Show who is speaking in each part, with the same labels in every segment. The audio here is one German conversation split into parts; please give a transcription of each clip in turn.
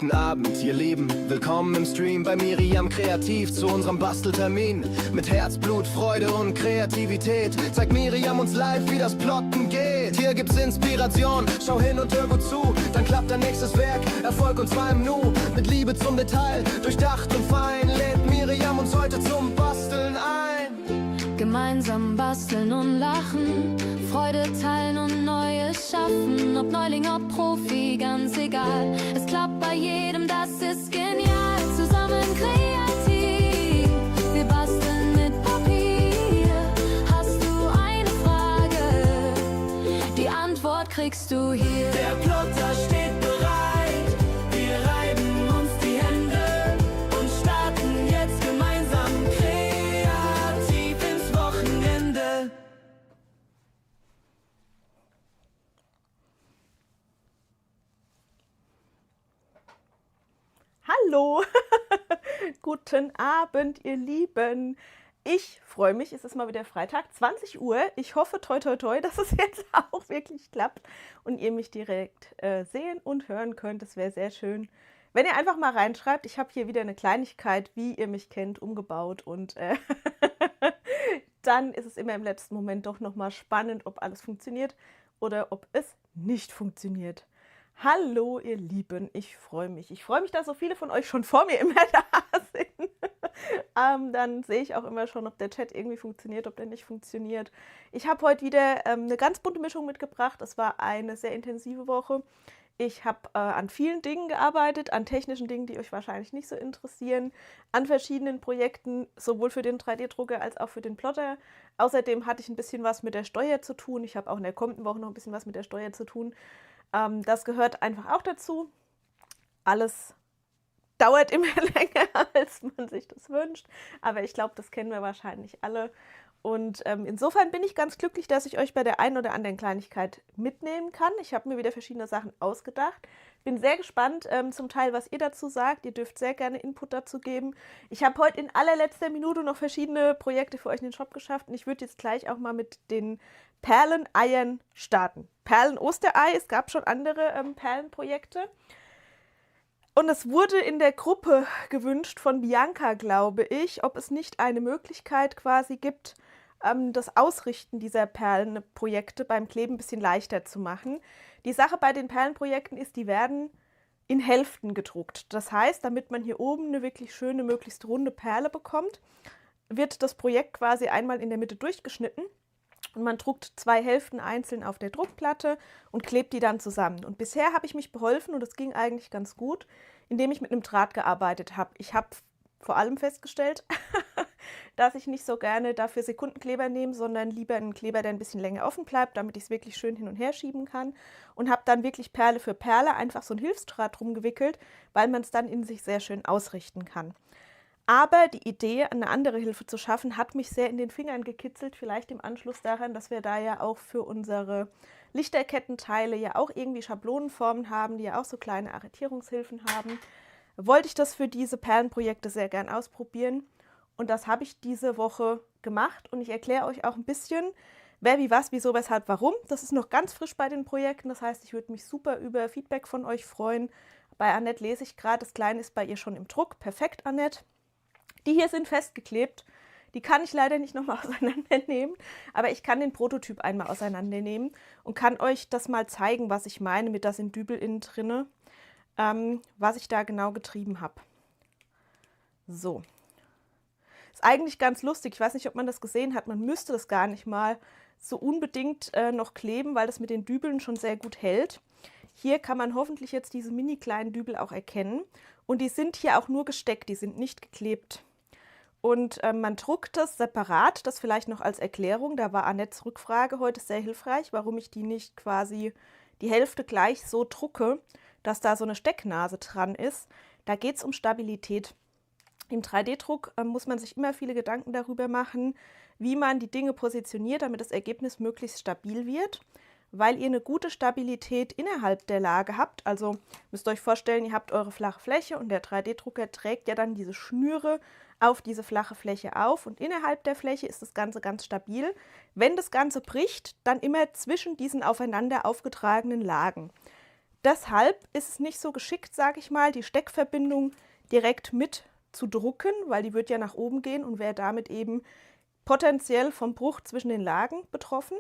Speaker 1: Guten Abend, ihr Lieben. Willkommen im Stream bei Miriam Kreativ zu unserem Basteltermin. Mit Herzblut, Freude und Kreativität zeigt Miriam uns live, wie das Plotten geht. Hier gibt's Inspiration, schau hin und hör gut zu. Dann klappt dein nächstes Werk, Erfolg und zwar im Nu. Mit Liebe zum Detail, durchdacht und fein, lädt Miriam uns heute zum Basteln ein.
Speaker 2: Gemeinsam basteln und lachen, Freude teilen und Neues schaffen. Ob Neuling, ob Profi, ganz egal. Es klappt bei jedem, das ist genial. Zusammen kreativ, wir basteln mit Papier. Hast du eine Frage? Die Antwort kriegst du hier.
Speaker 3: Der Plotter steht bereit, wir reiben uns die Hände und starten jetzt gemeinsam kreativ ins Wochenende.
Speaker 4: Hallo, guten Abend, ihr Lieben. Ich freue mich, es ist mal wieder Freitag, 20 Uhr. Ich hoffe, toi, toi, toi, dass es jetzt auch wirklich klappt und ihr mich direkt sehen und hören könnt. Das wäre sehr schön, wenn ihr einfach mal reinschreibt. Ich habe hier wieder eine Kleinigkeit, wie ihr mich kennt, umgebaut und dann ist es immer im letzten Moment doch nochmal spannend, ob alles funktioniert oder ob es nicht funktioniert. Hallo, ihr Lieben, ich freue mich. Ich freue mich, dass so viele von euch schon vor mir immer da sind. Dann sehe ich auch immer schon, ob der Chat irgendwie funktioniert, ob der nicht funktioniert. Ich habe heute wieder eine ganz bunte Mischung mitgebracht. Es war eine sehr intensive Woche. Ich habe an vielen Dingen gearbeitet, an technischen Dingen, die euch wahrscheinlich nicht so interessieren, an verschiedenen Projekten, sowohl für den 3D-Drucker als auch für den Plotter. Außerdem hatte ich ein bisschen was mit der Steuer zu tun. Ich habe auch in der kommenden Woche noch ein bisschen was mit der Steuer zu tun. Das gehört einfach auch dazu. Alles dauert immer länger, als man sich das wünscht. Aber ich glaube, das kennen wir wahrscheinlich alle. Und insofern bin ich ganz glücklich, dass ich euch bei der einen oder anderen Kleinigkeit mitnehmen kann. Ich habe mir wieder verschiedene Sachen ausgedacht. Bin sehr gespannt zum Teil, was ihr dazu sagt. Ihr dürft sehr gerne Input dazu geben. Ich habe heute in allerletzter Minute noch verschiedene Projekte für euch in den Shop geschafft. Und ich würde jetzt gleich auch mal mit den Perleneiern starten. Perlen-Osterei, es gab schon andere Perlenprojekte. Und es wurde in der Gruppe gewünscht von Bianca, glaube ich, ob es nicht eine Möglichkeit quasi gibt, das Ausrichten dieser Perlenprojekte beim Kleben ein bisschen leichter zu machen. Die Sache bei den Perlenprojekten ist, die werden in Hälften gedruckt. Das heißt, damit man hier oben eine wirklich schöne, möglichst runde Perle bekommt, wird das Projekt quasi einmal in der Mitte durchgeschnitten. Und man druckt zwei Hälften einzeln auf der Druckplatte und klebt die dann zusammen. Und bisher habe ich mich beholfen, und das ging eigentlich ganz gut, indem ich mit einem Draht gearbeitet habe. Ich habe vor allem festgestellt, dass ich nicht so gerne dafür Sekundenkleber nehme, sondern lieber einen Kleber, der ein bisschen länger offen bleibt, damit ich es wirklich schön hin und her schieben kann. Und habe dann wirklich Perle für Perle einfach so einen Hilfsdraht drum gewickelt, weil man es dann in sich sehr schön ausrichten kann. Aber die Idee, eine andere Hilfe zu schaffen, hat mich sehr in den Fingern gekitzelt, vielleicht im Anschluss daran, dass wir da ja auch für unsere Lichterkettenteile ja auch irgendwie Schablonenformen haben, die ja auch so kleine Arretierungshilfen haben. Wollte ich das für diese Perlenprojekte sehr gern ausprobieren und das habe ich diese Woche gemacht und ich erkläre euch auch ein bisschen, wer, wie, was, wieso, weshalb, warum. Das ist noch ganz frisch bei den Projekten, das heißt, ich würde mich super über Feedback von euch freuen. Bei Annette lese ich gerade, das Kleine ist bei ihr schon im Druck. Perfekt, Annette. Die hier sind festgeklebt. Die kann ich leider nicht nochmal auseinandernehmen, aber ich kann den Prototyp einmal auseinandernehmen und kann euch das mal zeigen, was ich meine mit da sind Dübel innen drinne, was ich da genau getrieben habe. So. Ist eigentlich ganz lustig. Ich weiß nicht, ob man das gesehen hat. Man müsste das gar nicht mal so unbedingt noch kleben, weil das mit den Dübeln schon sehr gut hält. Hier kann man hoffentlich jetzt diese mini kleinen Dübel auch erkennen. Und die sind hier auch nur gesteckt, die sind nicht geklebt. Und man druckt das separat, das vielleicht noch als Erklärung. Da war Annettes Rückfrage heute sehr hilfreich, warum ich die nicht quasi die Hälfte gleich so drucke, dass da so eine Stecknase dran ist. Da geht es um Stabilität. Im 3D-Druck muss man sich immer viele Gedanken darüber machen, wie man die Dinge positioniert, damit das Ergebnis möglichst stabil wird. Weil ihr eine gute Stabilität innerhalb der Lage habt. Also müsst ihr euch vorstellen, ihr habt eure flache Fläche und der 3D-Drucker trägt ja dann diese Schnüre auf diese flache Fläche auf und innerhalb der Fläche ist das Ganze ganz stabil. Wenn das Ganze bricht, dann immer zwischen diesen aufeinander aufgetragenen Lagen. Deshalb ist es nicht so geschickt, sage ich mal, die Steckverbindung direkt mit zu drucken, weil die wird ja nach oben gehen und wäre damit eben potenziell vom Bruch zwischen den Lagen betroffen.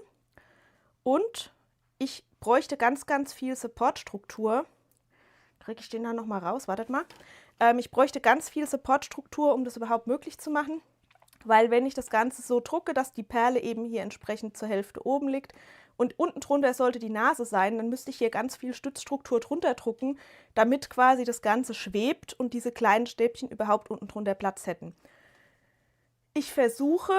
Speaker 4: Und ich bräuchte ganz, ganz viel Supportstruktur. Kriege ich den dann nochmal raus? Wartet mal. Ich bräuchte ganz viel Supportstruktur, um das überhaupt möglich zu machen. Weil wenn ich das Ganze so drucke, dass die Perle eben hier entsprechend zur Hälfte oben liegt und unten drunter sollte die Nase sein, dann müsste ich hier ganz viel Stützstruktur drunter drucken, damit quasi das Ganze schwebt und diese kleinen Stäbchen überhaupt unten drunter Platz hätten. Ich versuche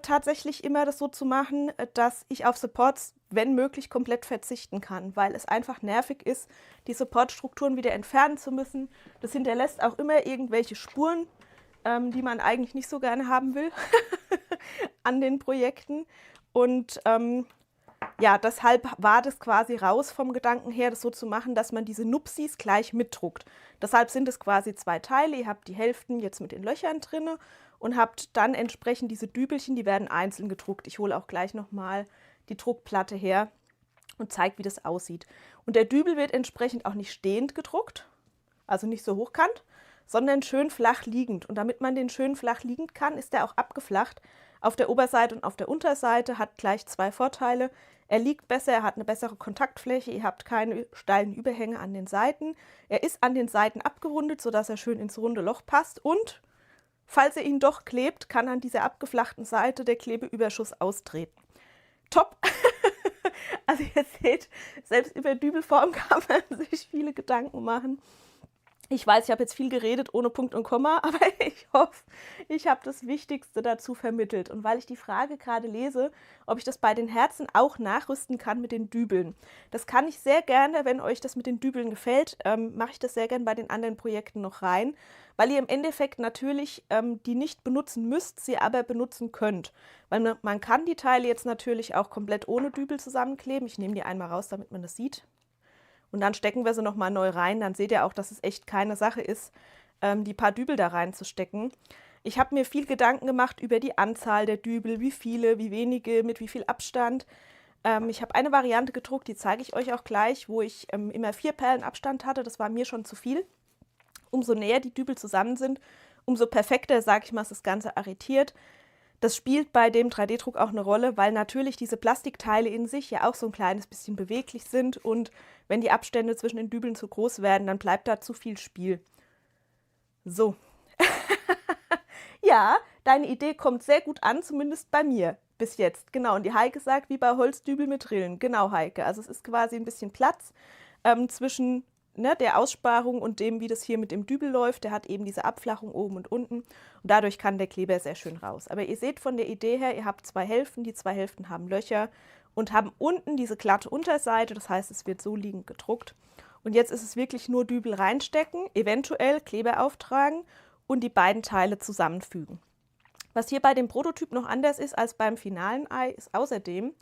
Speaker 4: tatsächlich immer das so zu machen, dass ich auf Supports, wenn möglich, komplett verzichten kann, weil es einfach nervig ist, die Supportstrukturen wieder entfernen zu müssen. Das hinterlässt auch immer irgendwelche Spuren, die man eigentlich nicht so gerne haben will an den Projekten. Und ja, deshalb war das quasi raus vom Gedanken her, das so zu machen, dass man diese Nupsis gleich mitdruckt. Deshalb sind es quasi 2 Teile. Ihr habt die Hälften jetzt mit den Löchern drin und habt dann entsprechend diese Dübelchen, die werden einzeln gedruckt. Ich hole auch gleich nochmal die Druckplatte her und zeige, wie das aussieht. Und der Dübel wird entsprechend auch nicht stehend gedruckt, also nicht so hochkant, sondern schön flach liegend. Und damit man den schön flach liegend kann, ist der auch abgeflacht. Auf der Oberseite und auf der Unterseite, hat gleich 2 Vorteile. Er liegt besser, er hat eine bessere Kontaktfläche, ihr habt keine steilen Überhänge an den Seiten. Er ist an den Seiten abgerundet, sodass er schön ins runde Loch passt. Und falls ihr ihn doch klebt, kann an dieser abgeflachten Seite der Klebeüberschuss austreten. Top! Also ihr seht, selbst über Dübelform kann man sich viele Gedanken machen. Ich weiß, ich habe jetzt viel geredet ohne Punkt und Komma, aber ich hoffe, ich habe das Wichtigste dazu vermittelt. Und weil ich die Frage gerade lese, ob ich das bei den Herzen auch nachrüsten kann mit den Dübeln. Das kann ich sehr gerne, wenn euch das mit den Dübeln gefällt, mache ich das sehr gerne bei den anderen Projekten noch rein, weil ihr im Endeffekt natürlich die nicht benutzen müsst, sie aber benutzen könnt. Weil man kann die Teile jetzt natürlich auch komplett ohne Dübel zusammenkleben. Ich nehme die einmal raus, damit man das sieht. Und dann stecken wir sie nochmal neu rein. Dann seht ihr auch, dass es echt keine Sache ist, die paar Dübel da reinzustecken. Ich habe mir viel Gedanken gemacht über die Anzahl der Dübel, wie viele, wie wenige, mit wie viel Abstand. Ich habe eine Variante gedruckt, die zeige ich euch auch gleich, wo ich immer 4 Perlen Abstand hatte. Das war mir schon zu viel. Umso näher die Dübel zusammen sind, umso perfekter, sage ich mal, ist das Ganze arretiert. Das spielt bei dem 3D-Druck auch eine Rolle, weil natürlich diese Plastikteile in sich ja auch so ein kleines bisschen beweglich sind und wenn die Abstände zwischen den Dübeln zu groß werden, dann bleibt da zu viel Spiel. So. Ja, deine Idee kommt sehr gut an, zumindest bei mir bis jetzt. Genau, und die Heike sagt, wie bei Holzdübel mit Rillen. Genau, Heike. Also es ist quasi ein bisschen Platz zwischen der Aussparung und dem, wie das hier mit dem Dübel läuft. Der hat eben diese Abflachung oben und unten und dadurch kann der Kleber sehr schön raus. Aber ihr seht von der Idee her, ihr habt 2 Hälften, die 2 Hälften haben Löcher und haben unten diese glatte Unterseite, das heißt, es wird so liegend gedruckt. Und jetzt ist es wirklich nur Dübel reinstecken, eventuell Kleber auftragen und die beiden Teile zusammenfügen. Was hier bei dem Prototyp noch anders ist als beim finalen Ei, ist außerdem,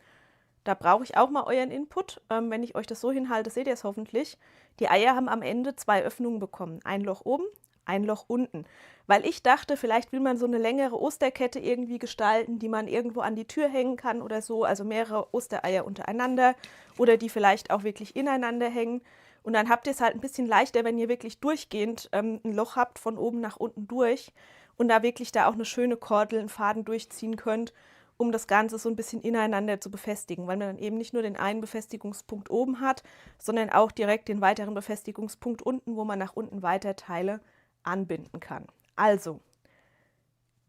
Speaker 4: da brauche ich auch mal euren Input. Wenn ich euch das so hinhalte, seht ihr es hoffentlich. Die Eier haben am Ende 2 Öffnungen bekommen. Ein Loch oben, ein Loch unten. Weil ich dachte, vielleicht will man so eine längere Osterkette irgendwie gestalten, die man irgendwo an die Tür hängen kann oder so. Also mehrere Ostereier untereinander oder die vielleicht auch wirklich ineinander hängen. Und dann habt ihr es halt ein bisschen leichter, wenn ihr wirklich durchgehend ein Loch habt, von oben nach unten durch. Und da wirklich da auch eine schöne Kordel, einen Faden durchziehen könnt, um das Ganze so ein bisschen ineinander zu befestigen, weil man dann eben nicht nur den einen Befestigungspunkt oben hat, sondern auch direkt den weiteren Befestigungspunkt unten, wo man nach unten weiter Teile anbinden kann. Also,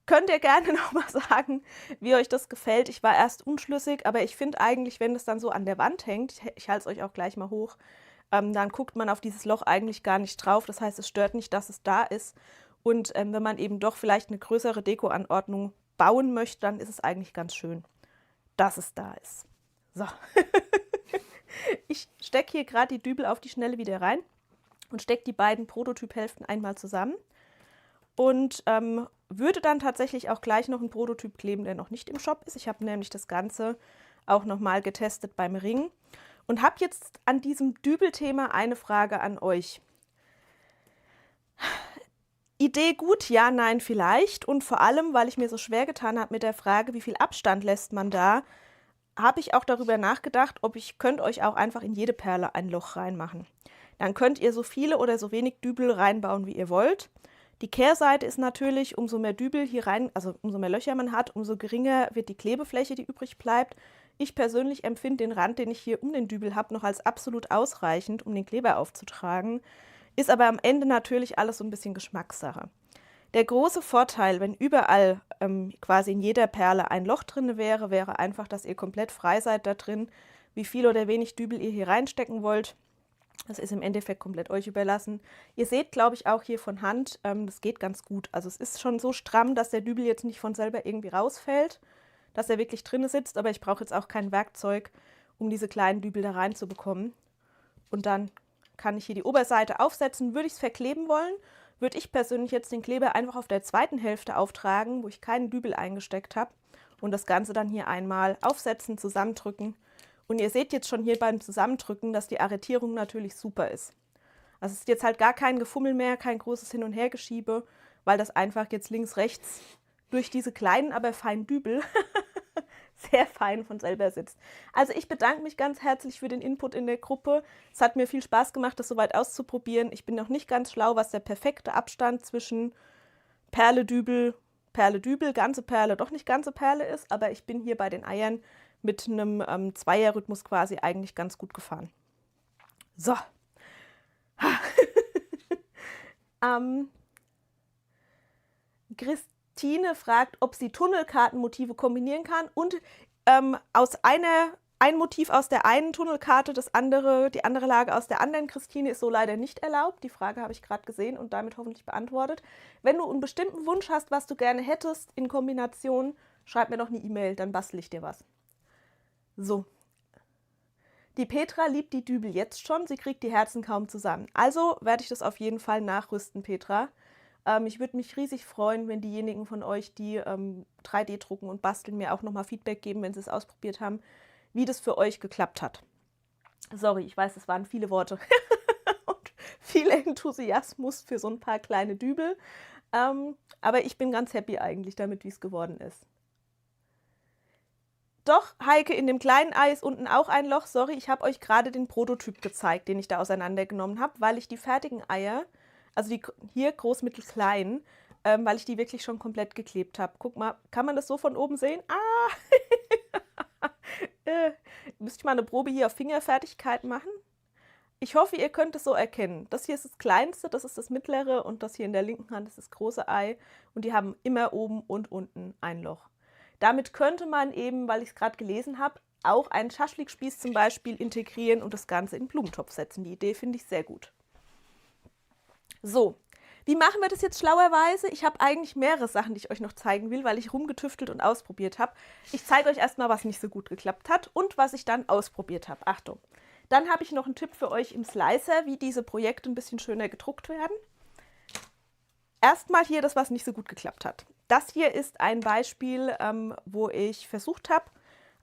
Speaker 4: könnt ihr gerne nochmal sagen, wie euch das gefällt. Ich war erst unschlüssig, aber ich finde eigentlich, wenn es dann so an der Wand hängt, ich halte es euch auch gleich mal hoch, dann guckt man auf dieses Loch eigentlich gar nicht drauf. Das heißt, es stört nicht, dass es da ist. Und wenn man eben doch vielleicht eine größere Dekoanordnung bauen möchte, dann ist es eigentlich ganz schön, dass es da ist. So. Ich stecke hier gerade die Dübel auf die Schnelle wieder rein und stecke die beiden Prototyphälften einmal zusammen und würde dann tatsächlich auch gleich noch einen Prototyp kleben, der noch nicht im Shop ist. Ich habe nämlich das Ganze auch nochmal getestet beim Ring und habe jetzt an diesem Dübelthema eine Frage an euch. Idee gut, ja, nein, vielleicht. Und vor allem, weil ich mir so schwer getan habe mit der Frage, wie viel Abstand lässt man da, habe ich auch darüber nachgedacht, könnt euch auch einfach in jede Perle ein Loch reinmachen. Dann könnt ihr so viele oder so wenig Dübel reinbauen, wie ihr wollt. Die Kehrseite ist natürlich, umso mehr Dübel hier rein, also umso mehr Löcher man hat, umso geringer wird die Klebefläche, die übrig bleibt. Ich persönlich empfinde den Rand, den ich hier um den Dübel habe, noch als absolut ausreichend, um den Kleber aufzutragen. Ist aber am Ende natürlich alles so ein bisschen Geschmackssache. Der große Vorteil, wenn überall quasi in jeder Perle ein Loch drin wäre, wäre einfach, dass ihr komplett frei seid da drin, wie viel oder wenig Dübel ihr hier reinstecken wollt. Das ist im Endeffekt komplett euch überlassen. Ihr seht, glaube ich, auch hier von Hand, das geht ganz gut. Also es ist schon so stramm, dass der Dübel jetzt nicht von selber irgendwie rausfällt, dass er wirklich drin sitzt, aber ich brauche jetzt auch kein Werkzeug, um diese kleinen Dübel da reinzubekommen. Und dann kann ich hier die Oberseite aufsetzen. Würde ich es verkleben wollen, würde ich persönlich jetzt den Kleber einfach auf der zweiten Hälfte auftragen, wo ich keinen Dübel eingesteckt habe und das Ganze dann hier einmal aufsetzen, zusammendrücken. Und ihr seht jetzt schon hier beim Zusammendrücken, dass die Arretierung natürlich super ist. Also es ist jetzt halt gar kein Gefummel mehr, kein großes Hin- und Hergeschiebe, weil das einfach jetzt links, rechts durch diese kleinen, aber feinen Dübel sehr fein von selber sitzt. Also ich bedanke mich ganz herzlich für den Input in der Gruppe. Es hat mir viel Spaß gemacht, das soweit auszuprobieren. Ich bin noch nicht ganz schlau, was der perfekte Abstand zwischen Perle, Dübel, ganze Perle, doch nicht ganze Perle ist, aber ich bin hier bei den Eiern mit einem Zweierrhythmus quasi eigentlich ganz gut gefahren. So. Christine fragt, ob sie Tunnelkartenmotive kombinieren kann und ein Motiv aus der einen Tunnelkarte, die andere Lage aus der anderen. Christine, ist so leider nicht erlaubt. Die Frage habe ich gerade gesehen und damit hoffentlich beantwortet. Wenn du einen bestimmten Wunsch hast, was du gerne hättest in Kombination, schreib mir doch eine E-Mail, dann bastel ich dir was. So. Die Petra liebt die Dübel jetzt schon, sie kriegt die Herzen kaum zusammen. Also werde ich das auf jeden Fall nachrüsten, Petra. Ich würde mich riesig freuen, wenn diejenigen von euch, die 3D drucken und basteln, mir auch nochmal Feedback geben, wenn sie es ausprobiert haben, wie das für euch geklappt hat. Sorry, ich weiß, es waren viele Worte und viel Enthusiasmus für so ein paar kleine Dübel. Aber ich bin ganz happy eigentlich damit, wie es geworden ist. Doch, Heike, in dem kleinen Ei ist unten auch ein Loch. Sorry, ich habe euch gerade den Prototyp gezeigt, den ich da auseinandergenommen habe, weil ich die fertigen Eier, also die hier groß, mittel, klein, weil ich die wirklich schon komplett geklebt habe. Guck mal, kann man das so von oben sehen? Ah! Müsste ich mal eine Probe hier auf Fingerfertigkeit machen? Ich hoffe, ihr könnt es so erkennen. Das hier ist das kleinste, das ist das mittlere und das hier in der linken Hand ist das große Ei. Und die haben immer oben und unten ein Loch. Damit könnte man eben, weil ich es gerade gelesen habe, auch einen Schaschlikspieß zum Beispiel integrieren und das Ganze in den Blumentopf setzen. Die Idee finde ich sehr gut. So, wie machen wir das jetzt schlauerweise? Ich habe eigentlich mehrere Sachen, die ich euch noch zeigen will, weil ich rumgetüftelt und ausprobiert habe. Ich zeige euch erstmal, was nicht so gut geklappt hat und was ich dann ausprobiert habe. Achtung! Dann habe ich noch einen Tipp für euch im Slicer, wie diese Projekte ein bisschen schöner gedruckt werden. Erstmal hier das, was nicht so gut geklappt hat. Das hier ist ein Beispiel, wo ich versucht habe,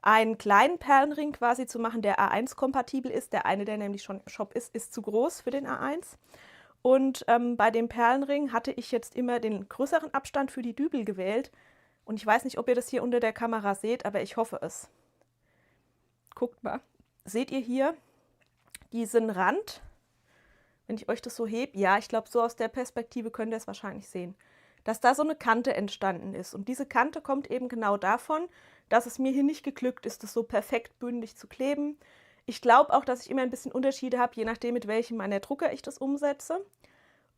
Speaker 4: einen kleinen Perlenring quasi zu machen, der A1-kompatibel ist. Der eine, der nämlich schon im Shop ist zu groß für den A1. Und bei dem Perlenring hatte ich jetzt immer den größeren Abstand für die Dübel gewählt. Und ich weiß nicht, ob ihr das hier unter der Kamera seht, aber ich hoffe es. Guckt mal. Seht ihr hier diesen Rand? Wenn ich euch das so hebe, ja, ich glaube, so aus der Perspektive könnt ihr es wahrscheinlich sehen, dass da so eine Kante entstanden ist. Und diese Kante kommt eben genau davon, dass es mir hier nicht geglückt ist, das so perfekt bündig zu kleben. Ich glaube auch, dass ich immer ein bisschen Unterschiede habe, je nachdem, mit welchem meiner Drucker ich das umsetze.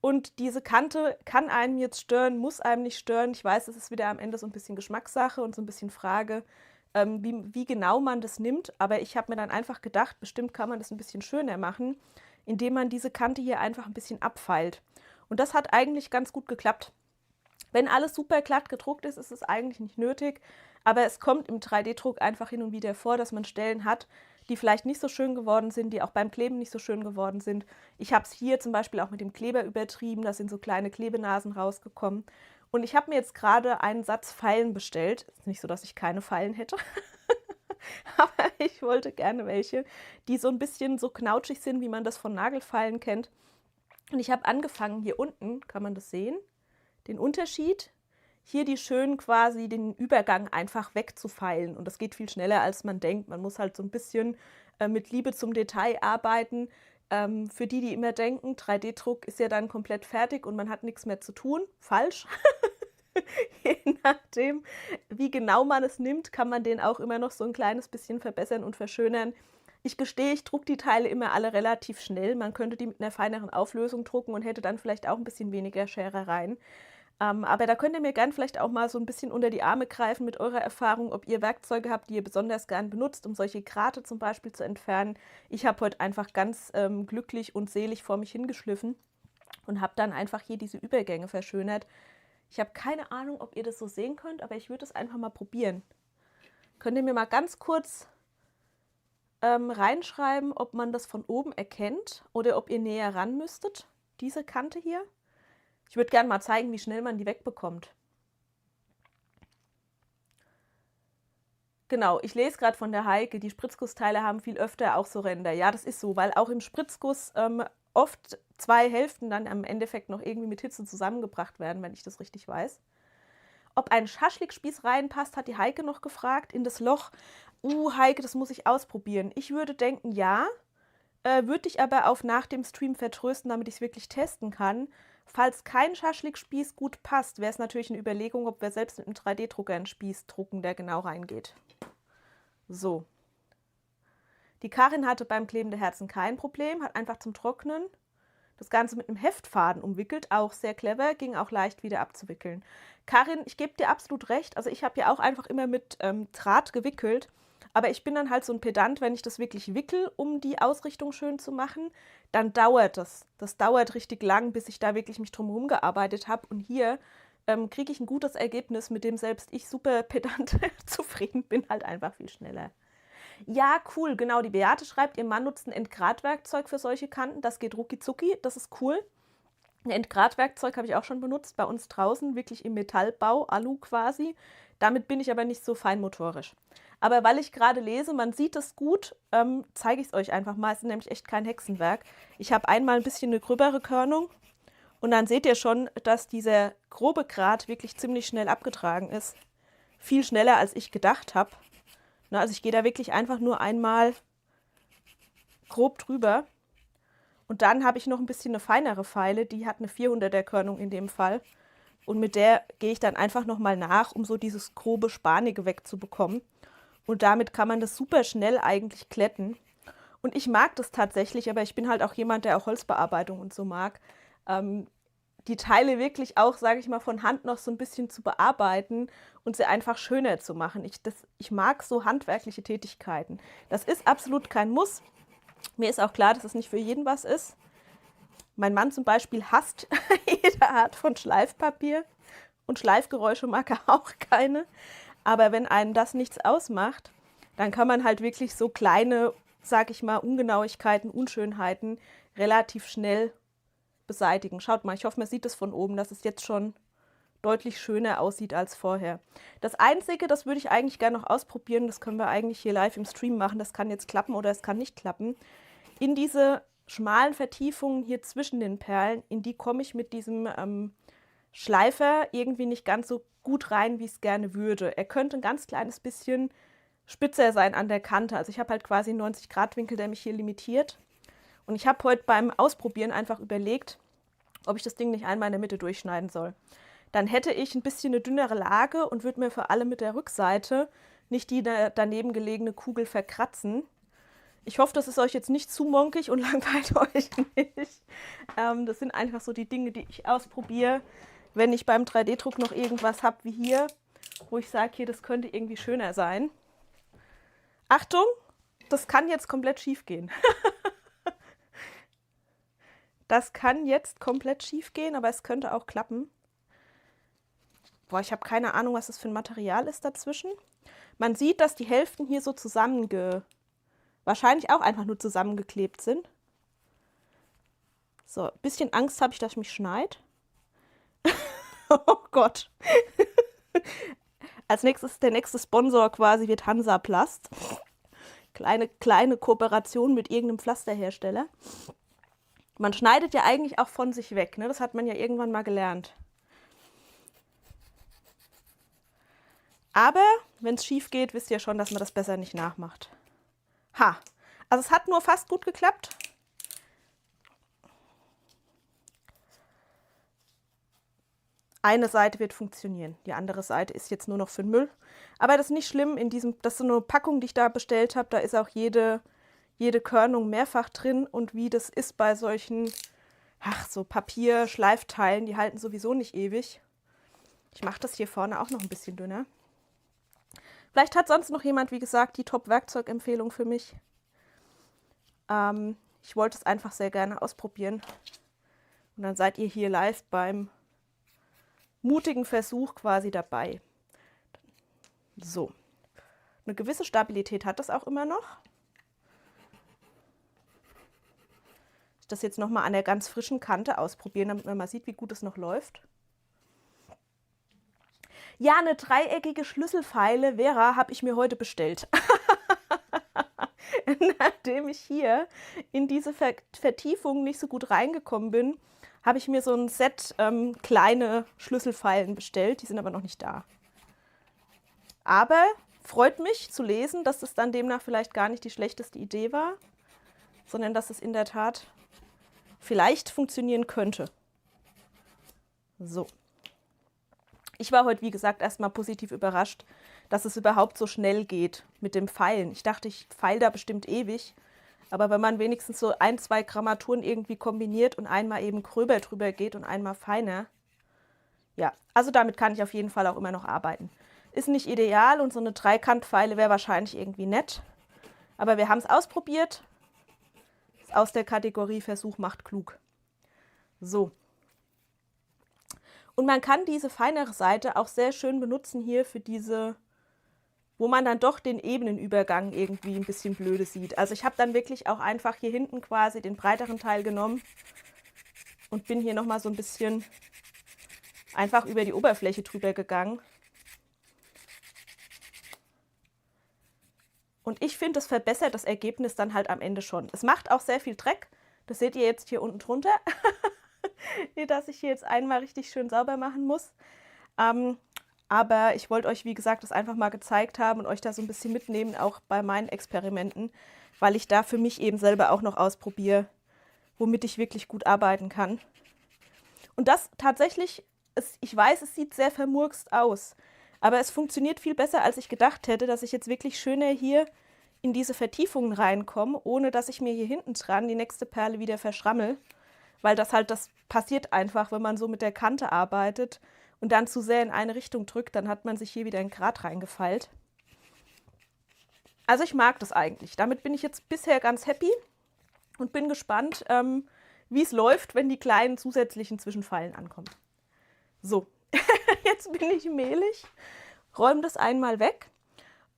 Speaker 4: Und diese Kante kann einem jetzt stören, muss einem nicht stören. Ich weiß, es ist wieder am Ende so ein bisschen Geschmackssache und so ein bisschen Frage, wie genau man das nimmt. Aber ich habe mir dann einfach gedacht, bestimmt kann man das ein bisschen schöner machen, indem man diese Kante hier einfach ein bisschen abfeilt. Und das hat eigentlich ganz gut geklappt. Wenn alles super glatt gedruckt ist, ist es eigentlich nicht nötig, aber es kommt im 3D-Druck einfach hin und wieder vor, dass man Stellen hat, die vielleicht nicht so schön geworden sind, die auch beim Kleben nicht so schön geworden sind. Ich habe es hier zum Beispiel auch mit dem Kleber übertrieben, da sind so kleine Klebenasen rausgekommen. Und ich habe mir jetzt gerade einen Satz Feilen bestellt. Ist nicht so, dass ich keine Feilen hätte, aber ich wollte gerne welche, die so ein bisschen so knautschig sind, wie man das von Nagelfeilen kennt. Und ich habe angefangen, hier unten, kann man das sehen, den Unterschied. hier die schön quasi den Übergang einfach wegzufeilen. Und das geht viel schneller, als man denkt. Man muss halt so ein bisschen mit Liebe zum Detail arbeiten. Für die, die immer denken, 3D-Druck ist ja dann komplett fertig und man hat nichts mehr zu tun. Falsch. Je nachdem, wie genau man es nimmt, kann man den auch immer noch so ein kleines bisschen verbessern und verschönern. Ich gestehe, ich drucke die Teile immer alle relativ schnell. Man könnte die mit einer feineren Auflösung drucken und hätte dann vielleicht auch ein bisschen weniger Scherereien. Aber da könnt ihr mir gern vielleicht auch mal so ein bisschen unter die Arme greifen mit eurer Erfahrung, ob ihr Werkzeuge habt, die ihr besonders gern benutzt, um solche Grate zum Beispiel zu entfernen. Ich habe heute einfach ganz glücklich und selig vor mich hingeschliffen und habe dann einfach hier diese Übergänge verschönert. Ich habe keine Ahnung, ob ihr das so sehen könnt, aber ich würde es einfach mal probieren. Könnt ihr mir mal ganz kurz reinschreiben, ob man das von oben erkennt oder ob ihr näher ran müsstet, diese Kante hier. Ich würde gerne mal zeigen, wie schnell man die wegbekommt. Genau, ich lese gerade von der Heike, die Spritzgussteile haben viel öfter auch so Ränder. Ja, das ist so, weil auch im Spritzguss oft 2 Hälften dann am Endeffekt noch irgendwie mit Hitze zusammengebracht werden, wenn ich das richtig weiß. Ob ein Schaschlikspieß reinpasst, hat die Heike noch gefragt, in das Loch. Heike, das muss ich ausprobieren. Ich würde denken, ja. Würde ich aber auf nach dem Stream vertrösten, damit ich es wirklich testen kann. Falls kein Schaschlikspieß gut passt, wäre es natürlich eine Überlegung, ob wir selbst mit einem 3D-Drucker einen Spieß drucken, der genau reingeht. So. Die Karin hatte beim Kleben der Herzen kein Problem, hat einfach zum Trocknen das Ganze mit einem Heftfaden umwickelt, auch sehr clever, ging auch leicht wieder abzuwickeln. Karin, ich gebe dir absolut recht, also ich habe ja auch einfach immer mit Draht gewickelt, aber ich bin dann halt so ein Pedant, wenn ich das wirklich wickel, um die Ausrichtung schön zu machen, dann dauert das. Das dauert richtig lang, bis ich da wirklich mich drum herum gearbeitet habe. Und hier kriege ich ein gutes Ergebnis, mit dem selbst ich super pedant zufrieden bin, halt einfach viel schneller. Ja, cool, genau, die Beate schreibt, ihr Mann nutzt ein Entgratwerkzeug für solche Kanten, das geht rucki zucki, das ist cool. Ein Entgratwerkzeug habe ich auch schon benutzt, bei uns draußen, wirklich im Metallbau, Alu quasi. Damit bin ich aber nicht so feinmotorisch. Aber weil ich gerade lese, man sieht es gut, zeige ich es euch einfach mal. Es ist nämlich echt kein Hexenwerk. Ich habe einmal ein bisschen eine gröbere Körnung und dann seht ihr schon, dass dieser grobe Grat wirklich ziemlich schnell abgetragen ist. Viel schneller, als ich gedacht habe. Also ich gehe da wirklich einfach nur einmal grob drüber. Und dann habe ich noch ein bisschen eine feinere Feile, die hat eine 400er Körnung in dem Fall. Und mit der gehe ich dann einfach nochmal nach, um so dieses grobe Spanige wegzubekommen. Und damit kann man das super schnell eigentlich glätten. Und ich mag das tatsächlich, aber ich bin halt auch jemand, der auch Holzbearbeitung und so mag. Die Teile wirklich auch, sage ich mal, von Hand noch so ein bisschen zu bearbeiten und sie einfach schöner zu machen. Ich mag so handwerkliche Tätigkeiten. Das ist absolut kein Muss. Mir ist auch klar, dass es nicht für jeden was ist. Mein Mann zum Beispiel hasst jede Art von Schleifpapier und Schleifgeräusche mag er auch keine. Aber wenn einem das nichts ausmacht, dann kann man halt wirklich so kleine, sag ich mal, Ungenauigkeiten, Unschönheiten relativ schnell beseitigen. Schaut mal, ich hoffe, man sieht es von oben, dass es jetzt schon deutlich schöner aussieht als vorher. Das Einzige, das würde ich eigentlich gerne noch ausprobieren, das können wir eigentlich hier live im Stream machen, das kann jetzt klappen oder es kann nicht klappen. In diese schmalen Vertiefungen hier zwischen den Perlen, in die komme ich mit diesem Schleifer irgendwie nicht ganz so gut rein, wie ich es gerne würde. Er könnte ein ganz kleines bisschen spitzer sein an der Kante. Also ich habe halt quasi einen 90-Grad-Winkel, der mich hier limitiert. Und ich habe heute beim Ausprobieren einfach überlegt, ob ich das Ding nicht einmal in der Mitte durchschneiden soll. Dann hätte ich ein bisschen eine dünnere Lage und würde mir vor allem mit der Rückseite nicht die daneben gelegene Kugel verkratzen. Ich hoffe, das ist euch jetzt nicht zu monkig und langweilt euch nicht. Das sind einfach so die Dinge, die ich ausprobiere, wenn ich beim 3D-Druck noch irgendwas habe wie hier, wo ich sage, hier, das könnte irgendwie schöner sein. Achtung, das kann jetzt komplett schief gehen. Das kann jetzt komplett schief gehen, aber es könnte auch klappen. Boah, ich habe keine Ahnung, was das für ein Material ist dazwischen. Man sieht, dass die Hälften hier so wahrscheinlich auch einfach nur zusammengeklebt sind. So, ein bisschen Angst habe ich, dass ich mich schneid. Oh Gott. Als nächstes, der nächste Sponsor quasi wird Hansaplast. Kleine Kooperation mit irgendeinem Pflasterhersteller. Man schneidet ja eigentlich auch von sich weg, ne? Das hat man ja irgendwann mal gelernt. Aber wenn es schief geht, wisst ihr schon, dass man das besser nicht nachmacht. Ha, also es hat nur fast gut geklappt. Eine Seite wird funktionieren, die andere Seite ist jetzt nur noch für den Müll. Aber das ist nicht schlimm, das ist so eine Packung, die ich da bestellt habe, da ist auch jede Körnung mehrfach drin. Und wie das ist bei solchen, so Papier-Schleifteilen, die halten sowieso nicht ewig. Ich mache das hier vorne auch noch ein bisschen dünner. Vielleicht hat sonst noch jemand, wie gesagt, die Top-Werkzeugempfehlung für mich. Ich wollte es einfach sehr gerne ausprobieren. Und dann seid ihr hier live beim mutigen Versuch quasi dabei. So, eine gewisse Stabilität hat das auch immer noch. Ich das jetzt nochmal an der ganz frischen Kante ausprobieren, damit man mal sieht, wie gut es noch läuft. Ja, eine dreieckige Schlüsselfeile, Vera, habe ich mir heute bestellt. Nachdem ich hier in diese Vertiefung nicht so gut reingekommen bin, habe ich mir so ein Set kleine Schlüsselfeilen bestellt. Die sind aber noch nicht da. Aber freut mich zu lesen, dass das dann demnach vielleicht gar nicht die schlechteste Idee war, sondern dass es in der Tat vielleicht funktionieren könnte. So. Ich war heute, wie gesagt, erstmal positiv überrascht, dass es überhaupt so schnell geht mit dem Feilen. Ich dachte, ich feile da bestimmt ewig. Aber wenn man wenigstens so 1, 2 Grammaturen irgendwie kombiniert und einmal eben gröber drüber geht und einmal feiner. Ja, also damit kann ich auf jeden Fall auch immer noch arbeiten. Ist nicht ideal und so eine Dreikantfeile wäre wahrscheinlich irgendwie nett. Aber wir haben es ausprobiert. Ist aus der Kategorie Versuch macht klug. So. Und man kann diese feinere Seite auch sehr schön benutzen hier für diese, wo man dann doch den Ebenenübergang irgendwie ein bisschen blöde sieht. Also ich habe dann wirklich auch einfach hier hinten quasi den breiteren Teil genommen und bin hier nochmal so ein bisschen einfach über die Oberfläche drüber gegangen. Und ich finde, das verbessert das Ergebnis dann halt am Ende schon. Es macht auch sehr viel Dreck. Das seht ihr jetzt hier unten drunter, dass ich hier jetzt einmal richtig schön sauber machen muss. Aber ich wollte euch, wie gesagt, das einfach mal gezeigt haben und euch da so ein bisschen mitnehmen, auch bei meinen Experimenten, weil ich da für mich eben selber auch noch ausprobiere, womit ich wirklich gut arbeiten kann. Und das tatsächlich, ich weiß, es sieht sehr vermurkst aus, aber es funktioniert viel besser, als ich gedacht hätte, dass ich jetzt wirklich schöner hier in diese Vertiefungen reinkomme, ohne dass ich mir hier hinten dran die nächste Perle wieder verschrammel, weil das passiert einfach, wenn man so mit der Kante arbeitet und dann zu sehr in eine Richtung drückt, dann hat man sich hier wieder ein Grat reingefeilt. Also ich mag das eigentlich. Damit bin ich jetzt bisher ganz happy und bin gespannt, wie es läuft, wenn die kleinen zusätzlichen Zwischenfeilen ankommen. So, jetzt bin ich mehlig, räume das einmal weg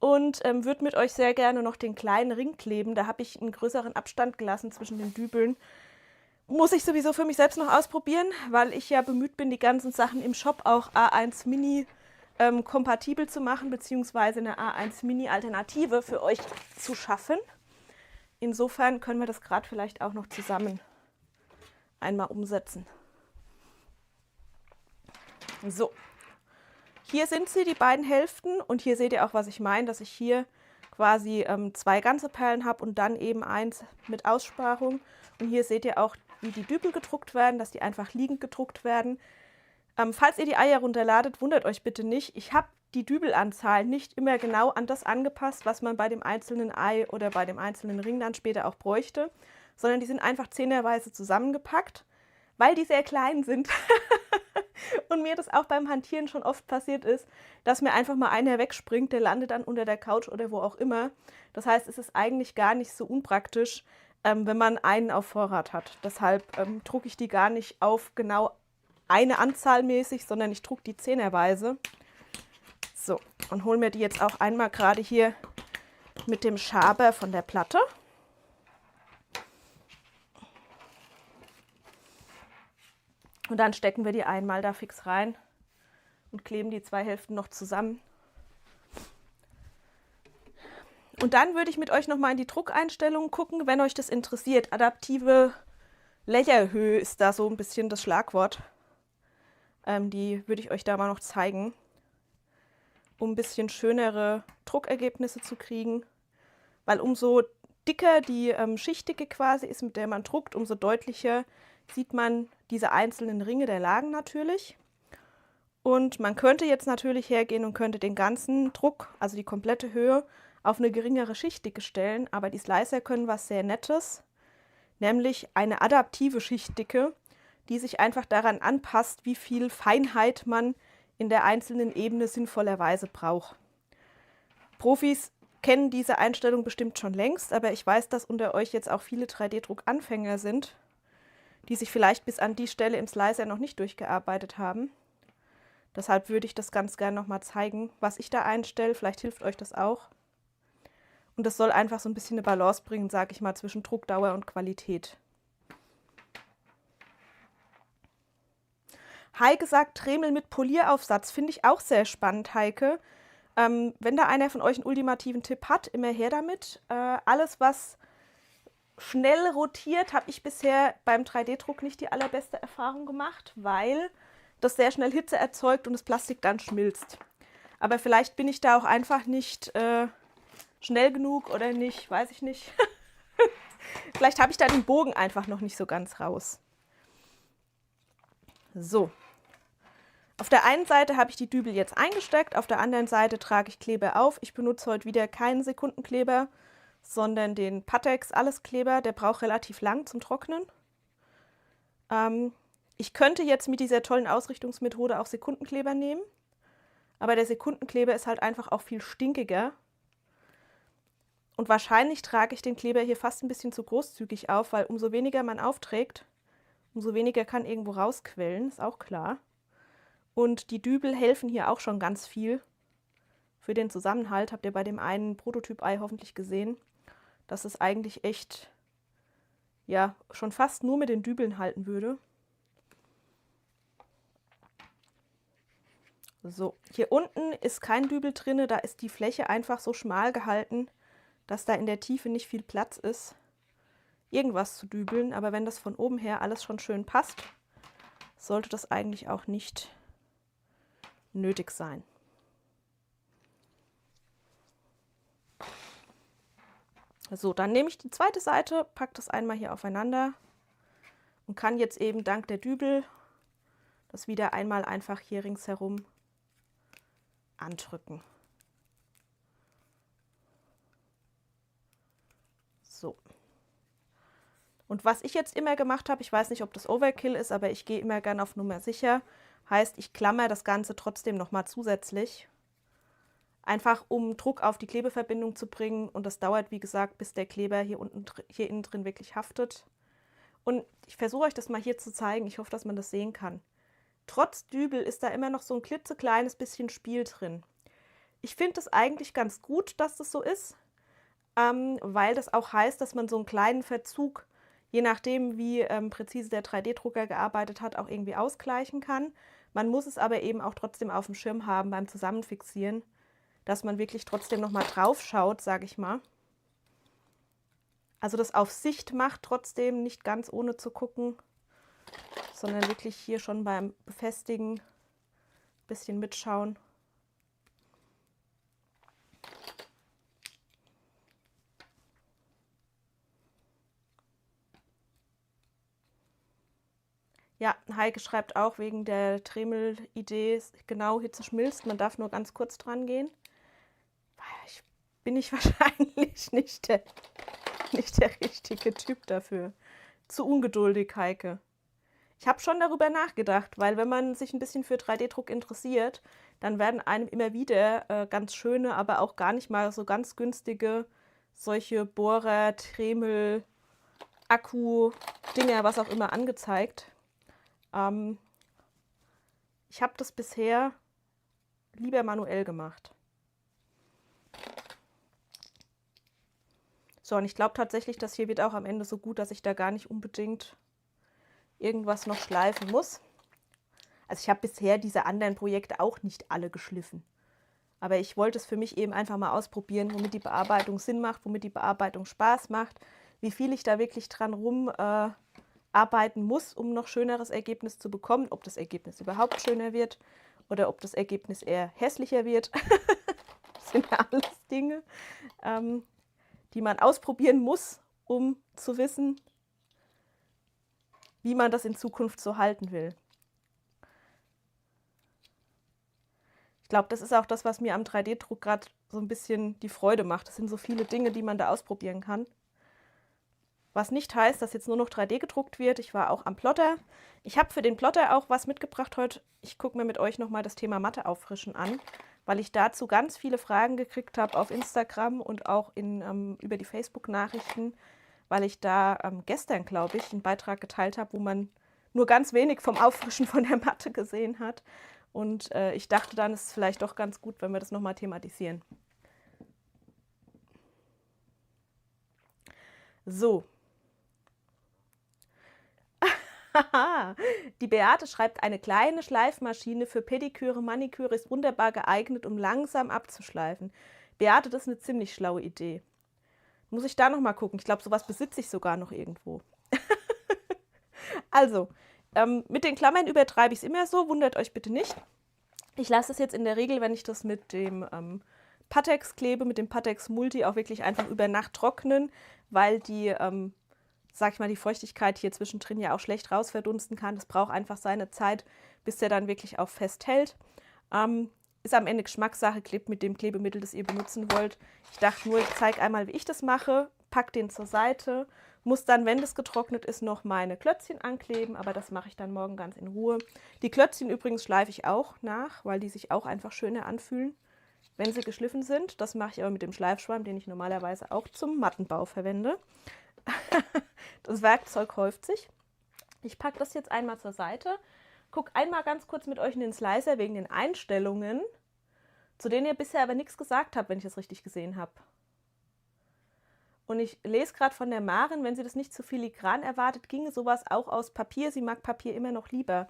Speaker 4: und würde mit euch sehr gerne noch den kleinen Ring kleben. Da habe ich einen größeren Abstand gelassen zwischen den Dübeln. Muss ich sowieso für mich selbst noch ausprobieren, weil ich ja bemüht bin, die ganzen Sachen im Shop auch A1 Mini kompatibel zu machen, beziehungsweise eine A1 Mini Alternative für euch zu schaffen. Insofern können wir das gerade vielleicht auch noch zusammen einmal umsetzen. So, hier sind sie, die beiden Hälften, und hier seht ihr auch, was ich meine, dass ich hier quasi 2 ganze Perlen habe und dann eben eins mit Aussparung. Und hier seht ihr auch, wie die Dübel gedruckt werden, dass die einfach liegend gedruckt werden. Falls ihr die Eier runterladet, wundert euch bitte nicht. Ich habe die Dübelanzahl nicht immer genau an das angepasst, was man bei dem einzelnen Ei oder bei dem einzelnen Ring dann später auch bräuchte, sondern die sind einfach zehnerweise zusammengepackt, weil die sehr klein sind. Und mir das auch beim Hantieren schon oft passiert ist, dass mir einfach mal einer wegspringt, der landet dann unter der Couch oder wo auch immer. Das heißt, es ist eigentlich gar nicht so unpraktisch, wenn man einen auf Vorrat hat. Deshalb drucke ich die gar nicht auf genau eine Anzahl mäßig, sondern ich drucke die zehnerweise. So, und hole mir die jetzt auch einmal gerade hier mit dem Schaber von der Platte. Und dann stecken wir die einmal da fix rein und kleben die 2 Hälften noch zusammen. Und dann würde ich mit euch nochmal in die Druckeinstellungen gucken, wenn euch das interessiert. Adaptive Layer-Höhe ist da so ein bisschen das Schlagwort. Die würde ich euch da mal noch zeigen. um ein bisschen schönere Druckergebnisse zu kriegen. Weil umso dicker die Schichtdicke quasi ist, mit der man druckt, umso deutlicher sieht man diese einzelnen Ringe der Lagen natürlich. Und man könnte jetzt natürlich hergehen und könnte den ganzen Druck, also die komplette Höhe, auf eine geringere Schichtdicke stellen. Aber die Slicer können was sehr Nettes, nämlich eine adaptive Schichtdicke, die sich einfach daran anpasst, wie viel Feinheit man in der einzelnen Ebene sinnvollerweise braucht. Profis kennen diese Einstellung bestimmt schon längst, aber ich weiß, dass unter euch jetzt auch viele 3D-Druck-Anfänger sind, die sich vielleicht bis an die Stelle im Slicer noch nicht durchgearbeitet haben. Deshalb würde ich das ganz gerne nochmal zeigen, was ich da einstelle. Vielleicht hilft euch das auch. Und das soll einfach so ein bisschen eine Balance bringen, sage ich mal, zwischen Druckdauer und Qualität. Heike sagt, Dremel mit Polieraufsatz. Finde ich auch sehr spannend, Heike. Wenn da einer von euch einen ultimativen Tipp hat, immer her damit. Alles, was schnell rotiert, habe ich bisher beim 3D-Druck nicht die allerbeste Erfahrung gemacht, weil das sehr schnell Hitze erzeugt und das Plastik dann schmilzt. Aber vielleicht bin ich da auch einfach nicht schnell genug oder nicht, weiß ich nicht. Vielleicht habe ich da den Bogen einfach noch nicht so ganz raus. So. Auf der einen Seite habe ich die Dübel jetzt eingesteckt, auf der anderen Seite trage ich Kleber auf. Ich benutze heute wieder keinen Sekundenkleber, sondern den Pattex Alleskleber. Der braucht relativ lang zum Trocknen. Ich könnte jetzt mit dieser tollen Ausrichtungsmethode auch Sekundenkleber nehmen, aber der Sekundenkleber ist halt einfach auch viel stinkiger. Und wahrscheinlich trage ich den Kleber hier fast ein bisschen zu großzügig auf, weil umso weniger man aufträgt, umso weniger kann irgendwo rausquellen, ist auch klar. Und die Dübel helfen hier auch schon ganz viel für den Zusammenhalt. Habt ihr bei dem einen Prototyp-Ei hoffentlich gesehen, dass es eigentlich echt, ja, schon fast nur mit den Dübeln halten würde. So, hier unten ist kein Dübel drin, da ist die Fläche einfach so schmal gehalten, dass da in der Tiefe nicht viel Platz ist, irgendwas zu dübeln. Aber wenn das von oben her alles schon schön passt, sollte das eigentlich auch nicht nötig sein. So, dann nehme ich die zweite Seite, packe das einmal hier aufeinander und kann jetzt eben dank der Dübel das wieder einmal einfach hier ringsherum andrücken. So. Und was ich jetzt immer gemacht habe, ich weiß nicht, ob das Overkill ist, aber ich gehe immer gerne auf Nummer sicher, heißt, ich klammer das Ganze trotzdem nochmal zusätzlich. Einfach um Druck auf die Klebeverbindung zu bringen und das dauert, wie gesagt, bis der Kleber hier innen drin wirklich haftet. Und ich versuche euch das mal hier zu zeigen, ich hoffe, dass man das sehen kann. Trotz Dübel ist da immer noch so ein klitzekleines bisschen Spiel drin. Ich finde es eigentlich ganz gut, dass das so ist, weil das auch heißt, dass man so einen kleinen Verzug, je nachdem wie präzise der 3D-Drucker gearbeitet hat, auch irgendwie ausgleichen kann. Man muss es aber eben auch trotzdem auf dem Schirm haben beim Zusammenfixieren, dass man wirklich trotzdem noch mal drauf schaut, sage ich mal. Also das auf Sicht macht, trotzdem nicht ganz ohne zu gucken, sondern wirklich hier schon beim Befestigen ein bisschen mitschauen. Ja, Heike schreibt auch wegen der Dremel-Idee, genau, Hitze schmilzt, man darf nur ganz kurz dran gehen. Bin ich wahrscheinlich nicht der richtige Typ dafür. Zu ungeduldig, Heike. Ich habe schon darüber nachgedacht, weil wenn man sich ein bisschen für 3D-Druck interessiert, dann werden einem immer wieder ganz schöne, aber auch gar nicht mal so ganz günstige solche Bohrer, Dremel, Akku-Dinger, was auch immer angezeigt. Ich habe das bisher lieber manuell gemacht. So, und ich glaube tatsächlich, das hier wird auch am Ende so gut, dass ich da gar nicht unbedingt irgendwas noch schleifen muss. Also ich habe bisher diese anderen Projekte auch nicht alle geschliffen. Aber ich wollte es für mich eben einfach mal ausprobieren, womit die Bearbeitung Sinn macht, womit die Bearbeitung Spaß macht, wie viel ich da wirklich dran arbeiten muss, um noch schöneres Ergebnis zu bekommen, ob das Ergebnis überhaupt schöner wird oder ob das Ergebnis eher hässlicher wird. Das sind ja alles Dinge, die man ausprobieren muss, um zu wissen, wie man das in Zukunft so halten will. Ich glaube, das ist auch das, was mir am 3D-Druck gerade so ein bisschen die Freude macht. Es sind so viele Dinge, die man da ausprobieren kann. Was nicht heißt, dass jetzt nur noch 3D gedruckt wird. Ich war auch am Plotter. Ich habe für den Plotter auch was mitgebracht heute. Ich gucke mir mit euch nochmal das Thema Matte auffrischen an, weil ich dazu ganz viele Fragen gekriegt habe auf Instagram und auch über die Facebook-Nachrichten, weil ich da gestern, glaube ich, einen Beitrag geteilt habe, wo man nur ganz wenig vom Auffrischen von der Matte gesehen hat. Und ich dachte dann, es ist vielleicht doch ganz gut, wenn wir das nochmal thematisieren. So. Die Beate schreibt, eine kleine Schleifmaschine für Pediküre, Maniküre ist wunderbar geeignet, um langsam abzuschleifen. Beate, das ist eine ziemlich schlaue Idee. Muss ich da noch mal gucken. Ich glaube, sowas besitze ich sogar noch irgendwo. Also, mit den Klammern übertreibe ich es immer so, wundert euch bitte nicht. Ich lasse es jetzt in der Regel, wenn ich das mit dem Pattex klebe, mit dem Pattex Multi auch wirklich einfach über Nacht trocknen, weil die, sag ich mal, die Feuchtigkeit hier zwischendrin ja auch schlecht rausverdunsten kann. Das braucht einfach seine Zeit, bis der dann wirklich auch festhält. Ist am Ende Geschmackssache, klebt mit dem Klebemittel, das ihr benutzen wollt. Ich dachte nur, ich zeige einmal, wie ich das mache, pack den zur Seite, muss dann, wenn das getrocknet ist, noch meine Klötzchen ankleben, aber das mache ich dann morgen ganz in Ruhe. Die Klötzchen übrigens schleife ich auch nach, weil die sich auch einfach schöner anfühlen, wenn sie geschliffen sind. Das mache ich aber mit dem Schleifschwamm, den ich normalerweise auch zum Mattenbau verwende. Das Werkzeug häuft sich. Ich packe das jetzt einmal zur Seite. Guck einmal ganz kurz mit euch in den Slicer wegen den Einstellungen, zu denen ihr bisher aber nichts gesagt habt, wenn ich das richtig gesehen habe. Und ich lese gerade von der Maren, wenn sie das nicht zu filigran erwartet, ginge sowas auch aus Papier. Sie mag Papier immer noch lieber.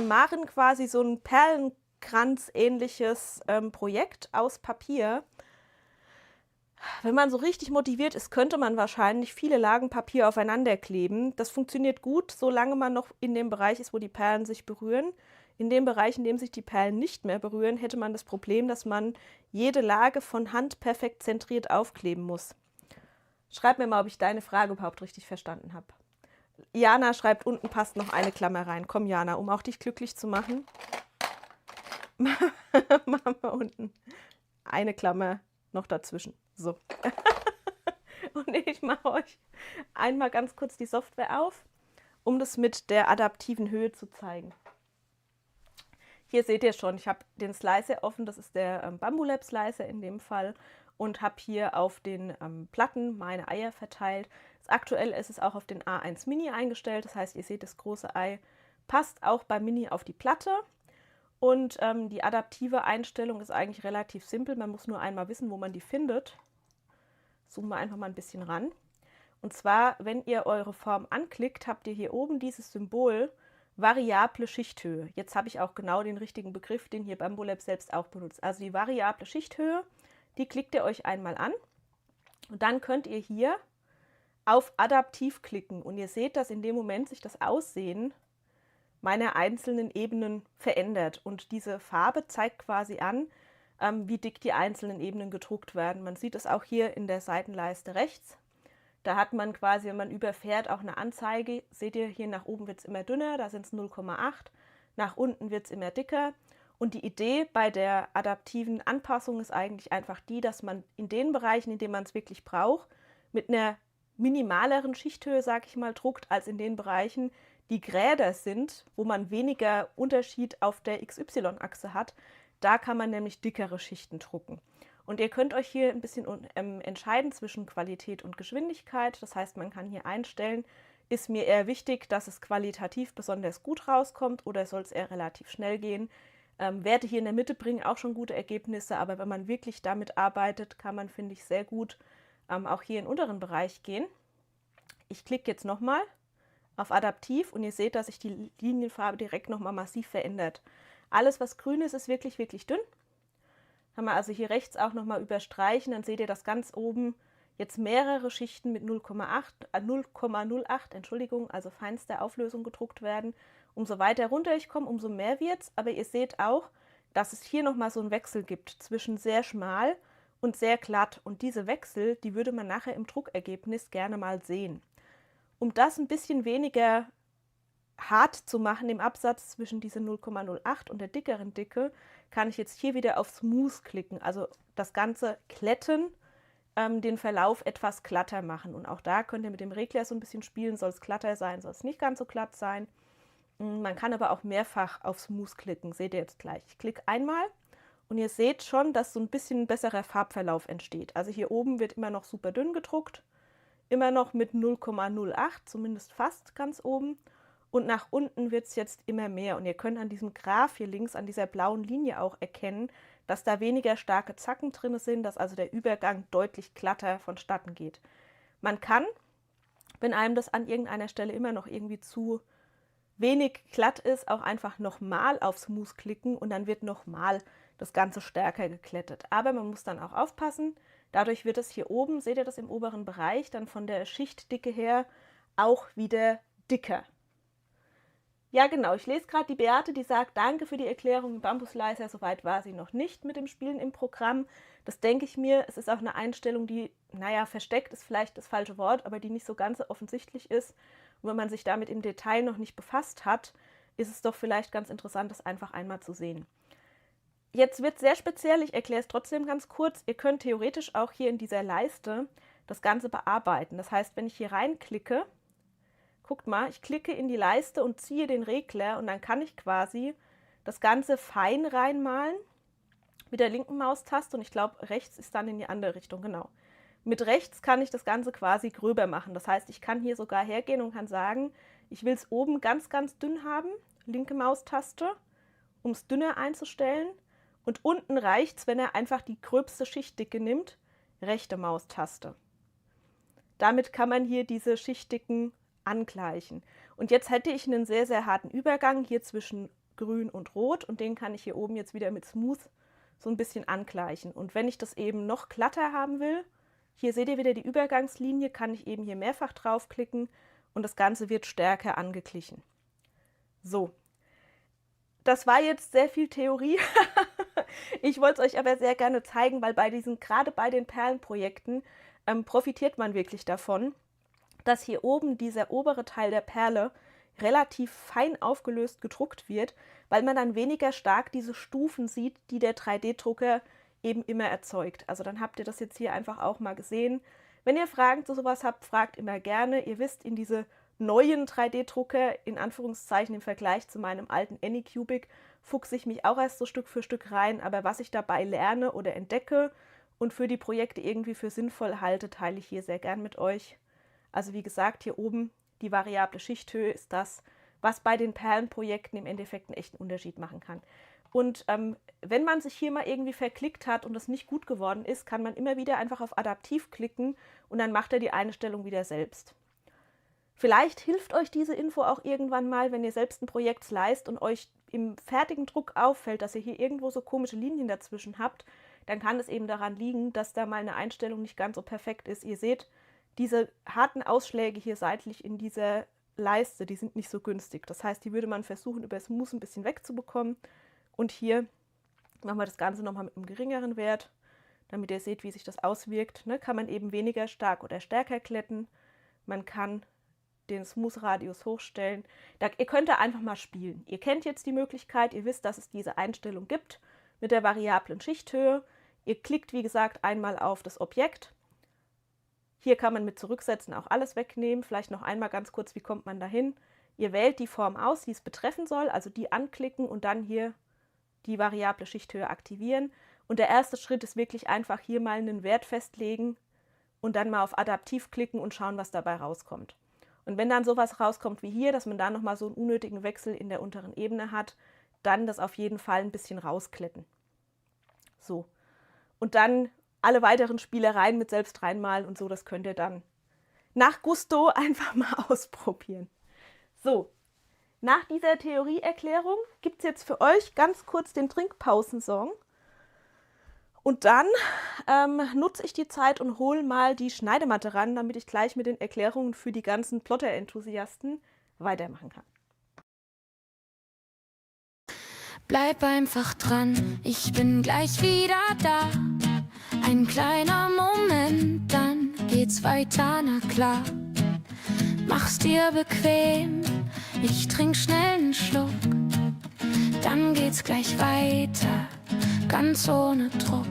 Speaker 4: Maren quasi so ein Perlenkranz-ähnliches Projekt aus Papier. Wenn man so richtig motiviert ist, könnte man wahrscheinlich viele Lagen Papier aufeinander kleben. Das funktioniert gut, solange man noch in dem Bereich ist, wo die Perlen sich berühren. In dem Bereich, in dem sich die Perlen nicht mehr berühren, hätte man das Problem, dass man jede Lage von Hand perfekt zentriert aufkleben muss. Schreib mir mal, ob ich deine Frage überhaupt richtig verstanden habe. Jana schreibt, unten passt noch eine Klammer rein. Komm, Jana, um auch dich glücklich zu machen. Machen wir unten eine Klammer noch dazwischen. So. Und ich mache euch einmal ganz kurz die Software auf, um das mit der adaptiven Höhe zu zeigen. Hier seht ihr schon, ich habe den Slicer offen, das ist der Bambulab Slicer in dem Fall, und habe hier auf den Platten meine Eier verteilt. Aktuell ist es auch auf den A1 Mini eingestellt, das heißt, ihr seht, das große Ei passt auch bei Mini auf die Platte. Und die adaptive Einstellung ist eigentlich relativ simpel, man muss nur einmal wissen, wo man die findet. Zoomen wir einfach mal ein bisschen ran. Und zwar, wenn ihr eure Form anklickt, habt ihr hier oben dieses Symbol variable Schichthöhe. Jetzt habe ich auch genau den richtigen Begriff, den hier Bambulab selbst auch benutzt. Also die variable Schichthöhe, die klickt ihr euch einmal an und dann könnt ihr hier auf Adaptiv klicken. Und ihr seht, dass in dem Moment sich das Aussehen meiner einzelnen Ebenen verändert. Und diese Farbe zeigt quasi an, wie dick die einzelnen Ebenen gedruckt werden. Man sieht es auch hier in der Seitenleiste rechts. Da hat man quasi, wenn man überfährt, auch eine Anzeige. Seht ihr, hier nach oben wird es immer dünner, da sind es 0,8. Nach unten wird es immer dicker. Und die Idee bei der adaptiven Anpassung ist eigentlich einfach die, dass man in den Bereichen, in denen man es wirklich braucht, mit einer minimaleren Schichthöhe, sage ich mal, druckt, als in den Bereichen, die gräder sind, wo man weniger Unterschied auf der XY-Achse hat. Da kann man nämlich dickere Schichten drucken. Und ihr könnt euch hier ein bisschen entscheiden zwischen Qualität und Geschwindigkeit. Das heißt, man kann hier einstellen, ist mir eher wichtig, dass es qualitativ besonders gut rauskommt oder soll es eher relativ schnell gehen. Werte hier in der Mitte bringen auch schon gute Ergebnisse, aber wenn man wirklich damit arbeitet, kann man, finde ich, sehr gut auch hier in den unteren Bereich gehen. Ich klicke jetzt nochmal auf Adaptiv und ihr seht, dass sich die Linienfarbe direkt nochmal massiv verändert. Alles, was grün ist, ist wirklich, wirklich dünn. Kann man also hier rechts auch nochmal überstreichen, dann seht ihr, dass ganz oben jetzt mehrere Schichten mit 0,08, Entschuldigung, also feinster Auflösung gedruckt werden. Umso weiter runter ich komme, umso mehr wird es. Aber ihr seht auch, dass es hier nochmal so einen Wechsel gibt zwischen sehr schmal und sehr glatt. Und diese Wechsel, die würde man nachher im Druckergebnis gerne mal sehen. Um das ein bisschen weniger hart zu machen im Absatz zwischen diese 0,08 und der dickeren Dicke, kann ich jetzt hier wieder auf Smooth klicken, also das Ganze glätten, den Verlauf etwas glatter machen. Und auch da könnt ihr mit dem Regler so ein bisschen spielen, soll es glatter sein, soll es nicht ganz so glatt sein. Man kann aber auch mehrfach auf Smooth klicken, seht ihr jetzt gleich. Ich klicke einmal und ihr seht schon, dass so ein bisschen ein besserer Farbverlauf entsteht. Also hier oben wird immer noch super dünn gedruckt, immer noch mit 0,08, zumindest fast ganz oben. Und nach unten wird es jetzt immer mehr. Und ihr könnt an diesem Graph hier links, an dieser blauen Linie auch erkennen, dass da weniger starke Zacken drin sind, dass also der Übergang deutlich glatter vonstatten geht. Man kann, wenn einem das an irgendeiner Stelle immer noch irgendwie zu wenig glatt ist, auch einfach nochmal auf Smooth klicken und dann wird nochmal das Ganze stärker geglättet. Aber man muss dann auch aufpassen, dadurch wird es hier oben, seht ihr das im oberen Bereich, dann von der Schichtdicke her auch wieder dicker. Ja genau, ich lese gerade die Beate, die sagt, danke für die Erklärung im Bambusleiser, soweit war sie noch nicht mit dem Spielen im Programm. Das denke ich mir, es ist auch eine Einstellung, die, naja, versteckt ist vielleicht das falsche Wort, aber die nicht so ganz offensichtlich ist. Und wenn man sich damit im Detail noch nicht befasst hat, ist es doch vielleicht ganz interessant, das einfach einmal zu sehen. Jetzt wird sehr speziell, ich erkläre es trotzdem ganz kurz. Ihr könnt theoretisch auch hier in dieser Leiste das Ganze bearbeiten. Das heißt, wenn ich hier reinklicke, guckt mal, ich klicke in die Leiste und ziehe den Regler und dann kann ich quasi das Ganze fein reinmalen mit der linken Maustaste und ich glaube, rechts ist dann in die andere Richtung, genau. Mit rechts kann ich das Ganze quasi gröber machen. Das heißt, ich kann hier sogar hergehen und kann sagen, ich will es oben ganz, ganz dünn haben, linke Maustaste, um es dünner einzustellen. Und unten reicht es, wenn er einfach die gröbste Schichtdicke nimmt, rechte Maustaste. Damit kann man hier diese Schichtdicken angleichen. Und jetzt hätte ich einen sehr, sehr harten Übergang hier zwischen Grün und Rot und den kann ich hier oben jetzt wieder mit Smooth so ein bisschen angleichen. Und wenn ich das eben noch glatter haben will, hier seht ihr wieder die Übergangslinie, kann ich eben hier mehrfach draufklicken und das Ganze wird stärker angeglichen. So, das war jetzt sehr viel Theorie. Ich wollte es euch aber sehr gerne zeigen, weil gerade bei den Perlenprojekten profitiert man wirklich davon, dass hier oben dieser obere Teil der Perle relativ fein aufgelöst gedruckt wird, weil man dann weniger stark diese Stufen sieht, die der 3D-Drucker eben immer erzeugt. Also dann habt ihr das jetzt hier einfach auch mal gesehen. Wenn ihr Fragen zu sowas habt, fragt immer gerne. Ihr wisst, in diese neuen 3D-Drucker, in Anführungszeichen im Vergleich zu meinem alten Anycubic, fuchse ich mich auch erst so Stück für Stück rein, aber was ich dabei lerne oder entdecke und für die Projekte irgendwie für sinnvoll halte, teile ich hier sehr gern mit euch. Also wie gesagt, hier oben die variable Schichthöhe ist das, was bei den Perlenprojekten im Endeffekt einen echten Unterschied machen kann. Und wenn man sich hier mal irgendwie verklickt hat und das nicht gut geworden ist, kann man immer wieder einfach auf Adaptiv klicken und dann macht er die Einstellung wieder selbst. Vielleicht hilft euch diese Info auch irgendwann mal, wenn ihr selbst ein Projekt sliced und euch im fertigen Druck auffällt, dass ihr hier irgendwo so komische Linien dazwischen habt, dann kann es eben daran liegen, dass da mal eine Einstellung nicht ganz so perfekt ist. Ihr seht, diese harten Ausschläge hier seitlich in dieser Leiste, die sind nicht so günstig. Das heißt, die würde man versuchen, über Smooth ein bisschen wegzubekommen. Und hier machen wir das Ganze nochmal mit einem geringeren Wert, damit ihr seht, wie sich das auswirkt. Ne, kann man eben weniger stark oder stärker glätten. Man kann den Smooth-Radius hochstellen. Ihr könnt da einfach mal spielen. Ihr kennt jetzt die Möglichkeit, ihr wisst, dass es diese Einstellung gibt mit der variablen Schichthöhe. Ihr klickt, wie gesagt, einmal auf das Objekt. Hier kann man mit Zurücksetzen auch alles wegnehmen. Vielleicht noch einmal ganz kurz, wie kommt man dahin? Ihr wählt die Form aus, die es betreffen soll, also die anklicken und dann hier die variable Schichthöhe aktivieren. Und der erste Schritt ist wirklich einfach hier mal einen Wert festlegen und dann mal auf Adaptiv klicken und schauen, was dabei rauskommt. Und wenn dann sowas rauskommt wie hier, dass man da nochmal so einen unnötigen Wechsel in der unteren Ebene hat, dann das auf jeden Fall ein bisschen rauskletten. So. Und dann alle weiteren Spielereien mit selbst reinmalen und so, das könnt ihr dann nach Gusto einfach mal ausprobieren. So, nach dieser Theorieerklärung gibt es jetzt für euch ganz kurz den Trinkpausensong. Und dann nutze ich die Zeit und hole mal die Schneidematte ran, damit ich gleich mit den Erklärungen für die ganzen Plotter-Enthusiasten weitermachen kann.
Speaker 2: Bleib einfach dran, ich bin gleich wieder da. Ein kleiner Moment, dann geht's weiter, na klar. Mach's dir bequem, ich trink schnell 'n Schluck. Dann geht's gleich weiter, ganz ohne Druck.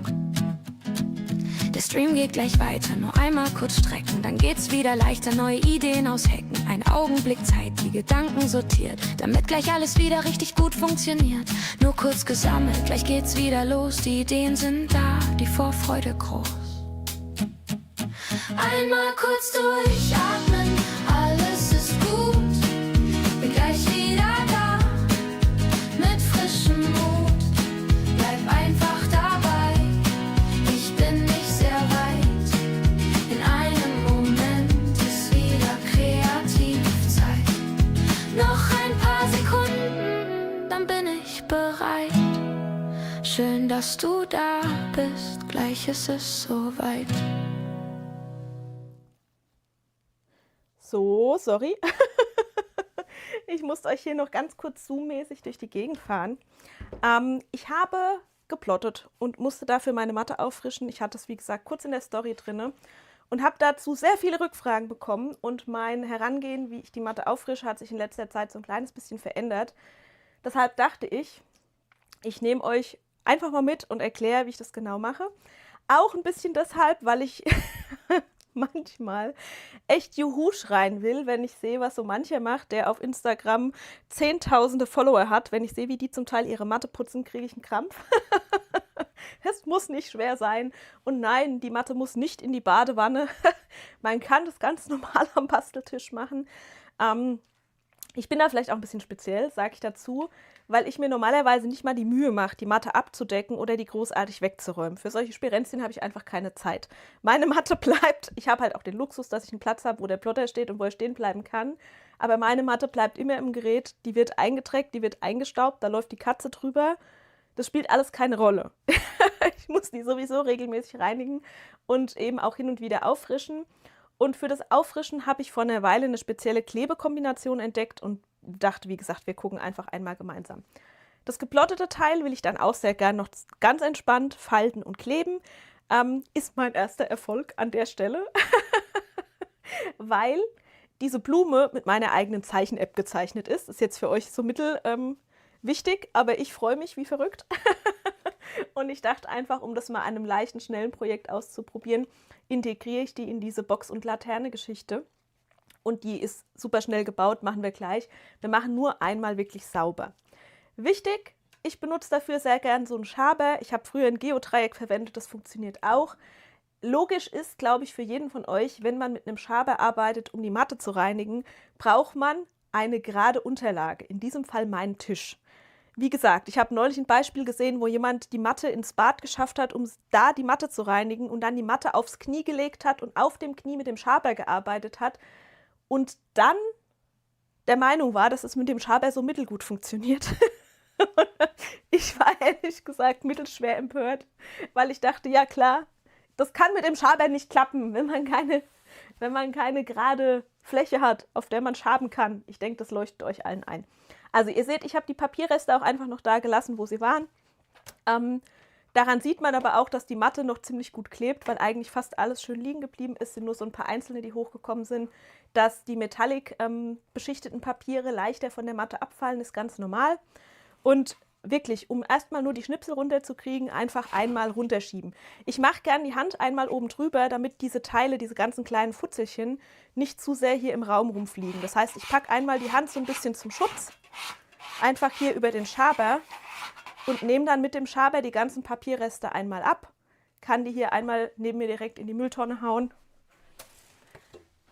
Speaker 2: Der Stream geht gleich weiter, nur einmal kurz strecken. Dann geht's wieder leichter, neue Ideen aushacken. Ein Augenblick Zeit, die Gedanken sortiert, damit gleich alles wieder richtig gut funktioniert. Nur kurz gesammelt, gleich geht's wieder los. Die Ideen sind da, die Vorfreude groß. Einmal kurz durchatmen, alles ist gut. Bin gleich wieder da, mit frischem Mut. Bleib einfach dabei, ich bin nicht sehr weit. In einem Moment ist wieder Kreativzeit. Noch ein paar Sekunden, dann bin ich bereit. Schön, dass du da bist, gleich ist es soweit.
Speaker 4: So, sorry. Ich musste euch hier noch ganz kurz zoommäßig durch die Gegend fahren. Ich habe geplottet und musste dafür meine Matte auffrischen. Ich hatte es, wie gesagt, kurz in der Story drin und habe dazu sehr viele Rückfragen bekommen. Und mein Herangehen, wie ich die Matte auffrische, hat sich in letzter Zeit so ein kleines bisschen verändert. Deshalb dachte ich, ich nehme euch einfach mal mit und erkläre, wie ich das genau mache. Auch ein bisschen deshalb, weil ich manchmal echt Juhu schreien will, wenn ich sehe, was so mancher macht, der auf Instagram zehntausende Follower hat. Wenn ich sehe, wie die zum Teil ihre Matte putzen, kriege ich einen Krampf. Es muss nicht schwer sein. Und nein, die Matte muss nicht in die Badewanne. Man kann das ganz normal am Basteltisch machen. Ich bin da vielleicht auch ein bisschen speziell, sage ich dazu, weil ich mir normalerweise nicht mal die Mühe mache, die Matte abzudecken oder die großartig wegzuräumen. Für solche Spirenzchen habe ich einfach keine Zeit. Meine Matte bleibt, ich habe halt auch den Luxus, dass ich einen Platz habe, wo der Plotter steht und wo er stehen bleiben kann. Aber meine Matte bleibt immer im Gerät, die wird eingeträgt, die wird eingestaubt, da läuft die Katze drüber. Das spielt alles keine Rolle. Ich muss die sowieso regelmäßig reinigen und eben auch hin und wieder auffrischen. Und für das Auffrischen habe ich vor einer Weile eine spezielle Klebekombination entdeckt und dachte, wie gesagt, wir gucken einfach einmal gemeinsam. Das geplottete Teil will ich dann auch sehr gern noch ganz entspannt falten und kleben. Ist mein erster Erfolg an der Stelle, weil diese Blume mit meiner eigenen Zeichen-App gezeichnet ist. Ist jetzt für euch so mittel wichtig, aber ich freue mich wie verrückt. Und ich dachte einfach, um das mal an einem leichten, schnellen Projekt auszuprobieren, integriere ich die in diese Box- und Laterne-Geschichte. Und die ist super schnell gebaut, machen wir gleich. Wir machen nur einmal wirklich sauber. Wichtig, ich benutze dafür sehr gern so einen Schaber. Ich habe früher ein Geodreieck verwendet, das funktioniert auch. Logisch ist, glaube ich, für jeden von euch, wenn man mit einem Schaber arbeitet, um die Matte zu reinigen, braucht man eine gerade Unterlage, in diesem Fall meinen Tisch. Wie gesagt, ich habe neulich ein Beispiel gesehen, wo jemand die Matte ins Bad geschafft hat, um da die Matte zu reinigen und dann die Matte aufs Knie gelegt hat und auf dem Knie mit dem Schaber gearbeitet hat und dann der Meinung war, dass es mit dem Schaber so mittelgut funktioniert. Ich war ehrlich gesagt mittelschwer empört, weil ich dachte, ja klar, das kann mit dem Schaber nicht klappen, wenn man keine gerade Fläche hat, auf der man schaben kann. Ich denke, das leuchtet euch allen ein. Also ihr seht, ich habe die Papierreste auch einfach noch da gelassen, wo sie waren. Daran sieht man aber auch, dass die Matte noch ziemlich gut klebt, weil eigentlich fast alles schön liegen geblieben ist. Es sind nur so ein paar einzelne, die hochgekommen sind. Dass die metallic beschichteten Papiere leichter von der Matte abfallen, ist ganz normal. Und wirklich, um erstmal nur die Schnipsel runterzukriegen, einfach einmal runterschieben. Ich mache gern die Hand einmal oben drüber, damit diese Teile, diese ganzen kleinen Futzelchen, nicht zu sehr hier im Raum rumfliegen. Das heißt, ich packe einmal die Hand so ein bisschen zum Schutz, einfach hier über den Schaber und nehme dann mit dem Schaber die ganzen Papierreste einmal ab, kann die hier einmal neben mir direkt in die Mülltonne hauen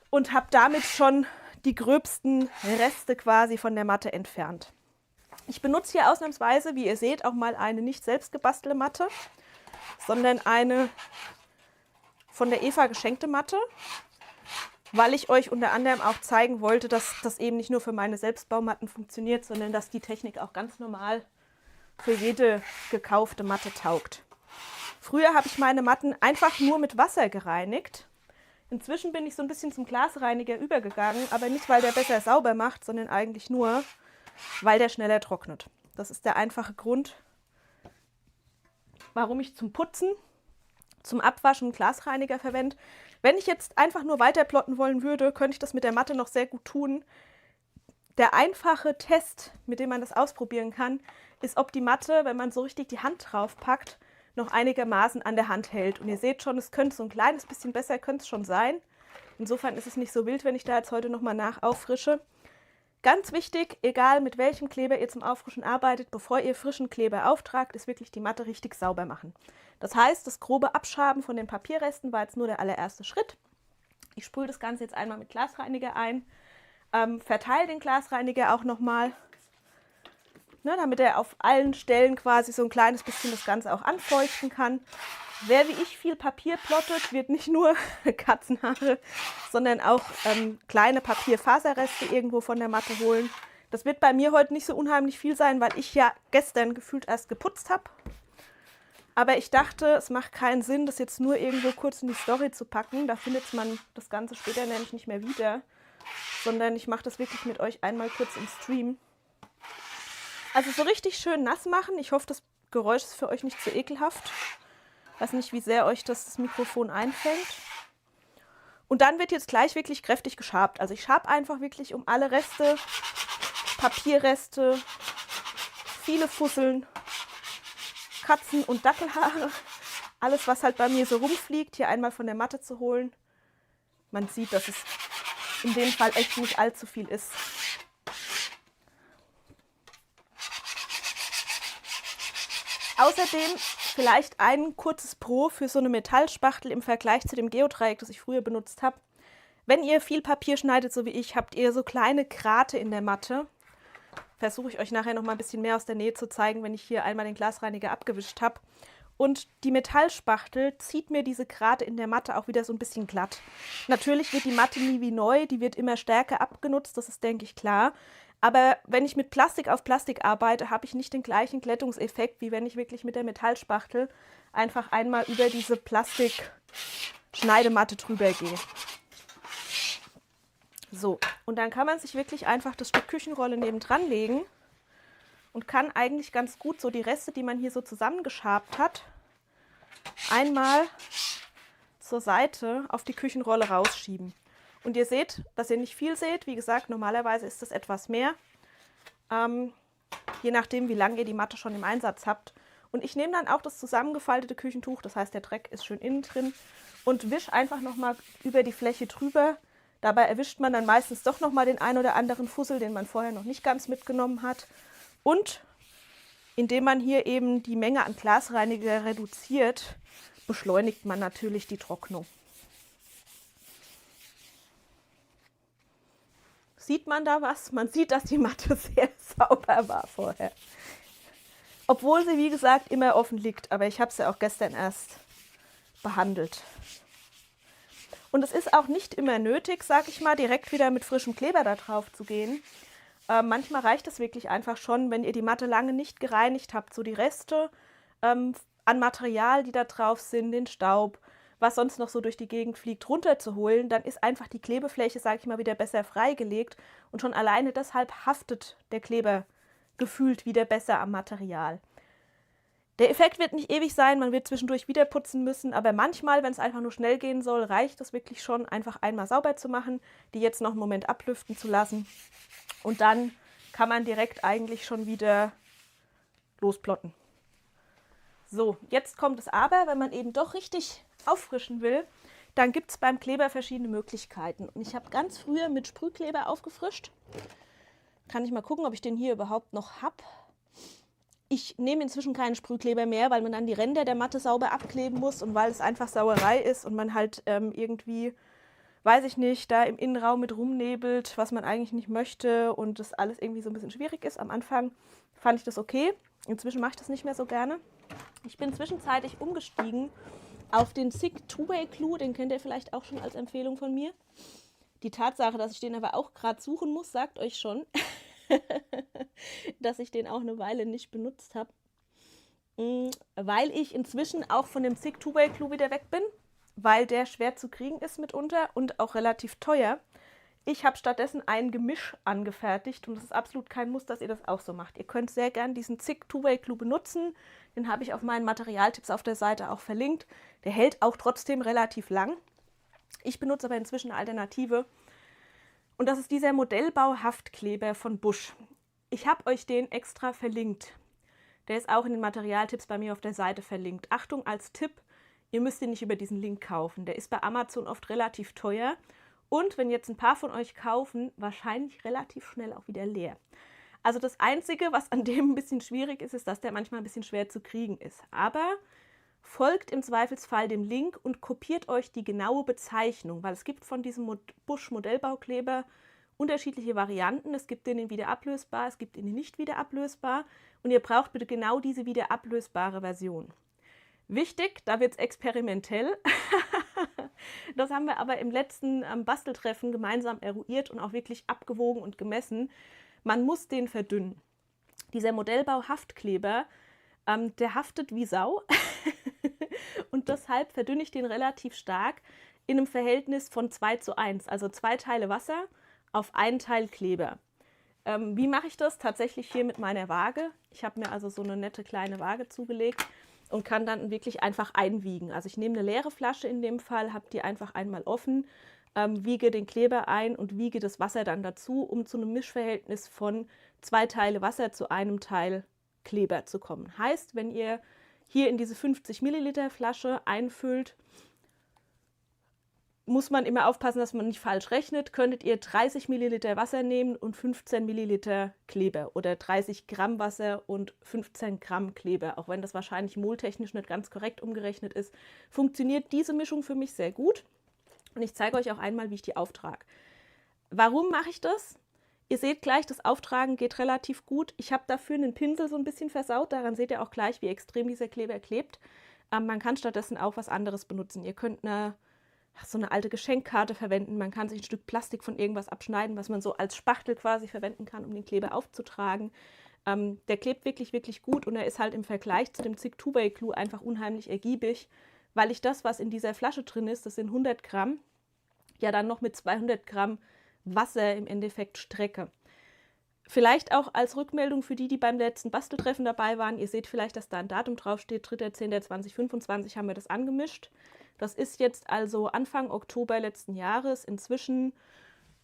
Speaker 4: und habe damit schon die gröbsten Reste quasi von der Matte entfernt. Ich benutze hier ausnahmsweise, wie ihr seht, auch mal eine nicht selbst gebastelte Matte, sondern eine von der Eva geschenkte Matte, weil ich euch unter anderem auch zeigen wollte, dass das eben nicht nur für meine Selbstbaumatten funktioniert, sondern dass die Technik auch ganz normal für jede gekaufte Matte taugt. Früher habe ich meine Matten einfach nur mit Wasser gereinigt. Inzwischen bin ich so ein bisschen zum Glasreiniger übergegangen, aber nicht, weil der besser sauber macht, sondern eigentlich nur, weil der schneller trocknet. Das ist der einfache Grund, warum ich zum Putzen, zum Abwaschen Glasreiniger verwende. Wenn ich jetzt einfach nur weiter plotten wollen würde, könnte ich das mit der Matte noch sehr gut tun. Der einfache Test, mit dem man das ausprobieren kann, ist, ob die Matte, wenn man so richtig die Hand drauf packt, noch einigermaßen an der Hand hält. Und ihr seht schon, es könnte so ein kleines bisschen besser, könnte es schon sein. Insofern ist es nicht so wild, wenn ich da jetzt heute nochmal auffrische. Ganz wichtig, egal mit welchem Kleber ihr zum Auffrischen arbeitet, bevor ihr frischen Kleber auftragt, ist wirklich die Matte richtig sauber machen. Das heißt, das grobe Abschaben von den Papierresten war jetzt nur der allererste Schritt. Ich sprühe das Ganze jetzt einmal mit Glasreiniger ein, verteile den Glasreiniger auch nochmal, ne, damit er auf allen Stellen quasi so ein kleines bisschen das Ganze auch anfeuchten kann. Wer wie ich viel Papier plottet, wird nicht nur Katzenhaare, sondern auch kleine Papierfaserreste irgendwo von der Matte holen. Das wird bei mir heute nicht so unheimlich viel sein, weil ich ja gestern gefühlt erst geputzt habe. Aber ich dachte, es macht keinen Sinn, das jetzt nur irgendwo kurz in die Story zu packen. Da findet man das Ganze später nämlich nicht mehr wieder, sondern ich mache das wirklich mit euch einmal kurz im Stream. Also so richtig schön nass machen. Ich hoffe, das Geräusch ist für euch nicht zu ekelhaft. Ich weiß nicht, wie sehr euch das Mikrofon einfängt. Und dann wird jetzt gleich wirklich kräftig geschabt. Also ich schabe einfach wirklich um alle Reste, Papierreste, viele Fusseln, Katzen- und Dackelhaare. Alles, was halt bei mir so rumfliegt, hier einmal von der Matte zu holen. Man sieht, dass es in dem Fall echt nicht allzu viel ist. Außerdem vielleicht ein kurzes Pro für so eine Metallspachtel im Vergleich zu dem Geodreieck, das ich früher benutzt habe. Wenn ihr viel Papier schneidet, so wie ich, habt ihr so kleine Grate in der Matte. Versuche ich euch nachher noch mal ein bisschen mehr aus der Nähe zu zeigen, wenn ich hier einmal den Glasreiniger abgewischt habe. Und die Metallspachtel zieht mir diese Grate in der Matte auch wieder so ein bisschen glatt. Natürlich wird die Matte nie wie neu, die wird immer stärker abgenutzt, das ist, denke ich, klar. Aber wenn ich mit Plastik auf Plastik arbeite, habe ich nicht den gleichen Glättungseffekt, wie wenn ich wirklich mit der Metallspachtel einfach einmal über diese Plastik-Schneidematte drüber gehe. So, und dann kann man sich wirklich einfach das Stück Küchenrolle nebendran legen und kann eigentlich ganz gut so die Reste, die man hier so zusammengeschabt hat, einmal zur Seite auf die Küchenrolle rausschieben. Und ihr seht, dass ihr nicht viel seht. Wie gesagt, normalerweise ist das etwas mehr, je nachdem, wie lange ihr die Matte schon im Einsatz habt. Und ich nehme dann auch das zusammengefaltete Küchentuch, das heißt, der Dreck ist schön innen drin, und wische einfach nochmal über die Fläche drüber. Dabei erwischt man dann meistens doch nochmal den ein oder anderen Fussel, den man vorher noch nicht ganz mitgenommen hat. Und indem man hier eben die Menge an Glasreiniger reduziert, beschleunigt man natürlich die Trocknung. Sieht man da was? Man sieht, dass die Matte sehr sauber war vorher. Obwohl sie, wie gesagt, immer offen liegt. Aber ich habe sie auch gestern erst behandelt. Und es ist auch nicht immer nötig, sag ich mal, direkt wieder mit frischem Kleber da drauf zu gehen. Manchmal reicht es wirklich einfach schon, wenn ihr die Matte lange nicht gereinigt habt, so die Reste an Material, die da drauf sind, den Staub, was sonst noch so durch die Gegend fliegt, runterzuholen, dann ist einfach die Klebefläche, sage ich mal, wieder besser freigelegt und schon alleine deshalb haftet der Kleber gefühlt wieder besser am Material. Der Effekt wird nicht ewig sein, man wird zwischendurch wieder putzen müssen, aber manchmal, wenn es einfach nur schnell gehen soll, reicht es wirklich schon, einfach einmal sauber zu machen, die jetzt noch einen Moment ablüften zu lassen und dann kann man direkt eigentlich schon wieder losplotten. So, jetzt kommt es aber, wenn man eben doch richtig auffrischen will, dann gibt es beim Kleber verschiedene Möglichkeiten. Und ich habe ganz früher mit Sprühkleber aufgefrischt. Kann ich mal gucken, ob ich den hier überhaupt noch habe. Ich nehme inzwischen keinen Sprühkleber mehr, weil man dann die Ränder der Matte sauber abkleben muss und weil es einfach Sauerei ist und man halt irgendwie, weiß ich nicht, da im Innenraum mit rumnebelt, was man eigentlich nicht möchte und das alles irgendwie so ein bisschen schwierig ist. Am Anfang fand ich das okay. Inzwischen mache ich das nicht mehr so gerne. Ich bin zwischenzeitlich umgestiegen auf den SICK Two-Way Glue, den kennt ihr vielleicht auch schon als Empfehlung von mir. Die Tatsache, dass ich den aber auch gerade suchen muss, sagt euch schon, dass ich den auch eine Weile nicht benutzt habe. Weil ich inzwischen auch von dem SICK Two-Way Glue wieder weg bin, weil der schwer zu kriegen ist mitunter und auch relativ teuer. Ich habe stattdessen ein Gemisch angefertigt und es ist absolut kein Muss, dass ihr das auch so macht. Ihr könnt sehr gern diesen ZIG Two-Way Glue benutzen. Den habe ich auf meinen Materialtipps auf der Seite auch verlinkt. Der hält auch trotzdem relativ lang. Ich benutze aber inzwischen eine Alternative und das ist dieser Modellbau-Haftkleber von Busch. Ich habe euch den extra verlinkt. Der ist auch in den Materialtipps bei mir auf der Seite verlinkt. Achtung als Tipp, ihr müsst ihn nicht über diesen Link kaufen. Der ist bei Amazon oft relativ teuer. Und wenn jetzt ein paar von euch kaufen, wahrscheinlich relativ schnell auch wieder leer. Also das Einzige, was an dem ein bisschen schwierig ist, ist, dass der manchmal ein bisschen schwer zu kriegen ist. Aber folgt im Zweifelsfall dem Link und kopiert euch die genaue Bezeichnung, weil es gibt von diesem Busch Modellbaukleber unterschiedliche Varianten. Es gibt den wieder ablösbar, es gibt den nicht wieder ablösbar und ihr braucht bitte genau diese wieder ablösbare Version. Wichtig, da wird es experimentell. Das haben wir aber im letzten Basteltreffen gemeinsam eruiert und auch wirklich abgewogen und gemessen. Man muss den verdünnen. Dieser Modellbau-Haftkleber, der haftet wie Sau und deshalb verdünne ich den relativ stark in einem Verhältnis von 2:1, also 2 Teile Wasser auf 1 Teil Kleber. Wie mache ich das? Tatsächlich hier mit meiner Waage. Ich habe mir also so eine nette kleine Waage zugelegt und kann dann wirklich einfach einwiegen. Also ich nehme eine leere Flasche in dem Fall, habe die einfach einmal offen, wiege den Kleber ein und wiege das Wasser dann dazu, um zu einem Mischverhältnis von 2 Teile Wasser zu 1 Teil Kleber zu kommen. Heißt, wenn ihr hier in diese 50 Milliliter Flasche einfüllt, muss man immer aufpassen, dass man nicht falsch rechnet. Könntet ihr 30 Milliliter Wasser nehmen und 15 Milliliter Kleber oder 30 Gramm Wasser und 15 Gramm Kleber, auch wenn das wahrscheinlich moltechnisch nicht ganz korrekt umgerechnet ist, funktioniert diese Mischung für mich sehr gut. Und ich zeige euch auch einmal, wie ich die auftrage. Warum mache ich das? Ihr seht gleich, das Auftragen geht relativ gut. Ich habe dafür einen Pinsel so ein bisschen versaut. Daran seht ihr auch gleich, wie extrem dieser Kleber klebt. Man kann stattdessen auch was anderes benutzen. Ihr könnt so eine alte Geschenkkarte verwenden. Man kann sich ein Stück Plastik von irgendwas abschneiden, was man so als Spachtel quasi verwenden kann, um den Kleber aufzutragen. Der klebt wirklich, wirklich gut und er ist halt im Vergleich zu dem ZIG Two-Way Glue einfach unheimlich ergiebig, weil ich das, was in dieser Flasche drin ist, das sind 100 Gramm, ja dann noch mit 200 Gramm Wasser im Endeffekt strecke. Vielleicht auch als Rückmeldung für die, die beim letzten Basteltreffen dabei waren. Ihr seht vielleicht, dass da ein Datum draufsteht, 3.10.2025 haben wir das angemischt. Das ist jetzt also Anfang Oktober letzten Jahres, inzwischen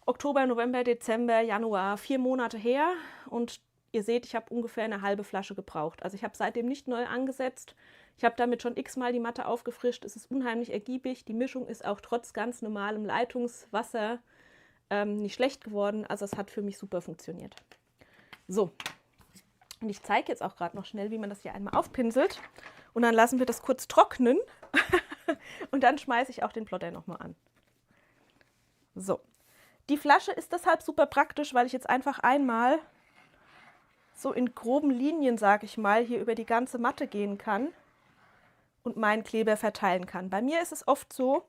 Speaker 4: Oktober, November, Dezember, Januar, 4 Monate her. Und ihr seht, ich habe ungefähr eine halbe Flasche gebraucht. Also ich habe seitdem nicht neu angesetzt. Ich habe damit schon x-mal die Matte aufgefrischt. Es ist unheimlich ergiebig. Die Mischung ist auch trotz ganz normalem Leitungswasser nicht schlecht geworden. Also es hat für mich super funktioniert. So, und ich zeige jetzt auch gerade noch schnell, wie man das hier einmal aufpinselt. Und dann lassen wir das kurz trocknen. Und dann schmeiße ich auch den Plotter nochmal an. So, die Flasche ist deshalb super praktisch, weil ich jetzt einfach einmal so in groben Linien, sage ich mal, hier über die ganze Matte gehen kann und meinen Kleber verteilen kann. Bei mir ist es oft so,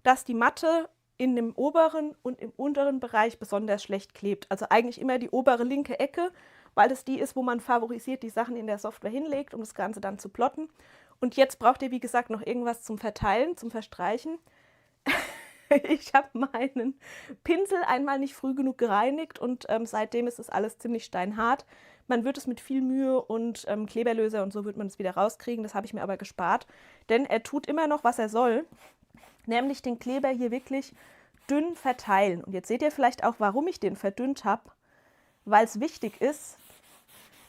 Speaker 4: dass die Matte in dem oberen und im unteren Bereich besonders schlecht klebt. Also eigentlich immer die obere linke Ecke, weil es die ist, wo man favorisiert die Sachen in der Software hinlegt, um das Ganze dann zu plotten. Und jetzt braucht ihr, wie gesagt, noch irgendwas zum Verteilen, zum Verstreichen. Ich habe meinen Pinsel einmal nicht früh genug gereinigt und seitdem ist es alles ziemlich steinhart. Man wird es mit viel Mühe und Kleberlöser und so wird man es wieder rauskriegen. Das habe ich mir aber gespart, denn er tut immer noch, was er soll, nämlich den Kleber hier wirklich dünn verteilen. Und jetzt seht ihr vielleicht auch, warum ich den verdünnt habe, weil es wichtig ist,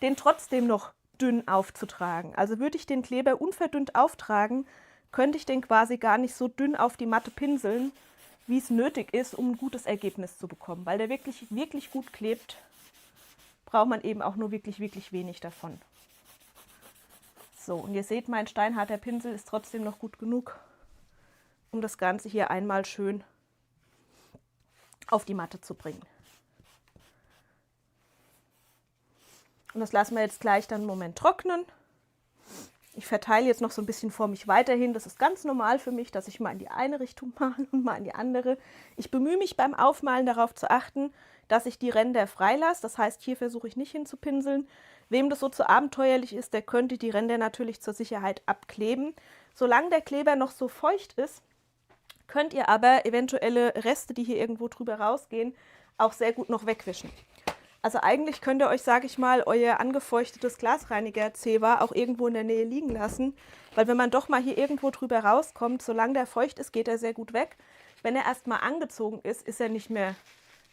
Speaker 4: den trotzdem noch dünn aufzutragen. Also würde ich den Kleber unverdünnt auftragen, könnte ich den quasi gar nicht so dünn auf die Matte pinseln, wie es nötig ist, um ein gutes Ergebnis zu bekommen. Weil der wirklich, wirklich gut klebt, braucht man eben auch nur wirklich, wirklich wenig davon. So, und ihr seht, mein steinharter Pinsel ist trotzdem noch gut genug, um das Ganze hier einmal schön auf die Matte zu bringen. Und das lassen wir jetzt gleich dann einen Moment trocknen. Ich verteile jetzt noch so ein bisschen vor mich weiterhin. Das ist ganz normal für mich, dass ich mal in die eine Richtung male und mal in die andere. Ich bemühe mich beim Aufmalen darauf zu achten, dass ich die Ränder freilasse. Das heißt, hier versuche ich nicht hinzupinseln. Wem das so zu abenteuerlich ist, der könnte die Ränder natürlich zur Sicherheit abkleben. Solange der Kleber noch so feucht ist, könnt ihr aber eventuelle Reste, die hier irgendwo drüber rausgehen, auch sehr gut noch wegwischen. Also eigentlich könnt ihr euch, sage ich mal, euer angefeuchtetes Glasreiniger-Zewa auch irgendwo in der Nähe liegen lassen, weil wenn man doch mal hier irgendwo drüber rauskommt, solange der feucht ist, geht er sehr gut weg. Wenn er erstmal angezogen ist, ist er nicht mehr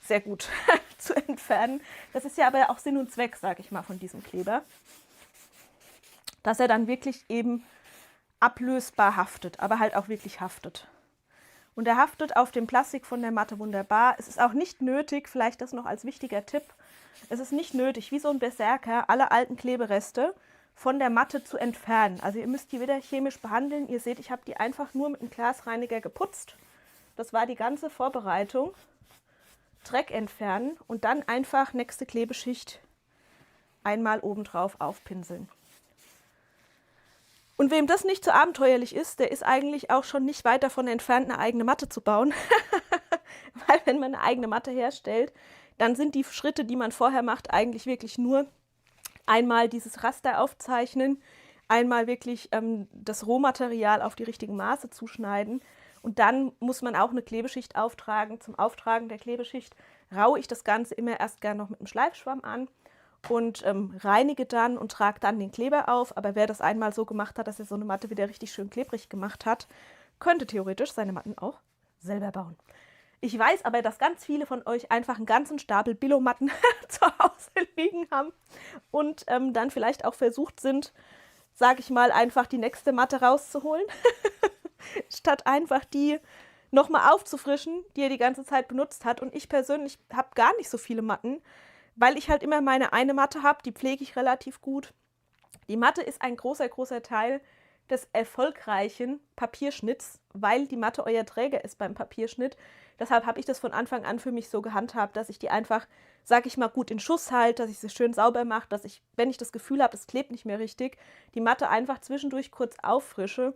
Speaker 4: sehr gut zu entfernen. Das ist ja aber auch Sinn und Zweck, sage ich mal, von diesem Kleber, dass er dann wirklich eben ablösbar haftet, aber halt auch wirklich haftet. Und er haftet auf dem Plastik von der Matte wunderbar. Es ist auch nicht nötig, vielleicht das noch als wichtiger Tipp, es ist nicht nötig, wie so ein Berserker, alle alten Klebereste von der Matte zu entfernen. Also ihr müsst die wieder chemisch behandeln. Ihr seht, ich habe die einfach nur mit einem Glasreiniger geputzt. Das war die ganze Vorbereitung. Dreck entfernen und dann einfach nächste Klebeschicht einmal obendrauf aufpinseln. Und wem das nicht so abenteuerlich ist, der ist eigentlich auch schon nicht weit davon entfernt, eine eigene Matte zu bauen. Weil wenn man eine eigene Matte herstellt, dann sind die Schritte, die man vorher macht, eigentlich wirklich nur einmal dieses Raster aufzeichnen, einmal wirklich das Rohmaterial auf die richtigen Maße zuschneiden und dann muss man auch eine Klebeschicht auftragen. Zum Auftragen der Klebeschicht raue ich das Ganze immer erst gerne noch mit einem Schleifschwamm an und reinige dann und trage dann den Kleber auf. Aber wer das einmal so gemacht hat, dass er so eine Matte wieder richtig schön klebrig gemacht hat, könnte theoretisch seine Matten auch selber bauen. Ich weiß aber, dass ganz viele von euch einfach einen ganzen Stapel Billo-Matten zu Hause liegen haben und dann vielleicht auch versucht sind, sage ich mal, einfach die nächste Matte rauszuholen, statt einfach die nochmal aufzufrischen, die er die ganze Zeit benutzt hat. Und ich persönlich habe gar nicht so viele Matten, weil ich halt immer meine eine Matte habe, die pflege ich relativ gut. Die Matte ist ein großer, großer Teil des erfolgreichen Papierschnitts, weil die Matte euer Träger ist beim Papierschnitt. Deshalb habe ich das von Anfang an für mich so gehandhabt, dass ich die einfach, sage ich mal, gut in Schuss halte, dass ich sie schön sauber mache, dass ich, wenn ich das Gefühl habe, es klebt nicht mehr richtig, die Matte einfach zwischendurch kurz auffrische.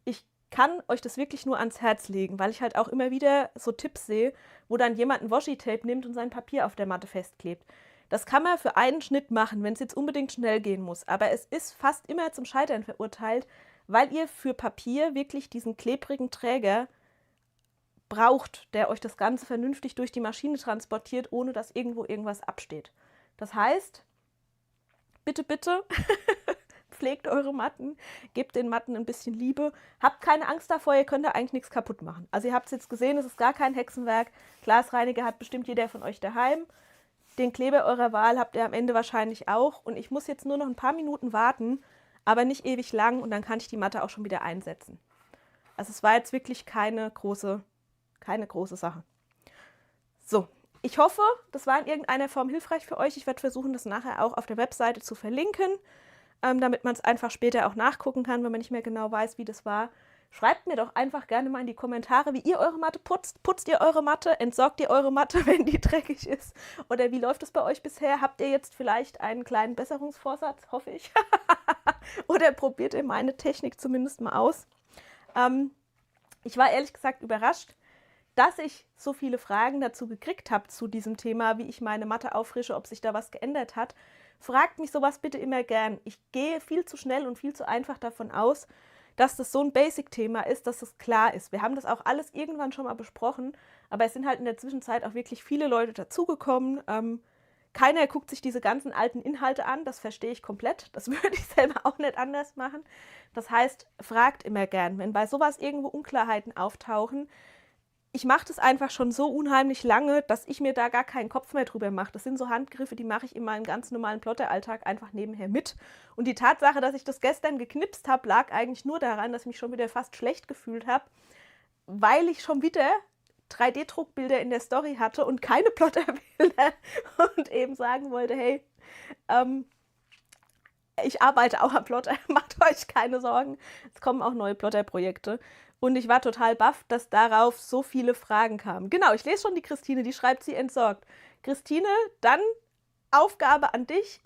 Speaker 4: Ich kann euch das wirklich nur ans Herz legen, weil ich halt auch immer wieder so Tipps sehe, wo dann jemand ein Washi-Tape nimmt und sein Papier auf der Matte festklebt. Das kann man für einen Schnitt machen, wenn es jetzt unbedingt schnell gehen muss, aber es ist fast immer zum Scheitern verurteilt, weil ihr für Papier wirklich diesen klebrigen Träger braucht, der euch das Ganze vernünftig durch die Maschine transportiert, ohne dass irgendwo irgendwas absteht. Das heißt, bitte, bitte, pflegt eure Matten, gebt den Matten ein bisschen Liebe, habt keine Angst davor, ihr könnt da eigentlich nichts kaputt machen. Also ihr habt es jetzt gesehen, es ist gar kein Hexenwerk, Glasreiniger hat bestimmt jeder von euch daheim, den Kleber eurer Wahl habt ihr am Ende wahrscheinlich auch und ich muss jetzt nur noch ein paar Minuten warten, aber nicht ewig lang und dann kann ich die Matte auch schon wieder einsetzen. Also es war jetzt wirklich keine große Sache. So, ich hoffe, das war in irgendeiner Form hilfreich für euch. Ich werde versuchen, das nachher auch auf der Webseite zu verlinken, damit man es einfach später auch nachgucken kann, wenn man nicht mehr genau weiß, wie das war. Schreibt mir doch einfach gerne mal in die Kommentare, wie ihr eure Matte putzt. Putzt ihr eure Matte? Entsorgt ihr eure Matte, wenn die dreckig ist? Oder wie läuft es bei euch bisher? Habt ihr jetzt vielleicht einen kleinen Besserungsvorsatz? Hoffe ich. Oder probiert ihr meine Technik zumindest mal aus? Ich war ehrlich gesagt überrascht, dass ich so viele Fragen dazu gekriegt habe zu diesem Thema, wie ich meine Matte auffrische, ob sich da was geändert hat. Fragt mich sowas bitte immer gern. Ich gehe viel zu schnell und viel zu einfach davon aus, dass das so ein Basic-Thema ist, dass das klar ist. Wir haben das auch alles irgendwann schon mal besprochen, aber es sind halt in der Zwischenzeit auch wirklich viele Leute dazugekommen. Keiner guckt sich diese ganzen alten Inhalte an, das verstehe ich komplett. Das würde ich selber auch nicht anders machen. Das heißt, fragt immer gern, wenn bei sowas irgendwo Unklarheiten auftauchen. Ich mache das einfach schon so unheimlich lange, dass ich mir da gar keinen Kopf mehr drüber mache. Das sind so Handgriffe, die mache ich in meinem ganz normalen Plotteralltag einfach nebenher mit. Und die Tatsache, dass ich das gestern geknipst habe, lag eigentlich nur daran, dass ich mich schon wieder fast schlecht gefühlt habe, weil ich schon wieder 3D-Druckbilder in der Story hatte und keine Plotterbilder und eben sagen wollte, hey, ich arbeite auch am Plotter, macht euch keine Sorgen, es kommen auch neue Plotterprojekte. Und ich war total baff, dass darauf so viele Fragen kamen. Genau, ich lese schon die Christine, die schreibt, sie entsorgt. Christine, dann Aufgabe an dich,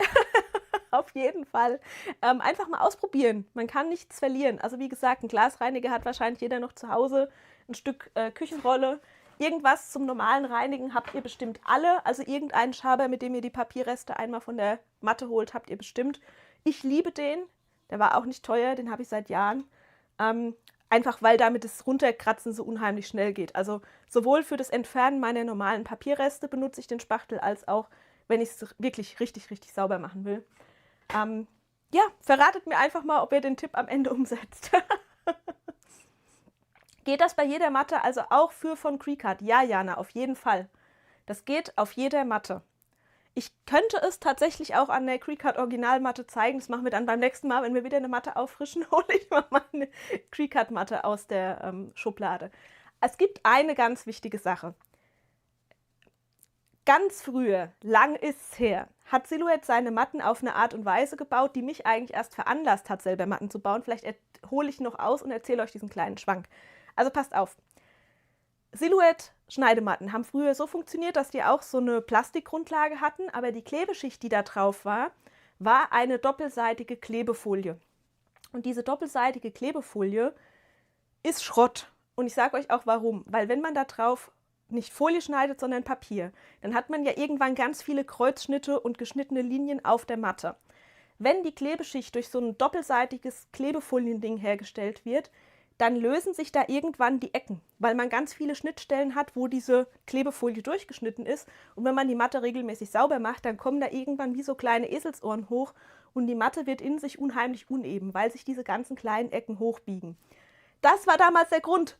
Speaker 4: auf jeden Fall. Einfach mal ausprobieren, man kann nichts verlieren. Also wie gesagt, ein Glasreiniger hat wahrscheinlich jeder noch zu Hause, ein Stück Küchenrolle. Irgendwas zum normalen Reinigen habt ihr bestimmt alle. Also irgendeinen Schaber, mit dem ihr die Papierreste einmal von der Matte holt, habt ihr bestimmt. Ich liebe den, der war auch nicht teuer, den habe ich seit Jahren. Einfach weil damit das Runterkratzen so unheimlich schnell geht. Also sowohl für das Entfernen meiner normalen Papierreste benutze ich den Spachtel, als auch, wenn ich es wirklich richtig, richtig sauber machen will. Ja, verratet mir einfach mal, ob ihr den Tipp am Ende umsetzt. Geht das bei jeder Matte, also auch für von Cricut? Ja, Jana, auf jeden Fall. Das geht auf jeder Matte. Ich könnte es tatsächlich auch an der Cricut Originalmatte zeigen. Das machen wir dann beim nächsten Mal, wenn wir wieder eine Matte auffrischen, hole ich mal meine Cricut Matte aus der Schublade. Es gibt eine ganz wichtige Sache. Ganz früher, lang ist's her, hat Silhouette seine Matten auf eine Art und Weise gebaut, die mich eigentlich erst veranlasst hat, selber Matten zu bauen. Vielleicht hole ich noch aus und erzähle euch diesen kleinen Schwank. Also passt auf. Silhouette-Schneidematten haben früher so funktioniert, dass die auch so eine Plastikgrundlage hatten, aber die Klebeschicht, die da drauf war, war eine doppelseitige Klebefolie. Und diese doppelseitige Klebefolie ist Schrott. Und ich sage euch auch warum. Weil wenn man da drauf nicht Folie schneidet, sondern Papier, dann hat man ja irgendwann ganz viele Kreuzschnitte und geschnittene Linien auf der Matte. Wenn die Klebeschicht durch so ein doppelseitiges Klebefoliending hergestellt wird, dann lösen sich da irgendwann die Ecken, weil man ganz viele Schnittstellen hat, wo diese Klebefolie durchgeschnitten ist. Und wenn man die Matte regelmäßig sauber macht, dann kommen da irgendwann wie so kleine Eselsohren hoch und die Matte wird in sich unheimlich uneben, weil sich diese ganzen kleinen Ecken hochbiegen. Das war damals der Grund,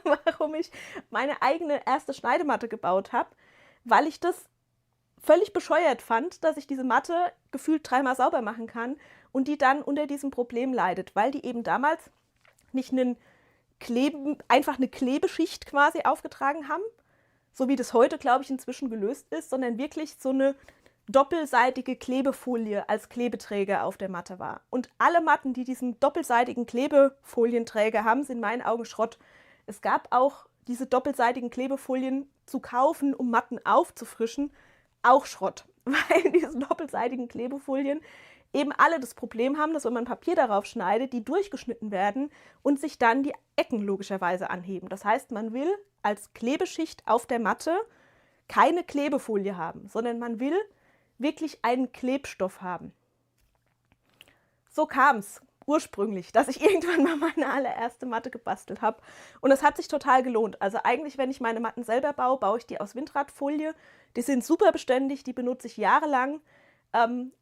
Speaker 4: warum ich meine eigene erste Schneidematte gebaut habe, weil ich das völlig bescheuert fand, dass ich diese Matte gefühlt 3-mal sauber machen kann und die dann unter diesem Problem leidet, weil die eben damals nicht einfach eine Klebeschicht quasi aufgetragen haben, so wie das heute, glaube ich, inzwischen gelöst ist, sondern wirklich so eine doppelseitige Klebefolie als Klebeträger auf der Matte war. Und alle Matten, die diesen doppelseitigen Klebefolienträger haben, sind in meinen Augen Schrott. Es gab auch diese doppelseitigen Klebefolien zu kaufen, um Matten aufzufrischen, auch Schrott, weil diese doppelseitigen Klebefolien eben alle das Problem haben, dass wenn man Papier darauf schneidet, die durchgeschnitten werden und sich dann die Ecken logischerweise anheben. Das heißt, man will als Klebeschicht auf der Matte keine Klebefolie haben, sondern man will wirklich einen Klebstoff haben. So kam es ursprünglich, dass ich irgendwann mal meine allererste Matte gebastelt habe. Und es hat sich total gelohnt. Also eigentlich, wenn ich meine Matten selber baue, baue ich die aus Windradfolie. Die sind super beständig, die benutze ich jahrelang.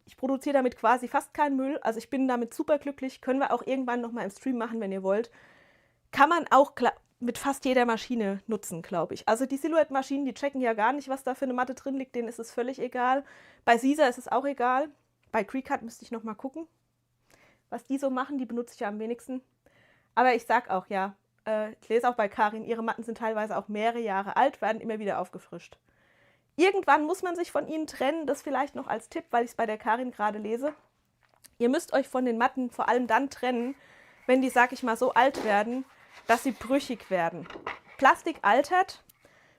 Speaker 4: Ich produziere damit quasi fast keinen Müll, also ich bin damit super glücklich, können wir auch irgendwann nochmal im Stream machen, wenn ihr wollt. Kann man auch mit fast jeder Maschine nutzen, glaube ich. Also die Silhouette-Maschinen, die checken ja gar nicht, was da für eine Matte drin liegt, denen ist es völlig egal. Bei Caesar ist es auch egal. Bei Cricut müsste ich nochmal gucken, was die so machen, die benutze ich ja am wenigsten. Aber ich sag auch, ja, ich lese auch bei Karin, ihre Matten sind teilweise auch mehrere Jahre alt, werden immer wieder aufgefrischt. Irgendwann muss man sich von ihnen trennen, das vielleicht noch als Tipp, weil ich es bei der Karin gerade lese. Ihr müsst euch von den Matten vor allem dann trennen, wenn die, sag ich mal, so alt werden, dass sie brüchig werden. Plastik altert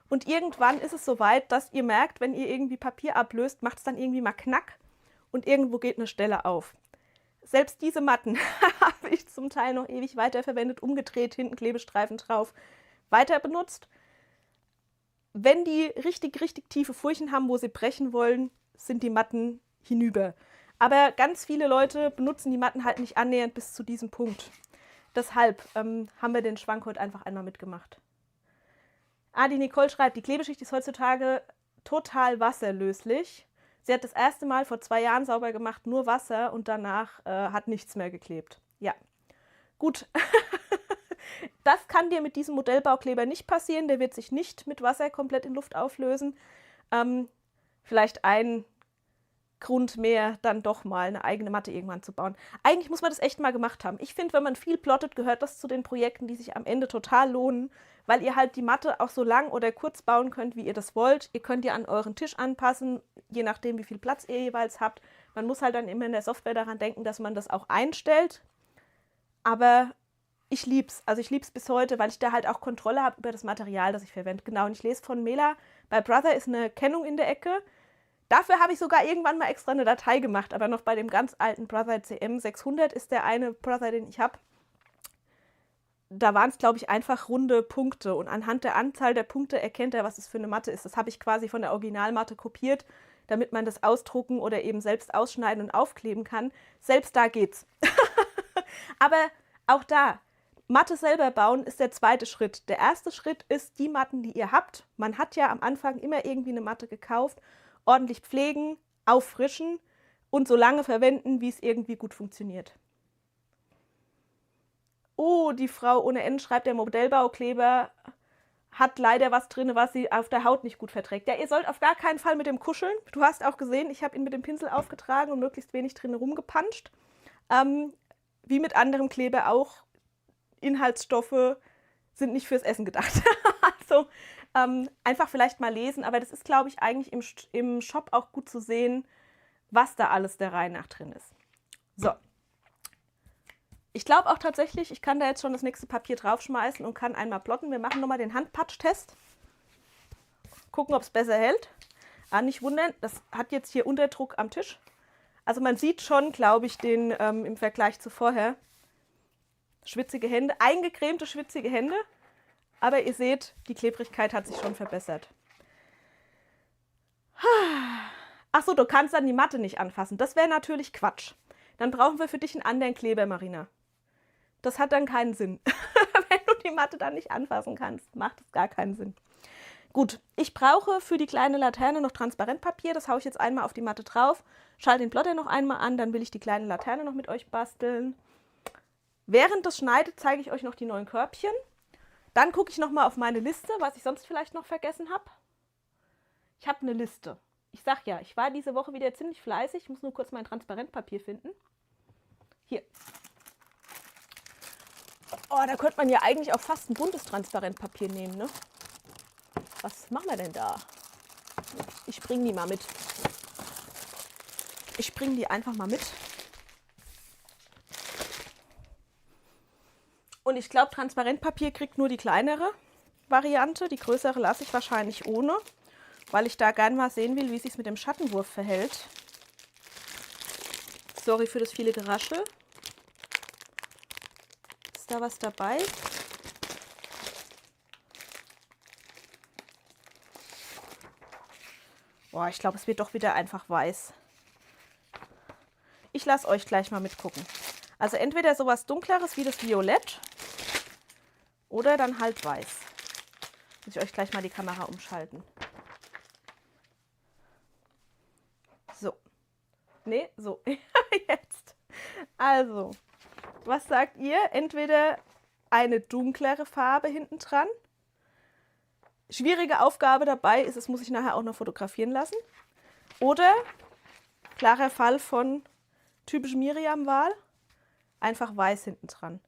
Speaker 4: und irgendwann ist es soweit, dass ihr merkt, wenn ihr irgendwie Papier ablöst, macht es dann irgendwie mal Knack und irgendwo geht eine Stelle auf. Selbst diese Matten habe ich zum Teil noch ewig weiterverwendet, umgedreht, hinten Klebestreifen drauf, weiter benutzt. Wenn die richtig, richtig tiefe Furchen haben, wo sie brechen wollen, sind die Matten hinüber. Aber ganz viele Leute benutzen die Matten halt nicht annähernd bis zu diesem Punkt. Deshalb haben wir den Schwank heute einfach einmal mitgemacht. Die Nicole schreibt, die Klebeschicht ist heutzutage total wasserlöslich. Sie hat das erste Mal vor 2 Jahren sauber gemacht, nur Wasser und danach hat nichts mehr geklebt. Ja, gut. Das kann dir mit diesem Modellbaukleber nicht passieren. Der wird sich nicht mit Wasser komplett in Luft auflösen. Vielleicht ein Grund mehr, dann doch mal eine eigene Matte irgendwann zu bauen. Eigentlich muss man das echt mal gemacht haben. Ich finde, wenn man viel plottet, gehört das zu den Projekten, die sich am Ende total lohnen, weil ihr halt die Matte auch so lang oder kurz bauen könnt, wie ihr das wollt. Ihr könnt ihr an euren Tisch anpassen, je nachdem, wie viel Platz ihr jeweils habt. Man muss halt dann immer in der Software daran denken, dass man das auch einstellt. Aber ich lieb's. Also ich lieb's bis heute, weil ich da halt auch Kontrolle habe über das Material, das ich verwende. Genau, und ich lese von Mela, bei Brother ist eine Kennung in der Ecke. Dafür habe ich sogar irgendwann mal extra eine Datei gemacht, aber noch bei dem ganz alten Brother CM600 ist der eine Brother, den ich habe. Da waren es, glaube ich, einfach runde Punkte und anhand der Anzahl der Punkte erkennt er, was es für eine Matte ist. Das habe ich quasi von der Originalmatte kopiert, damit man das ausdrucken oder eben selbst ausschneiden und aufkleben kann. Selbst da geht's. Aber auch da, Matte selber bauen ist der zweite Schritt. Der erste Schritt ist die Matten, die ihr habt. Man hat ja am Anfang immer irgendwie eine Matte gekauft. Ordentlich pflegen, auffrischen und so lange verwenden, wie es irgendwie gut funktioniert. Oh, die Frau ohne Ende schreibt, der Modellbaukleber hat leider was drin, was sie auf der Haut nicht gut verträgt. Ja, ihr sollt auf gar keinen Fall mit dem kuscheln. Du hast auch gesehen, ich habe ihn mit dem Pinsel aufgetragen und möglichst wenig drin rumgepanscht. Wie mit anderem Kleber auch, Inhaltsstoffe sind nicht fürs Essen gedacht. Also einfach vielleicht mal lesen, aber das ist, glaube ich, eigentlich im Shop auch gut zu sehen, was da alles der Reihe nach drin ist. So. Ich glaube auch tatsächlich, ich kann da jetzt schon das nächste Papier draufschmeißen und kann einmal plotten. Wir machen nochmal den Handpatsch-Test. Gucken, ob es besser hält. Nicht wundern, das hat jetzt hier Unterdruck am Tisch. Also man sieht schon, glaube ich, den im Vergleich zu vorher. Schwitzige Hände, eingecremte schwitzige Hände. Aber ihr seht, die Klebrigkeit hat sich schon verbessert. Achso, du kannst dann die Matte nicht anfassen. Das wäre natürlich Quatsch. Dann brauchen wir für dich einen anderen Kleber, Marina. Das hat dann keinen Sinn. Wenn du die Matte dann nicht anfassen kannst, macht es gar keinen Sinn. Gut, ich brauche für die kleine Laterne noch Transparentpapier. Das haue ich jetzt einmal auf die Matte drauf. Schalte den Plotter noch einmal an, dann will ich die kleine Laterne noch mit euch basteln. Während das schneidet, zeige ich euch noch die neuen Körbchen. Dann gucke ich nochmal auf meine Liste, was ich sonst vielleicht noch vergessen habe. Ich habe eine Liste. Ich sage ja, ich war diese Woche wieder ziemlich fleißig. Ich muss nur kurz mein Transparentpapier finden. Hier. Oh, da könnte man ja eigentlich auch fast ein buntes Transparentpapier nehmen, ne? Was machen wir denn da? Ich bringe die mal mit. Ich bringe die einfach mal mit. Und ich glaube, Transparentpapier kriegt nur die kleinere Variante. Die größere lasse ich wahrscheinlich ohne, weil ich da gerne mal sehen will, wie es sich mit dem Schattenwurf verhält. Sorry für das viele Geraschel. Ist da was dabei? Boah, ich glaube, es wird doch wieder einfach weiß. Ich lasse euch gleich mal mitgucken. Also entweder sowas Dunkleres wie das Violett oder dann halt weiß. Muss ich euch gleich mal die Kamera umschalten. So. Nee, so. Jetzt. Also, was sagt ihr? Entweder eine dunklere Farbe hinten dran. Schwierige Aufgabe dabei ist, das muss ich nachher auch noch fotografieren lassen. Oder, klarer Fall von typisch Miriam-Wahl, einfach weiß hinten dran.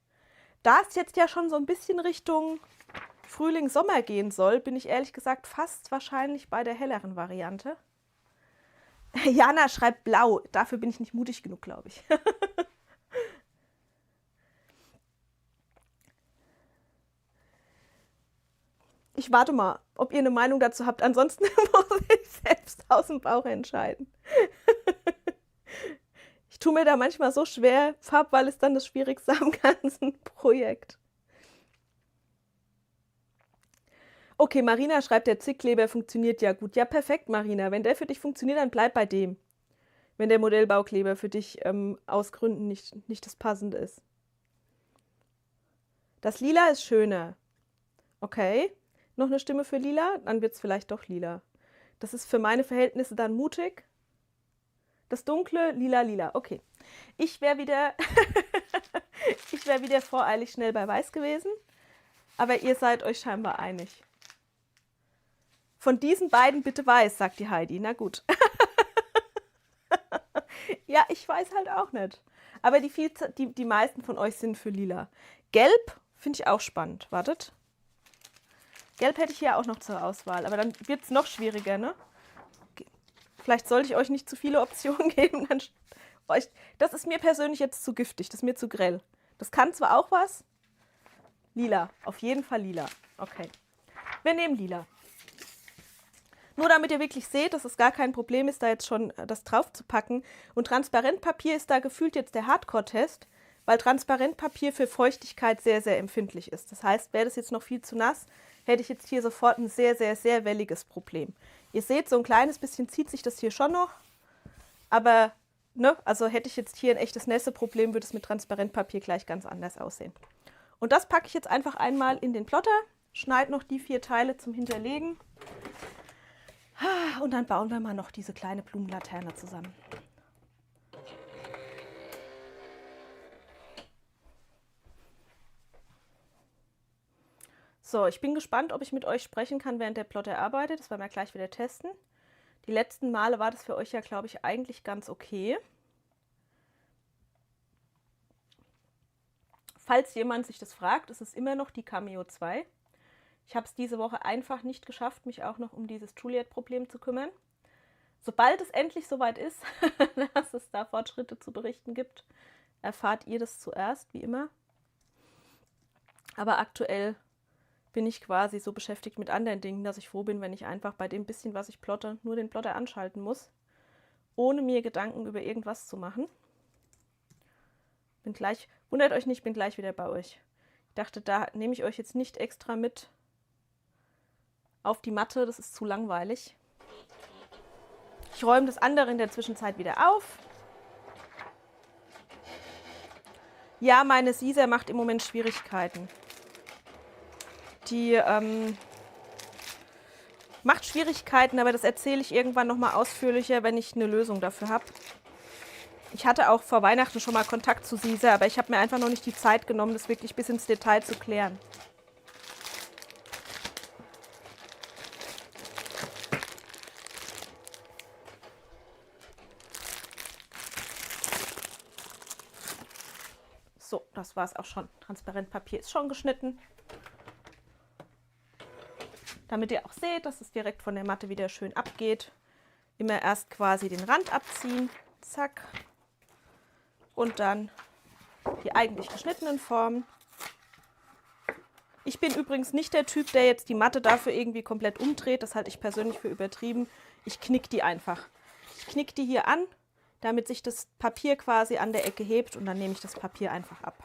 Speaker 4: Da es jetzt ja schon so ein bisschen Richtung Frühling, Sommer gehen soll, bin ich ehrlich gesagt fast wahrscheinlich bei der helleren Variante. Jana schreibt blau, dafür bin ich nicht mutig genug, glaube ich. Ich warte mal, ob ihr eine Meinung dazu habt. Ansonsten muss ich selbst aus dem Bauch entscheiden. Ich tue mir da manchmal so schwer. Farbwahl ist dann das Schwierigste am ganzen Projekt. Okay, Marina schreibt, der Zickkleber funktioniert ja gut. Ja, perfekt, Marina. Wenn der für dich funktioniert, dann bleib bei dem. Wenn der Modellbaukleber für dich aus Gründen nicht das Passende ist. Das Lila ist schöner. Okay. Noch eine Stimme für Lila? Dann wird es vielleicht doch Lila. Das ist für meine Verhältnisse dann mutig. Das Dunkle, Lila, Lila. Okay. Ich wäre wieder, wieder voreilig schnell bei Weiß gewesen. Aber ihr seid euch scheinbar einig. Von diesen beiden bitte Weiß, sagt die Heidi. Na gut. Ja, ich weiß halt auch nicht. Aber die meisten von euch sind für Lila. Gelb finde ich auch spannend. Wartet. Gelb hätte ich hier auch noch zur Auswahl, aber dann wird es noch schwieriger, ne? Vielleicht sollte ich euch nicht zu viele Optionen geben. Das ist mir persönlich jetzt zu giftig, das ist mir zu grell. Das kann zwar auch was. Lila, auf jeden Fall lila. Okay, wir nehmen lila. Nur damit ihr wirklich seht, dass es gar kein Problem ist, da jetzt schon das drauf zu packen. Und Transparentpapier ist da gefühlt jetzt der Hardcore-Test, weil Transparentpapier für Feuchtigkeit sehr, sehr empfindlich ist. Das heißt, wäre das jetzt noch viel zu nass, hätte ich jetzt hier sofort ein sehr, sehr, sehr welliges Problem. Ihr seht, so ein kleines bisschen zieht sich das hier schon noch, aber ne, also hätte ich jetzt hier ein echtes Nässeproblem, würde es mit Transparentpapier gleich ganz anders aussehen. Und das packe ich jetzt einfach einmal in den Plotter, schneide noch die 4 Teile zum Hinterlegen und dann bauen wir mal noch diese kleine Blumenlaterne zusammen. So, ich bin gespannt, ob ich mit euch sprechen kann, während der Plotter arbeitet. Das werden wir gleich wieder testen. Die letzten Male war das für euch ja, glaube ich, eigentlich ganz okay. Falls jemand sich das fragt, ist es immer noch die Cameo 2. Ich habe es diese Woche einfach nicht geschafft, mich auch noch um dieses Juliet-Problem zu kümmern. Sobald es endlich soweit ist, dass es da Fortschritte zu berichten gibt, erfahrt ihr das zuerst, wie immer. Aber aktuell bin ich quasi so beschäftigt mit anderen Dingen, dass ich froh bin, wenn ich einfach bei dem bisschen, was ich plotte, nur den Plotter anschalten muss, ohne mir Gedanken über irgendwas zu machen. Bin gleich, wundert euch nicht, bin gleich wieder bei euch. Ich dachte, da nehme ich euch jetzt nicht extra mit auf die Matte, das ist zu langweilig. Ich räume das andere in der Zwischenzeit wieder auf. Ja, meine Sisa macht im Moment Schwierigkeiten. Die macht Schwierigkeiten, aber das erzähle ich irgendwann nochmal ausführlicher, wenn ich eine Lösung dafür habe. Ich hatte auch vor Weihnachten schon mal Kontakt zu Sisa, aber ich habe mir einfach noch nicht die Zeit genommen, das wirklich bis ins Detail zu klären. So, das war es auch schon. Transparentpapier ist schon geschnitten. Damit ihr auch seht, dass es direkt von der Matte wieder schön abgeht. Immer erst quasi den Rand abziehen. Zack. Und dann die eigentlich geschnittenen Formen. Ich bin übrigens nicht der Typ, der jetzt die Matte dafür irgendwie komplett umdreht. Das halte ich persönlich für übertrieben. Ich knicke die einfach. Ich knicke die hier an, damit sich das Papier quasi an der Ecke hebt und dann nehme ich das Papier einfach ab.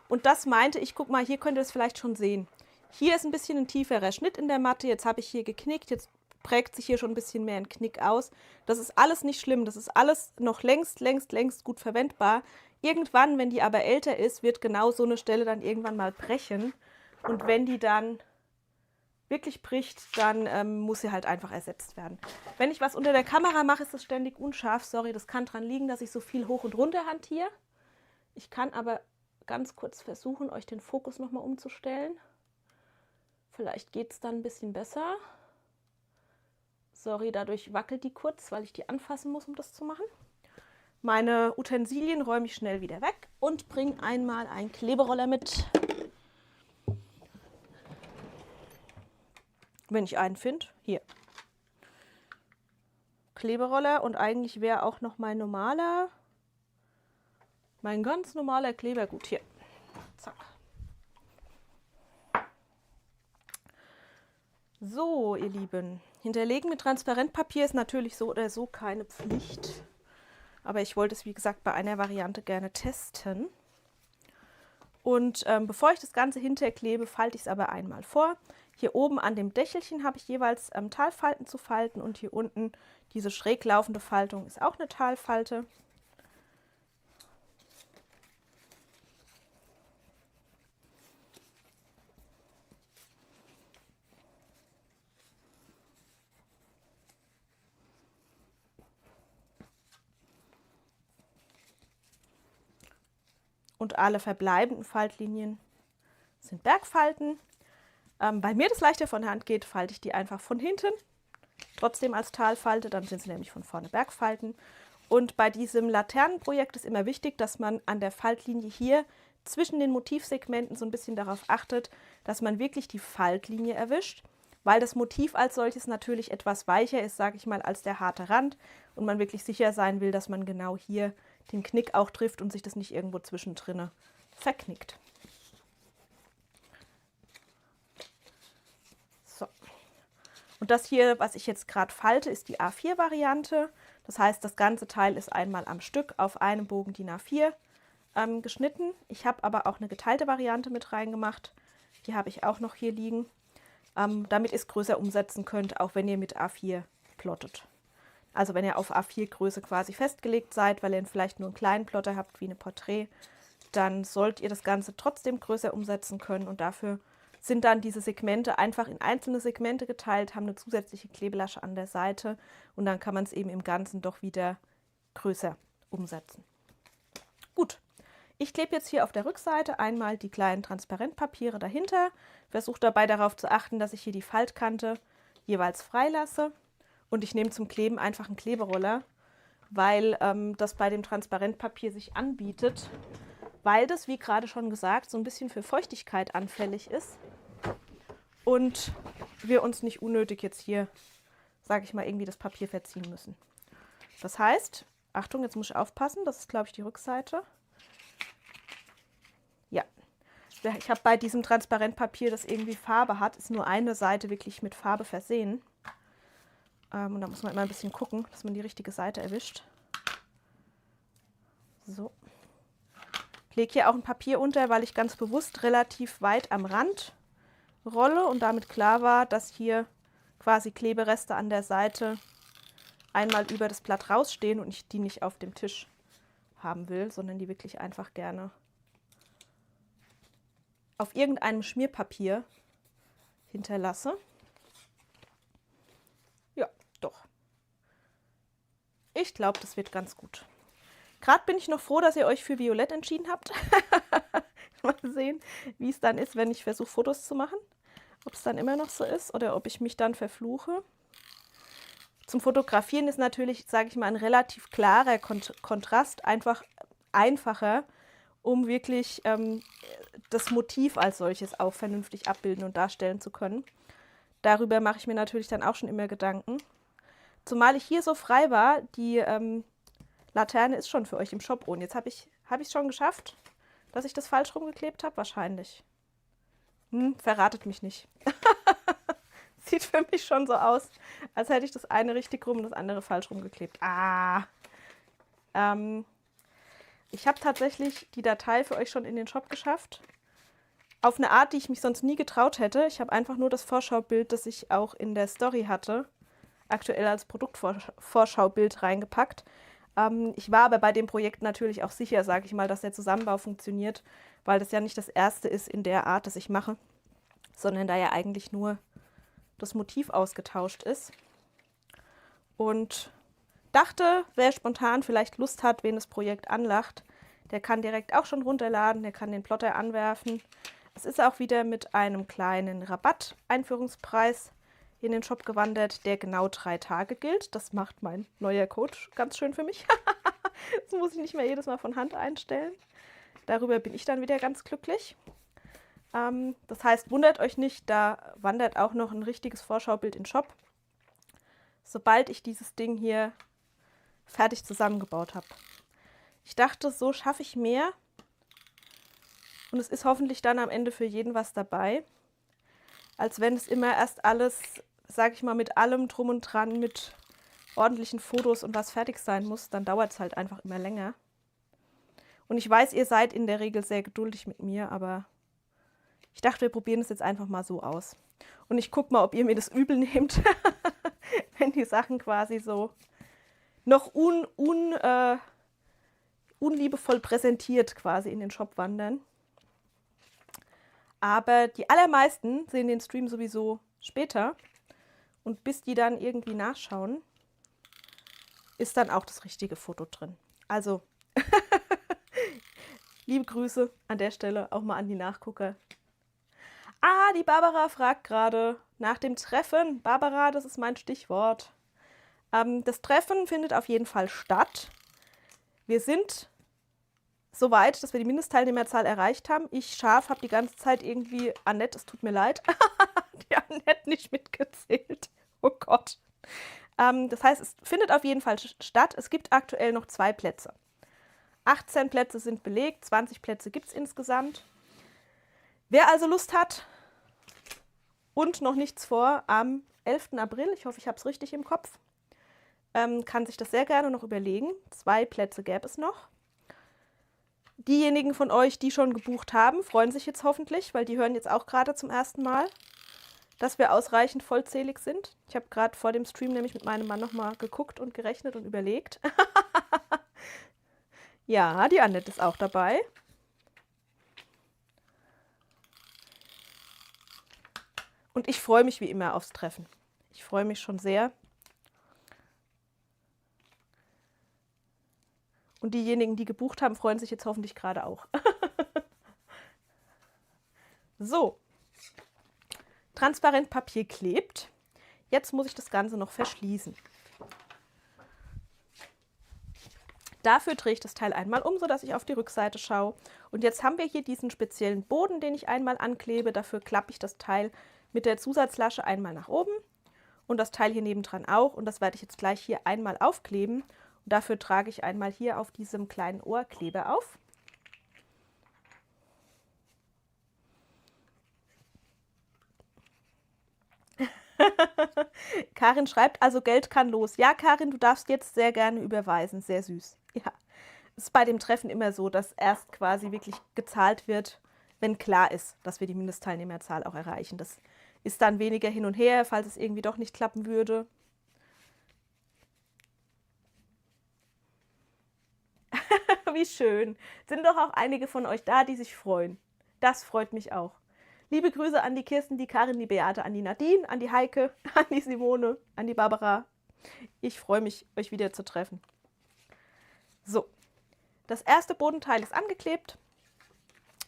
Speaker 4: Und das meinte ich, guck mal, hier könnt ihr es vielleicht schon sehen. Hier ist ein bisschen ein tieferer Schnitt in der Matte, jetzt habe ich hier geknickt, jetzt prägt sich hier schon ein bisschen mehr ein Knick aus. Das ist alles nicht schlimm, das ist alles noch längst gut verwendbar. Irgendwann, wenn die aber älter ist, wird genau so eine Stelle dann irgendwann mal brechen. Und wenn die dann wirklich bricht, dann muss sie halt einfach ersetzt werden. Wenn ich was unter der Kamera mache, ist das ständig unscharf. Sorry, das kann daran liegen, dass ich so viel hoch und runter hantiere. Ich kann aber ganz kurz versuchen, euch den Fokus nochmal umzustellen. Vielleicht geht es dann ein bisschen besser. Sorry, dadurch wackelt die kurz, weil ich die anfassen muss, um das zu machen. Meine Utensilien räume ich schnell wieder weg und bringe einmal einen Kleberoller mit. Wenn ich einen finde, hier. Kleberoller und eigentlich wäre auch noch mein ganz normaler Klebergut hier. Zack. So, ihr Lieben, hinterlegen mit Transparentpapier ist natürlich so oder so keine Pflicht. Aber ich wollte es, wie gesagt, bei einer Variante gerne testen. Und bevor ich das Ganze hinterklebe, falte ich es aber einmal vor. Hier oben an dem Dächelchen habe ich jeweils Talfalten zu falten und hier unten diese schräg laufende Faltung ist auch eine Talfalte. Und alle verbleibenden Faltlinien sind Bergfalten. Weil mir das leichter von der Hand geht, falte ich die einfach von hinten, trotzdem als Talfalte, dann sind sie nämlich von vorne Bergfalten. Und bei diesem Laternenprojekt ist immer wichtig, dass man an der Faltlinie hier zwischen den Motivsegmenten so ein bisschen darauf achtet, dass man wirklich die Faltlinie erwischt, weil das Motiv als solches natürlich etwas weicher ist, sage ich mal, als der harte Rand und man wirklich sicher sein will, dass man genau hier den Knick auch trifft und sich das nicht irgendwo zwischendrin verknickt. So. Und das hier, was ich jetzt gerade falte, ist die A4-Variante. Das heißt, das ganze Teil ist einmal am Stück auf einem Bogen DIN A4 geschnitten. Ich habe aber auch eine geteilte Variante mit reingemacht. Die habe ich auch noch hier liegen, damit ihr es größer umsetzen könnt, auch wenn ihr mit A4 plottet. Also wenn ihr auf A4 Größe quasi festgelegt seid, weil ihr vielleicht nur einen kleinen Plotter habt wie eine Porträt, dann sollt ihr das Ganze trotzdem größer umsetzen können. Und dafür sind dann diese Segmente einfach in einzelne Segmente geteilt, haben eine zusätzliche Klebelasche an der Seite und dann kann man es eben im Ganzen doch wieder größer umsetzen. Gut, ich klebe jetzt hier auf der Rückseite einmal die kleinen Transparentpapiere dahinter, versuche dabei darauf zu achten, dass ich hier die Faltkante jeweils frei lasse und ich nehme zum Kleben einfach einen Kleberoller, weil das bei dem Transparentpapier sich anbietet, weil das, wie gerade schon gesagt, so ein bisschen für Feuchtigkeit anfällig ist und wir uns nicht unnötig jetzt hier, sage ich mal, irgendwie das Papier verziehen müssen. Das heißt, Achtung, jetzt muss ich aufpassen, das ist, glaube ich, die Rückseite. Ja, ich habe bei diesem Transparentpapier, das irgendwie Farbe hat, ist nur eine Seite wirklich mit Farbe versehen. Und da muss man immer ein bisschen gucken, dass man die richtige Seite erwischt. So. Ich lege hier auch ein Papier unter, weil ich ganz bewusst relativ weit am Rand rolle und damit klar war, dass hier quasi Klebereste an der Seite einmal über das Blatt rausstehen und ich die nicht auf dem Tisch haben will, sondern die wirklich einfach gerne auf irgendeinem Schmierpapier hinterlasse. Ja, doch. Ich glaube, das wird ganz gut. Gerade bin ich noch froh, dass ihr euch für Violett entschieden habt. Mal sehen, wie es dann ist, wenn ich versuche, Fotos zu machen. Ob es dann immer noch so ist oder ob ich mich dann verfluche. Zum Fotografieren ist natürlich, sage ich mal, ein relativ klarer Kontrast einfach einfacher, um wirklich das Motiv als solches auch vernünftig abbilden und darstellen zu können. Darüber mache ich mir natürlich dann auch schon immer Gedanken. Zumal ich hier so frei war, die Laterne ist schon für euch im Shop. Und jetzt habe ich es schon geschafft, dass ich das falsch rumgeklebt habe? Wahrscheinlich. Verratet mich nicht. Sieht für mich schon so aus, als hätte ich das eine richtig rum und das andere falsch rumgeklebt. Ich habe tatsächlich die Datei für euch schon in den Shop geschafft. Auf eine Art, die ich mich sonst nie getraut hätte. Ich habe einfach nur das Vorschaubild, das ich auch in der Story hatte, aktuell als Produktvorschaubild reingepackt. Ich war aber bei dem Projekt natürlich auch sicher, sage ich mal, dass der Zusammenbau funktioniert, weil das ja nicht das erste ist in der Art, das ich mache, sondern da ja eigentlich nur das Motiv ausgetauscht ist. Und dachte, wer spontan vielleicht Lust hat, wen das Projekt anlacht, der kann direkt auch schon runterladen, der kann den Plotter anwerfen. Es ist auch wieder mit einem kleinen Rabatt-Einführungspreis in den Shop gewandert, der genau 3 Tage gilt. Das macht mein neuer Code ganz schön für mich. Das muss ich nicht mehr jedes Mal von Hand einstellen. Darüber bin ich dann wieder ganz glücklich. Das heißt, wundert euch nicht, da wandert auch noch ein richtiges Vorschaubild in den Shop, sobald ich dieses Ding hier fertig zusammengebaut habe. Ich dachte, so schaffe ich mehr und es ist hoffentlich dann am Ende für jeden was dabei, als wenn es immer erst alles, sage ich mal, mit allem drum und dran, mit ordentlichen Fotos und was fertig sein muss, dann dauert es halt einfach immer länger. Und ich weiß, ihr seid in der Regel sehr geduldig mit mir, aber ich dachte, wir probieren es jetzt einfach mal so aus. Und ich gucke mal, ob ihr mir das übel nehmt, wenn die Sachen quasi so noch unliebevoll präsentiert quasi in den Shop wandern. Aber die allermeisten sehen den Stream sowieso später. Und bis die dann irgendwie nachschauen, ist dann auch das richtige Foto drin. Also, liebe Grüße an der Stelle auch mal an die Nachgucker. Die Barbara fragt gerade nach dem Treffen. Barbara, das ist mein Stichwort. Das Treffen findet auf jeden Fall statt. Wir sind so weit, dass wir die Mindestteilnehmerzahl erreicht haben. Ich scharf habe die ganze Zeit irgendwie, Annette, es tut mir leid, die Annette nicht mitgezählt. Oh Gott. Das heißt, es findet auf jeden Fall statt. Es gibt aktuell noch 2 Plätze. 18 Plätze sind belegt, 20 Plätze gibt es insgesamt. Wer also Lust hat und noch nichts vor, am 11. April, ich hoffe, ich habe es richtig im Kopf, kann sich das sehr gerne noch überlegen. 2 Plätze gäbe es noch. Diejenigen von euch, die schon gebucht haben, freuen sich jetzt hoffentlich, weil die hören jetzt auch gerade zum ersten Mal, dass wir ausreichend vollzählig sind. Ich habe gerade vor dem Stream nämlich mit meinem Mann nochmal geguckt und gerechnet und überlegt. Ja, die Annette ist auch dabei. Und ich freue mich wie immer aufs Treffen. Ich freue mich schon sehr. Und diejenigen, die gebucht haben, freuen sich jetzt hoffentlich gerade auch. So, Transparentpapier klebt. Jetzt muss ich das Ganze noch verschließen. Dafür drehe ich das Teil einmal um, sodass ich auf die Rückseite schaue. Und jetzt haben wir hier diesen speziellen Boden, den ich einmal anklebe. Dafür klappe ich das Teil mit der Zusatzlasche einmal nach oben und das Teil hier nebendran auch. Und das werde ich jetzt gleich hier einmal aufkleben. Und dafür trage ich einmal hier auf diesem kleinen Ohr Kleber auf. Karin schreibt, also Geld kann los. Ja, Karin, du darfst jetzt sehr gerne überweisen. Sehr süß. Ja, es ist bei dem Treffen immer so, dass erst quasi wirklich gezahlt wird, wenn klar ist, dass wir die Mindestteilnehmerzahl auch erreichen. Das ist dann weniger hin und her, falls es irgendwie doch nicht klappen würde. Wie schön. Sind doch auch einige von euch da, die sich freuen. Das freut mich auch. Liebe Grüße an die Kirsten, die Karin, die Beate, an die Nadine, an die Heike, an die Simone, an die Barbara. Ich freue mich, euch wieder zu treffen. So, das erste Bodenteil ist angeklebt.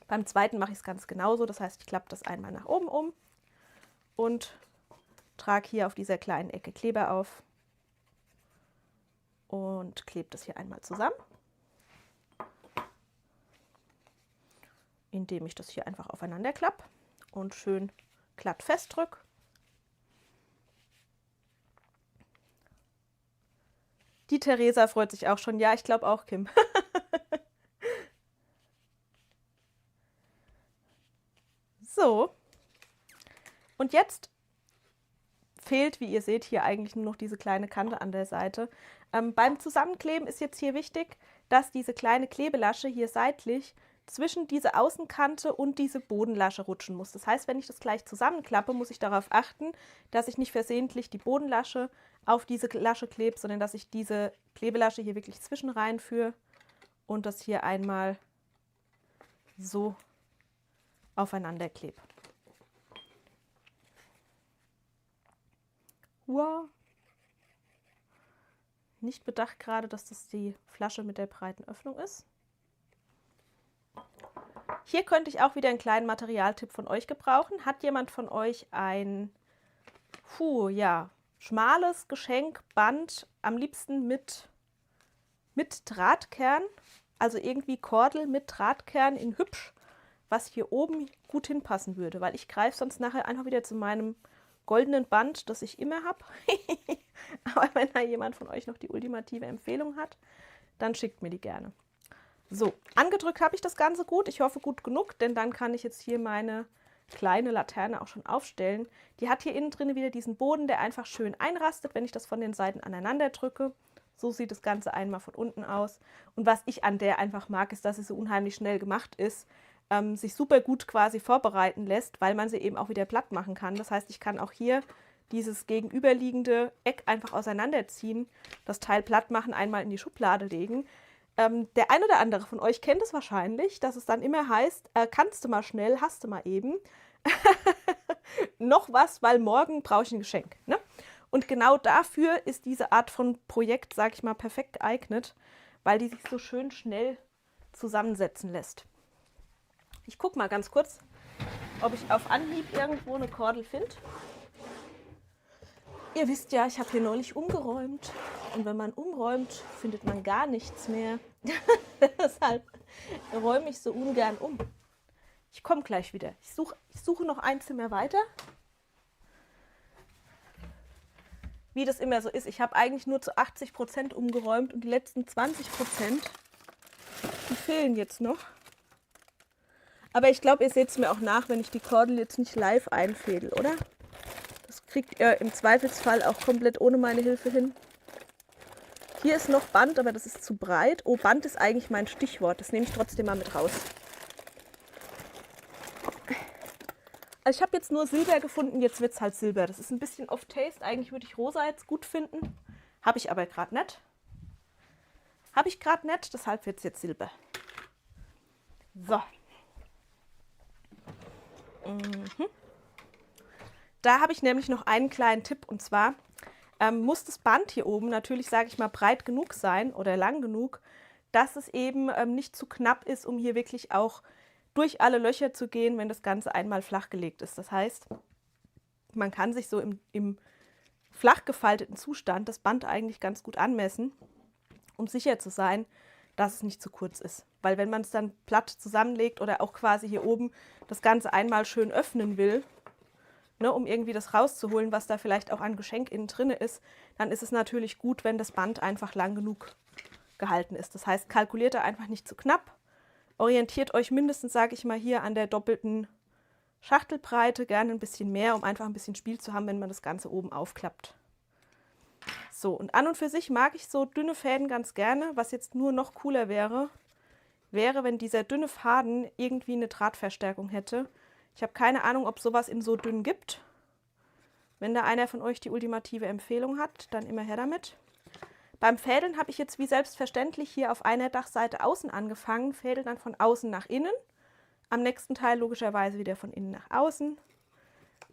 Speaker 4: Beim zweiten mache ich es ganz genauso. Das heißt, ich klappe das einmal nach oben um und trage hier auf dieser kleinen Ecke Kleber auf und klebe das hier einmal zusammen, indem ich das hier einfach aufeinander klappe und schön glatt festdrücke. Die Theresa freut sich auch schon. Ja, ich glaube auch, Kim. So. Und jetzt fehlt, wie ihr seht, hier eigentlich nur noch diese kleine Kante an der Seite. Beim Zusammenkleben ist jetzt hier wichtig, dass diese kleine Klebelasche hier seitlich zwischen diese Außenkante und diese Bodenlasche rutschen muss. Das heißt, wenn ich das gleich zusammenklappe, muss ich darauf achten, dass ich nicht versehentlich die Bodenlasche auf diese Lasche klebe, sondern dass ich diese Klebelasche hier wirklich zwischen reinführe und das hier einmal so aufeinander klebe. Wow. Nicht bedacht gerade, dass das die Flasche mit der breiten Öffnung ist. Hier könnte ich auch wieder einen kleinen Materialtipp von euch gebrauchen. Hat jemand von euch ein schmales Geschenkband, am liebsten mit Drahtkern, also irgendwie Kordel mit Drahtkern in hübsch, was hier oben gut hinpassen würde, weil ich greife sonst nachher einfach wieder zu meinem goldenen Band, das ich immer habe. Aber wenn da jemand von euch noch die ultimative Empfehlung hat, dann schickt mir die gerne. So, angedrückt habe ich das Ganze gut. Ich hoffe gut genug, denn dann kann ich jetzt hier meine kleine Laterne auch schon aufstellen. Die hat hier innen drin wieder diesen Boden, der einfach schön einrastet, wenn ich das von den Seiten aneinander drücke. So sieht das Ganze einmal von unten aus. Und was ich an der einfach mag, ist, dass sie so unheimlich schnell gemacht ist, sich super gut quasi vorbereiten lässt, weil man sie eben auch wieder platt machen kann. Das heißt, ich kann auch hier dieses gegenüberliegende Eck einfach auseinanderziehen, das Teil platt machen, einmal in die Schublade legen. Der ein oder andere von euch kennt es wahrscheinlich, dass es dann immer heißt, kannst du mal schnell, hast du mal eben noch was, weil morgen brauche ich ein Geschenk. Ne? Und genau dafür ist diese Art von Projekt, sage ich mal, perfekt geeignet, weil die sich so schön schnell zusammensetzen lässt. Ich gucke mal ganz kurz, ob ich auf Anhieb irgendwo eine Kordel finde. Ihr wisst ja, ich habe hier neulich umgeräumt und wenn man umräumt, findet man gar nichts mehr. Deshalb räume ich so ungern um. Ich komme gleich wieder. Ich suche noch ein Zimmer weiter. Wie das immer so ist, ich habe eigentlich nur zu 80% umgeräumt und die letzten 20%, die fehlen jetzt noch. Aber ich glaube, ihr seht es mir auch nach, wenn ich die Kordel jetzt nicht live einfädel, oder? Das kriegt ihr im Zweifelsfall auch komplett ohne meine Hilfe hin. Hier ist noch Band, aber das ist zu breit. Oh, Band ist eigentlich mein Stichwort. Das nehme ich trotzdem mal mit raus. Also ich habe jetzt nur Silber gefunden, jetzt wird es halt Silber. Das ist ein bisschen off-taste. Eigentlich würde ich rosa jetzt gut finden. Habe ich aber gerade nicht. Deshalb wird es jetzt Silber. So. Da habe ich nämlich noch einen kleinen Tipp, und zwar muss das Band hier oben natürlich, sage ich mal, breit genug sein oder lang genug, dass es eben nicht zu knapp ist, um hier wirklich auch durch alle Löcher zu gehen, wenn das Ganze einmal flach gelegt ist. Das heißt, man kann sich so im flach gefalteten Zustand das Band eigentlich ganz gut anmessen, um sicher zu sein, dass es nicht zu kurz ist. Weil wenn man es dann platt zusammenlegt oder auch quasi hier oben das Ganze einmal schön öffnen will, ne, um irgendwie das rauszuholen, was da vielleicht auch an Geschenk innen drin ist, dann ist es natürlich gut, wenn das Band einfach lang genug gehalten ist. Das heißt, kalkuliert da einfach nicht zu knapp, orientiert euch mindestens, sage ich mal, hier an der doppelten Schachtelbreite, gerne ein bisschen mehr, um einfach ein bisschen Spiel zu haben, wenn man das Ganze oben aufklappt. So, und an und für sich mag ich so dünne Fäden ganz gerne. Was jetzt nur noch cooler wäre, wenn dieser dünne Faden irgendwie eine Drahtverstärkung hätte. Ich habe keine Ahnung, ob sowas in so dünn gibt. Wenn da einer von euch die ultimative Empfehlung hat, dann immer her damit. Beim Fädeln habe ich jetzt wie selbstverständlich hier auf einer Dachseite außen angefangen, fädel dann von außen nach innen. Am nächsten Teil logischerweise wieder von innen nach außen,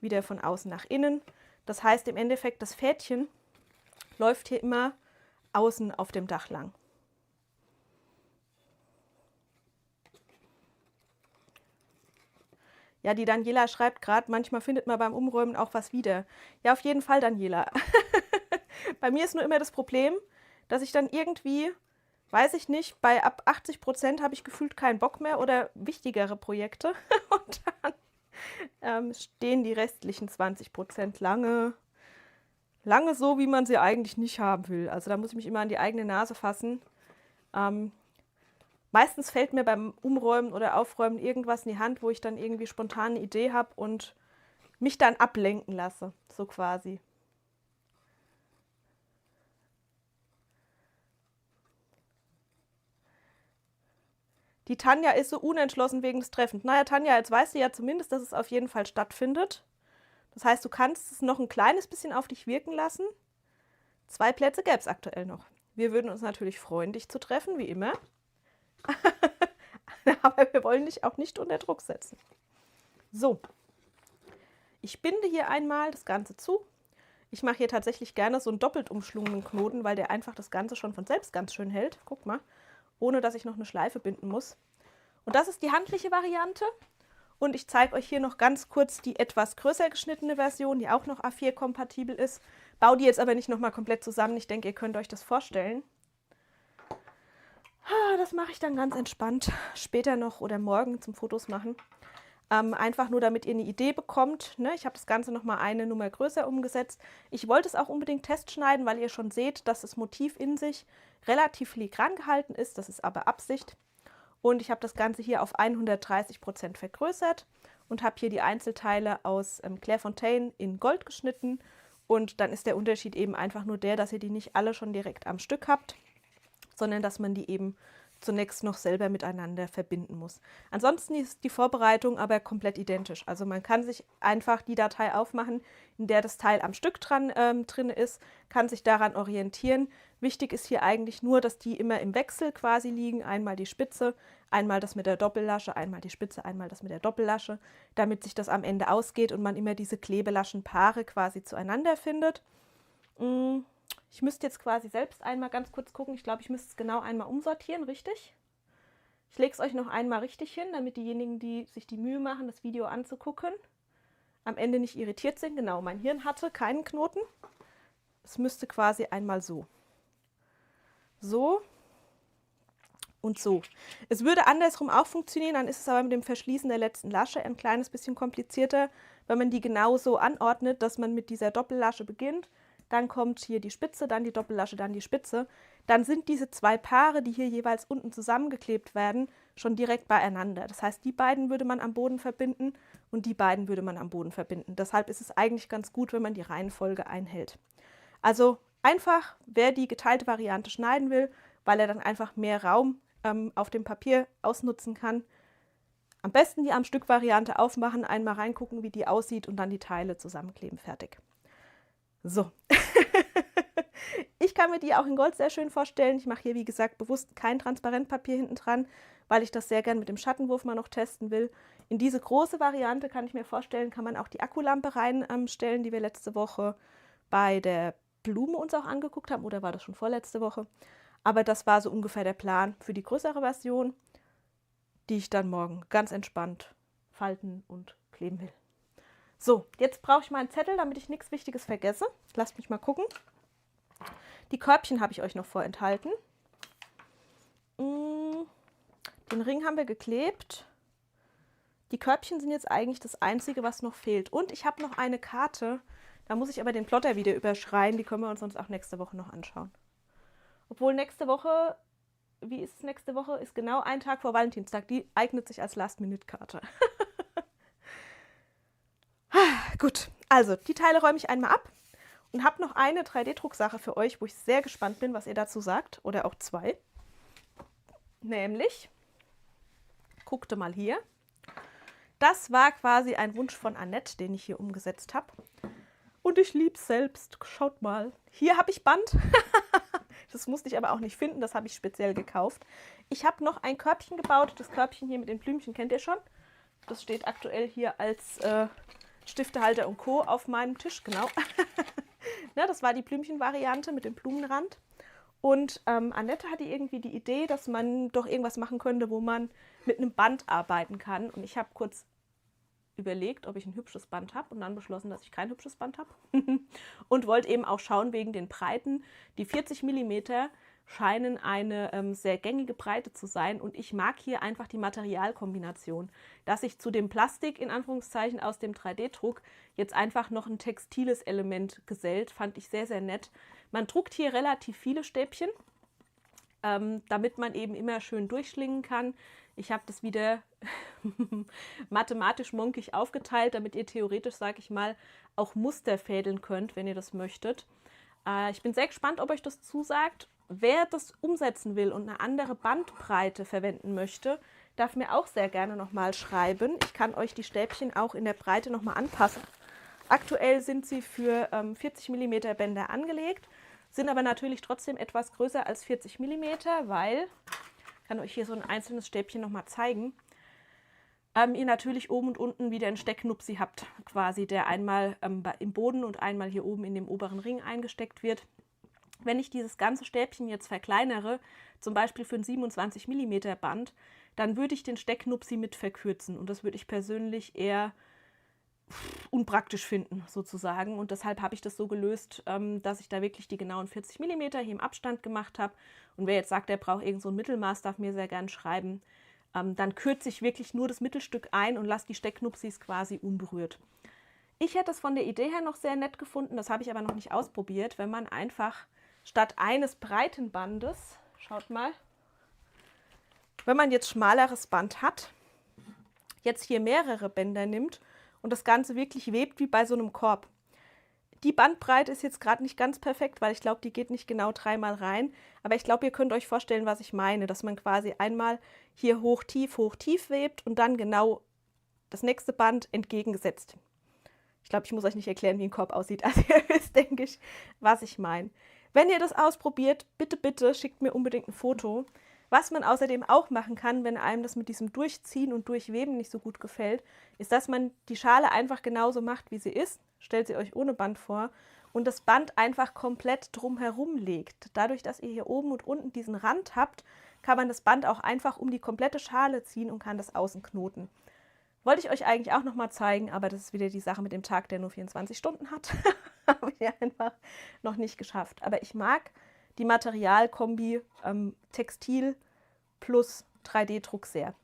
Speaker 4: wieder von außen nach innen. Das heißt im Endeffekt, das Fädchen läuft hier immer außen auf dem Dach lang. Ja, die Daniela schreibt gerade, manchmal findet man beim Umräumen auch was wieder. Ja, auf jeden Fall, Daniela. Bei mir ist nur immer das Problem, dass ich dann irgendwie, weiß ich nicht, bei ab 80% habe ich gefühlt keinen Bock mehr oder wichtigere Projekte. Und dann stehen die restlichen 20% lange so, wie man sie eigentlich nicht haben will. Also da muss ich mich immer an die eigene Nase fassen. Meistens fällt mir beim Umräumen oder Aufräumen irgendwas in die Hand, wo ich dann irgendwie spontan eine Idee habe und mich dann ablenken lasse, so quasi. Die Tanja ist so unentschlossen wegen des Treffens. Naja, Tanja, jetzt weißt du ja zumindest, dass es auf jeden Fall stattfindet. Das heißt, du kannst es noch ein kleines bisschen auf dich wirken lassen. 2 Plätze gäbe es aktuell noch. Wir würden uns natürlich freuen, dich zu treffen, wie immer. Aber wir wollen dich auch nicht unter Druck setzen. So, ich binde hier einmal das Ganze zu. Ich mache hier tatsächlich gerne so einen doppelt umschlungenen Knoten, weil der einfach das Ganze schon von selbst ganz schön hält. Guck mal, ohne dass ich noch eine Schleife binden muss. Und das ist die handliche Variante. Und ich zeige euch hier noch ganz kurz die etwas größer geschnittene Version, die auch noch A4 kompatibel ist. Baue die jetzt aber nicht nochmal komplett zusammen. Ich denke, ihr könnt euch das vorstellen. Das mache ich dann ganz entspannt später noch oder morgen zum Fotos machen. Einfach nur, damit ihr eine Idee bekommt. Ne? Ich habe das Ganze nochmal eine Nummer größer umgesetzt. Ich wollte es auch unbedingt testschneiden, weil ihr schon seht, dass das Motiv in sich relativ filigran gehalten ist. Das ist aber Absicht. Und ich habe das Ganze hier auf 130% vergrößert und habe hier die Einzelteile aus Clairefontaine in Gold geschnitten. Und dann ist der Unterschied eben einfach nur der, dass ihr die nicht alle schon direkt am Stück habt, sondern dass man die eben zunächst noch selber miteinander verbinden muss. Ansonsten ist die Vorbereitung aber komplett identisch. Also man kann sich einfach die Datei aufmachen, in der das Teil am Stück drin ist, kann sich daran orientieren. Wichtig ist hier eigentlich nur, dass die immer im Wechsel quasi liegen. Einmal die Spitze, einmal das mit der Doppellasche, einmal die Spitze, einmal das mit der Doppellasche, damit sich das am Ende ausgeht und man immer diese Klebelaschenpaare quasi zueinander findet. Ich müsste jetzt quasi selbst einmal ganz kurz gucken. Ich glaube, ich müsste es genau einmal umsortieren, richtig? Ich lege es euch noch einmal richtig hin, damit diejenigen, die sich die Mühe machen, das Video anzugucken, am Ende nicht irritiert sind. Genau, mein Hirn hatte keinen Knoten. Es müsste quasi einmal so. So und so. Es würde andersrum auch funktionieren, dann ist es aber mit dem Verschließen der letzten Lasche ein kleines bisschen komplizierter, wenn man die genau so anordnet, dass man mit dieser Doppellasche beginnt. Dann kommt hier die Spitze, dann die Doppellasche, dann die Spitze. Dann sind diese 2 Paare, die hier jeweils unten zusammengeklebt werden, schon direkt beieinander. Das heißt, die beiden würde man am Boden verbinden und die beiden würde man am Boden verbinden. Deshalb ist es eigentlich ganz gut, wenn man die Reihenfolge einhält. Also einfach, wer die geteilte Variante schneiden will, weil er dann einfach mehr Raum auf dem Papier ausnutzen kann. Am besten die Am-Stück-Variante aufmachen, einmal reingucken, wie die aussieht und dann die Teile zusammenkleben. Fertig. So, ich kann mir die auch in Gold sehr schön vorstellen. Ich mache hier, wie gesagt, bewusst kein Transparentpapier hinten dran, weil ich das sehr gern mit dem Schattenwurf mal noch testen will. In diese große Variante kann ich mir vorstellen, kann man auch die Akkulampe reinstellen, die wir letzte Woche bei der Blume uns auch angeguckt haben. Oder war das schon vorletzte Woche? Aber das war so ungefähr der Plan für die größere Version, die ich dann morgen ganz entspannt falten und kleben will. So, jetzt brauche ich mal einen Zettel, damit ich nichts Wichtiges vergesse. Lasst mich mal gucken. Die Körbchen habe ich euch noch vorenthalten. Den Ring haben wir geklebt. Die Körbchen sind jetzt eigentlich das Einzige, was noch fehlt. Und ich habe noch eine Karte. Da muss ich aber den Plotter wieder überschreien. Die können wir uns sonst auch nächste Woche noch anschauen. Obwohl nächste Woche, wie ist es nächste Woche? Ist genau ein Tag vor Valentinstag. Die eignet sich als Last-Minute-Karte. Gut, also die Teile räume ich einmal ab und habe noch eine 3D-Drucksache für euch, wo ich sehr gespannt bin, was ihr dazu sagt. Oder auch zwei. Nämlich, guckte mal hier. Das war quasi ein Wunsch von Annette, den ich hier umgesetzt habe. Und ich liebe es selbst. Schaut mal. Hier habe ich Band. Das musste ich aber auch nicht finden. Das habe ich speziell gekauft. Ich habe noch ein Körbchen gebaut. Das Körbchen hier mit den Blümchen kennt ihr schon. Das steht aktuell hier als Stiftehalter und Co. auf meinem Tisch. Genau. Ne, das war die Blümchen-Variante mit dem Blumenrand. Und Annette hatte irgendwie die Idee, dass man doch irgendwas machen könnte, wo man mit einem Band arbeiten kann. Und ich habe kurz überlegt, ob ich ein hübsches Band habe und dann beschlossen, dass ich kein hübsches Band habe. Und wollte eben auch schauen wegen den Breiten. Die 40 mm scheinen eine sehr gängige Breite zu sein. Und ich mag hier einfach die Materialkombination, dass sich zu dem Plastik in Anführungszeichen aus dem 3D-Druck jetzt einfach noch ein textiles Element gesellt. Fand ich sehr, sehr nett. Man druckt hier relativ viele Stäbchen, damit man eben immer schön durchschlingen kann. Ich habe das wieder mathematisch monkig aufgeteilt, damit ihr theoretisch, sage ich mal, auch Muster fädeln könnt, wenn ihr das möchtet. Ich bin sehr gespannt, ob euch das zusagt. Wer das umsetzen will und eine andere Bandbreite verwenden möchte, darf mir auch sehr gerne nochmal schreiben. Ich kann euch die Stäbchen auch in der Breite nochmal anpassen. Aktuell sind sie für 40 mm Bänder angelegt, sind aber natürlich trotzdem etwas größer als 40 mm, weil, ich kann euch hier so ein einzelnes Stäbchen nochmal zeigen, ihr natürlich oben und unten wieder einen Steckknupsi habt, quasi, der einmal im Boden und einmal hier oben in dem oberen Ring eingesteckt wird. Wenn ich dieses ganze Stäbchen jetzt verkleinere, zum Beispiel für ein 27 mm Band, dann würde ich den Steckknupsi mit verkürzen und das würde ich persönlich eher unpraktisch finden, sozusagen. Und deshalb habe ich das so gelöst, dass ich da wirklich die genauen 40 mm hier im Abstand gemacht habe. Und wer jetzt sagt, er braucht irgend so ein Mittelmaß, darf mir sehr gern schreiben. Dann kürze ich wirklich nur das Mittelstück ein und lasse die Steckknupsis quasi unberührt. Ich hätte es von der Idee her noch sehr nett gefunden, das habe ich aber noch nicht ausprobiert, wenn man einfach statt eines breiten Bandes, schaut mal, wenn man jetzt schmaleres Band hat, jetzt hier mehrere Bänder nimmt und das Ganze wirklich webt wie bei so einem Korb. Die Bandbreite ist jetzt gerade nicht ganz perfekt, weil ich glaube, die geht nicht genau 3-mal rein. Aber ich glaube, ihr könnt euch vorstellen, was ich meine, dass man quasi einmal hier hoch, tief webt und dann genau das nächste Band entgegengesetzt. Ich glaube, ich muss euch nicht erklären, wie ein Korb aussieht. Also ihr wisst, denke ich, was ich meine. Wenn ihr das ausprobiert, bitte, bitte schickt mir unbedingt ein Foto. Was man außerdem auch machen kann, wenn einem das mit diesem Durchziehen und Durchweben nicht so gut gefällt, ist, dass man die Schale einfach genauso macht, wie sie ist. Stellt sie euch ohne Band vor und das Band einfach komplett drumherum legt. Dadurch, dass ihr hier oben und unten diesen Rand habt, kann man das Band auch einfach um die komplette Schale ziehen und kann das außen knoten. Wollte ich euch eigentlich auch nochmal zeigen, aber das ist wieder die Sache mit dem Tag, der nur 24 Stunden hat. Habe ich einfach noch nicht geschafft. Aber ich mag die Materialkombi Textil plus 3D-Druck sehr.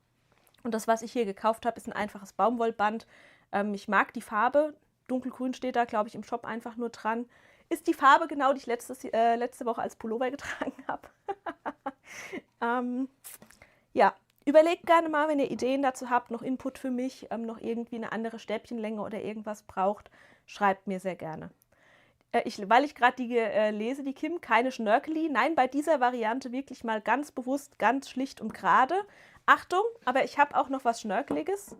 Speaker 4: Und das, was ich hier gekauft habe, ist ein einfaches Baumwollband. Ich mag die Farbe. Dunkelgrün steht da, glaube ich, im Shop einfach nur dran. Ist die Farbe genau, die ich letzte Woche als Pullover getragen habe. Ja, überlegt gerne mal, wenn ihr Ideen dazu habt, noch Input für mich, noch irgendwie eine andere Stäbchenlänge oder irgendwas braucht, schreibt mir sehr gerne. Weil ich gerade die lese, die Kim, keine Schnörkeli. Nein, bei dieser Variante wirklich mal ganz bewusst, ganz schlicht und gerade. Achtung, aber ich habe auch noch was Schnörkeliges.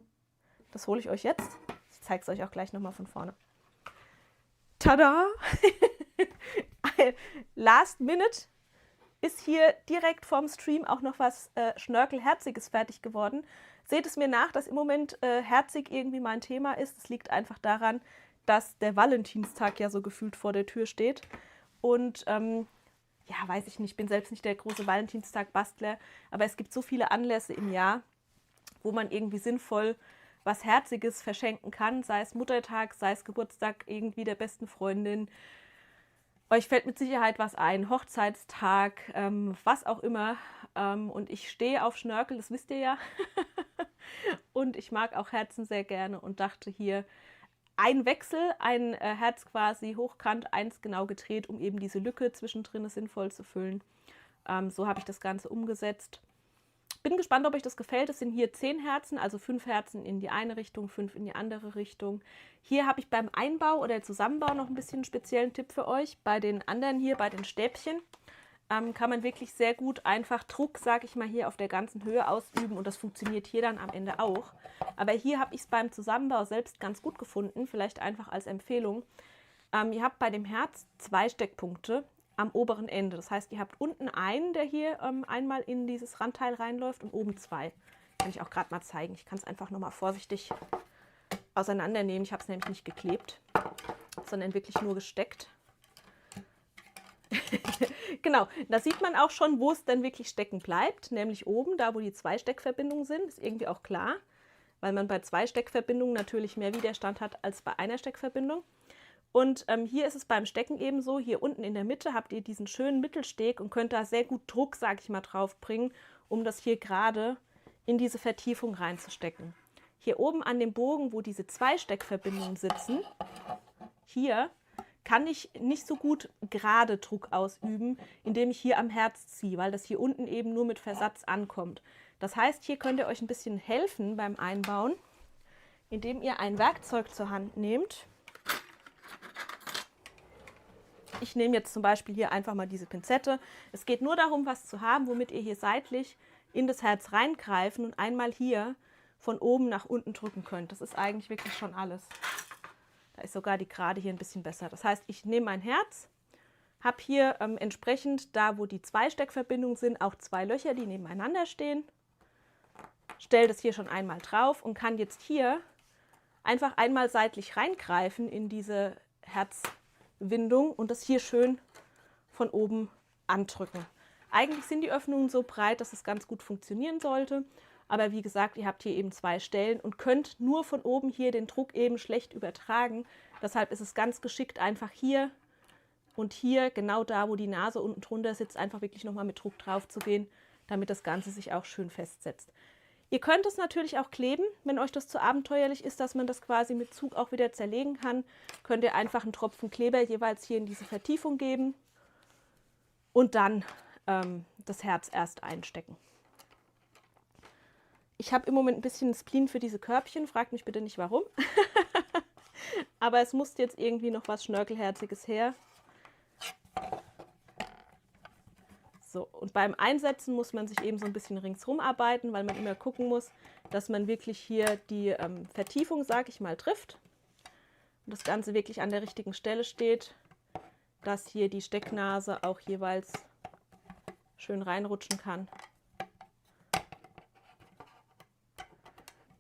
Speaker 4: Das hole ich euch jetzt. Ich zeige es euch auch gleich nochmal von vorne. Tada! Last minute ist hier direkt vorm Stream auch noch was Schnörkelherziges fertig geworden. Seht es mir nach, dass im Moment herzig irgendwie mein Thema ist. Es liegt einfach daran, dass der Valentinstag ja so gefühlt vor der Tür steht. Und ja, weiß ich nicht, ich bin selbst nicht der große Valentinstag-Bastler, aber es gibt so viele Anlässe im Jahr, wo man irgendwie sinnvoll was Herziges verschenken kann, sei es Muttertag, sei es Geburtstag irgendwie der besten Freundin. Euch fällt mit Sicherheit was ein, Hochzeitstag, was auch immer. Und ich stehe auf Schnörkel, das wisst ihr ja. Und ich mag auch Herzen sehr gerne und dachte hier, ein Wechsel, ein Herz quasi hochkant, eins genau gedreht, um eben diese Lücke zwischendrin sinnvoll zu füllen. So habe ich das Ganze umgesetzt. Bin gespannt, ob euch das gefällt. Es sind hier 10 Herzen, also 5 Herzen in die eine Richtung, 5 in die andere Richtung. Hier habe ich beim Einbau oder Zusammenbau noch ein bisschen einen speziellen Tipp für euch. Bei den anderen hier, bei den Stäbchen, kann man wirklich sehr gut einfach Druck, sage ich mal, hier auf der ganzen Höhe ausüben und das funktioniert hier dann am Ende auch. Aber hier habe ich es beim Zusammenbau selbst ganz gut gefunden, vielleicht einfach als Empfehlung. Ihr habt bei dem Herz 2 Steckpunkte am oberen Ende. Das heißt, ihr habt unten einen, der hier einmal in dieses Randteil reinläuft und oben 2. Kann ich auch gerade mal zeigen. Ich kann es einfach nochmal vorsichtig auseinandernehmen. Ich habe es nämlich nicht geklebt, sondern wirklich nur gesteckt. Genau, da sieht man auch schon, wo es dann wirklich stecken bleibt, nämlich oben, da wo die 2 Steckverbindungen sind, ist irgendwie auch klar, weil man bei 2 Steckverbindungen natürlich mehr Widerstand hat als bei einer Steckverbindung. Und hier ist es beim Stecken eben so, hier unten in der Mitte habt ihr diesen schönen Mittelsteg und könnt da sehr gut Druck, sage ich mal, drauf bringen, um das hier gerade in diese Vertiefung reinzustecken. Hier oben an dem Bogen, wo diese 2 Steckverbindungen sitzen, hier kann ich nicht so gut gerade Druck ausüben, indem ich hier am Herz ziehe, weil das hier unten eben nur mit Versatz ankommt. Das heißt, hier könnt ihr euch ein bisschen helfen beim Einbauen, indem ihr ein Werkzeug zur Hand nehmt. Ich nehme jetzt zum Beispiel hier einfach mal diese Pinzette. Es geht nur darum, was zu haben, womit ihr hier seitlich in das Herz reingreifen und einmal hier von oben nach unten drücken könnt. Das ist eigentlich wirklich schon alles. Da ist sogar die Gerade hier ein bisschen besser. Das heißt, ich nehme mein Herz, habe hier entsprechend da, wo die 2 Steckverbindungen sind, auch 2 Löcher, die nebeneinander stehen. Stelle das hier schon einmal drauf und kann jetzt hier einfach einmal seitlich reingreifen in diese Herzwindung und das hier schön von oben andrücken. Eigentlich sind die Öffnungen so breit, dass es ganz gut funktionieren sollte. Aber wie gesagt, ihr habt hier eben 2 Stellen und könnt nur von oben hier den Druck eben schlecht übertragen. Deshalb ist es ganz geschickt, einfach hier und hier, genau da, wo die Nase unten drunter sitzt, einfach wirklich nochmal mit Druck drauf zu gehen, damit das Ganze sich auch schön festsetzt. Ihr könnt es natürlich auch kleben, wenn euch das zu abenteuerlich ist, dass man das quasi mit Zug auch wieder zerlegen kann. Könnt ihr einfach einen Tropfen Kleber jeweils hier in diese Vertiefung geben und dann das Herz erst einstecken. Ich habe im Moment ein bisschen einen Spleen für diese Körbchen, fragt mich bitte nicht warum. Aber es muss jetzt irgendwie noch was Schnörkelherziges her. So, und beim Einsetzen muss man sich eben so ein bisschen ringsrum arbeiten, weil man immer gucken muss, dass man wirklich hier die Vertiefung, sag ich mal, trifft. Und das Ganze wirklich an der richtigen Stelle steht, dass hier die Stecknase auch jeweils schön reinrutschen kann.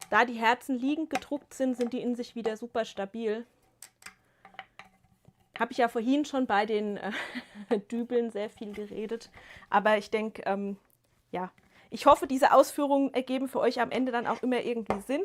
Speaker 4: Da die Herzen liegend gedruckt sind, sind die in sich wieder super stabil. Habe ich ja vorhin schon bei den Dübeln sehr viel geredet. Aber ich denke, ja, ich hoffe, diese Ausführungen ergeben für euch am Ende dann auch immer irgendwie Sinn.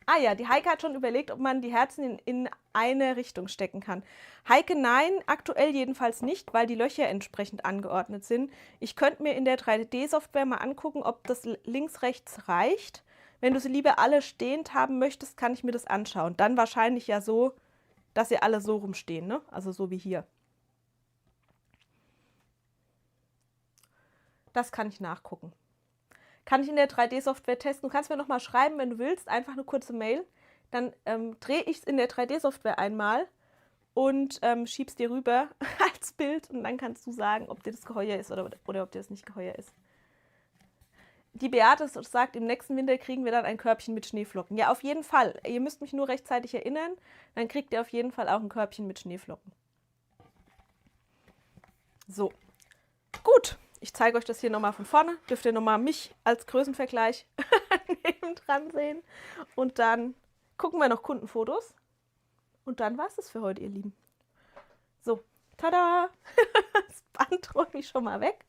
Speaker 4: Ah ja, die Heike hat schon überlegt, ob man die Herzen in eine Richtung stecken kann. Heike, nein, aktuell jedenfalls nicht, weil die Löcher entsprechend angeordnet sind. Ich könnte mir in der 3D-Software mal angucken, ob das links-rechts reicht. Wenn du sie lieber alle stehend haben möchtest, kann ich mir das anschauen. Dann wahrscheinlich ja so, dass sie alle so rumstehen, ne? Also so wie hier. Das kann ich nachgucken. Kann ich in der 3D-Software testen. Du kannst mir noch mal schreiben, wenn du willst, einfach eine kurze Mail. Dann drehe ich es in der 3D-Software einmal und schieb's dir rüber als Bild und dann kannst du sagen, ob dir das geheuer ist oder ob dir das nicht geheuer ist. Die Beate sagt, im nächsten Winter kriegen wir dann ein Körbchen mit Schneeflocken. Ja, auf jeden Fall. Ihr müsst mich nur rechtzeitig erinnern, dann kriegt ihr auf jeden Fall auch ein Körbchen mit Schneeflocken. So, gut. ich zeige euch das hier nochmal von vorne. Dürft ihr nochmal mich als Größenvergleich nebendran sehen. Und dann gucken wir noch Kundenfotos. Und dann war es das für heute, ihr Lieben. So, tada! Das Band räume ich schon mal weg.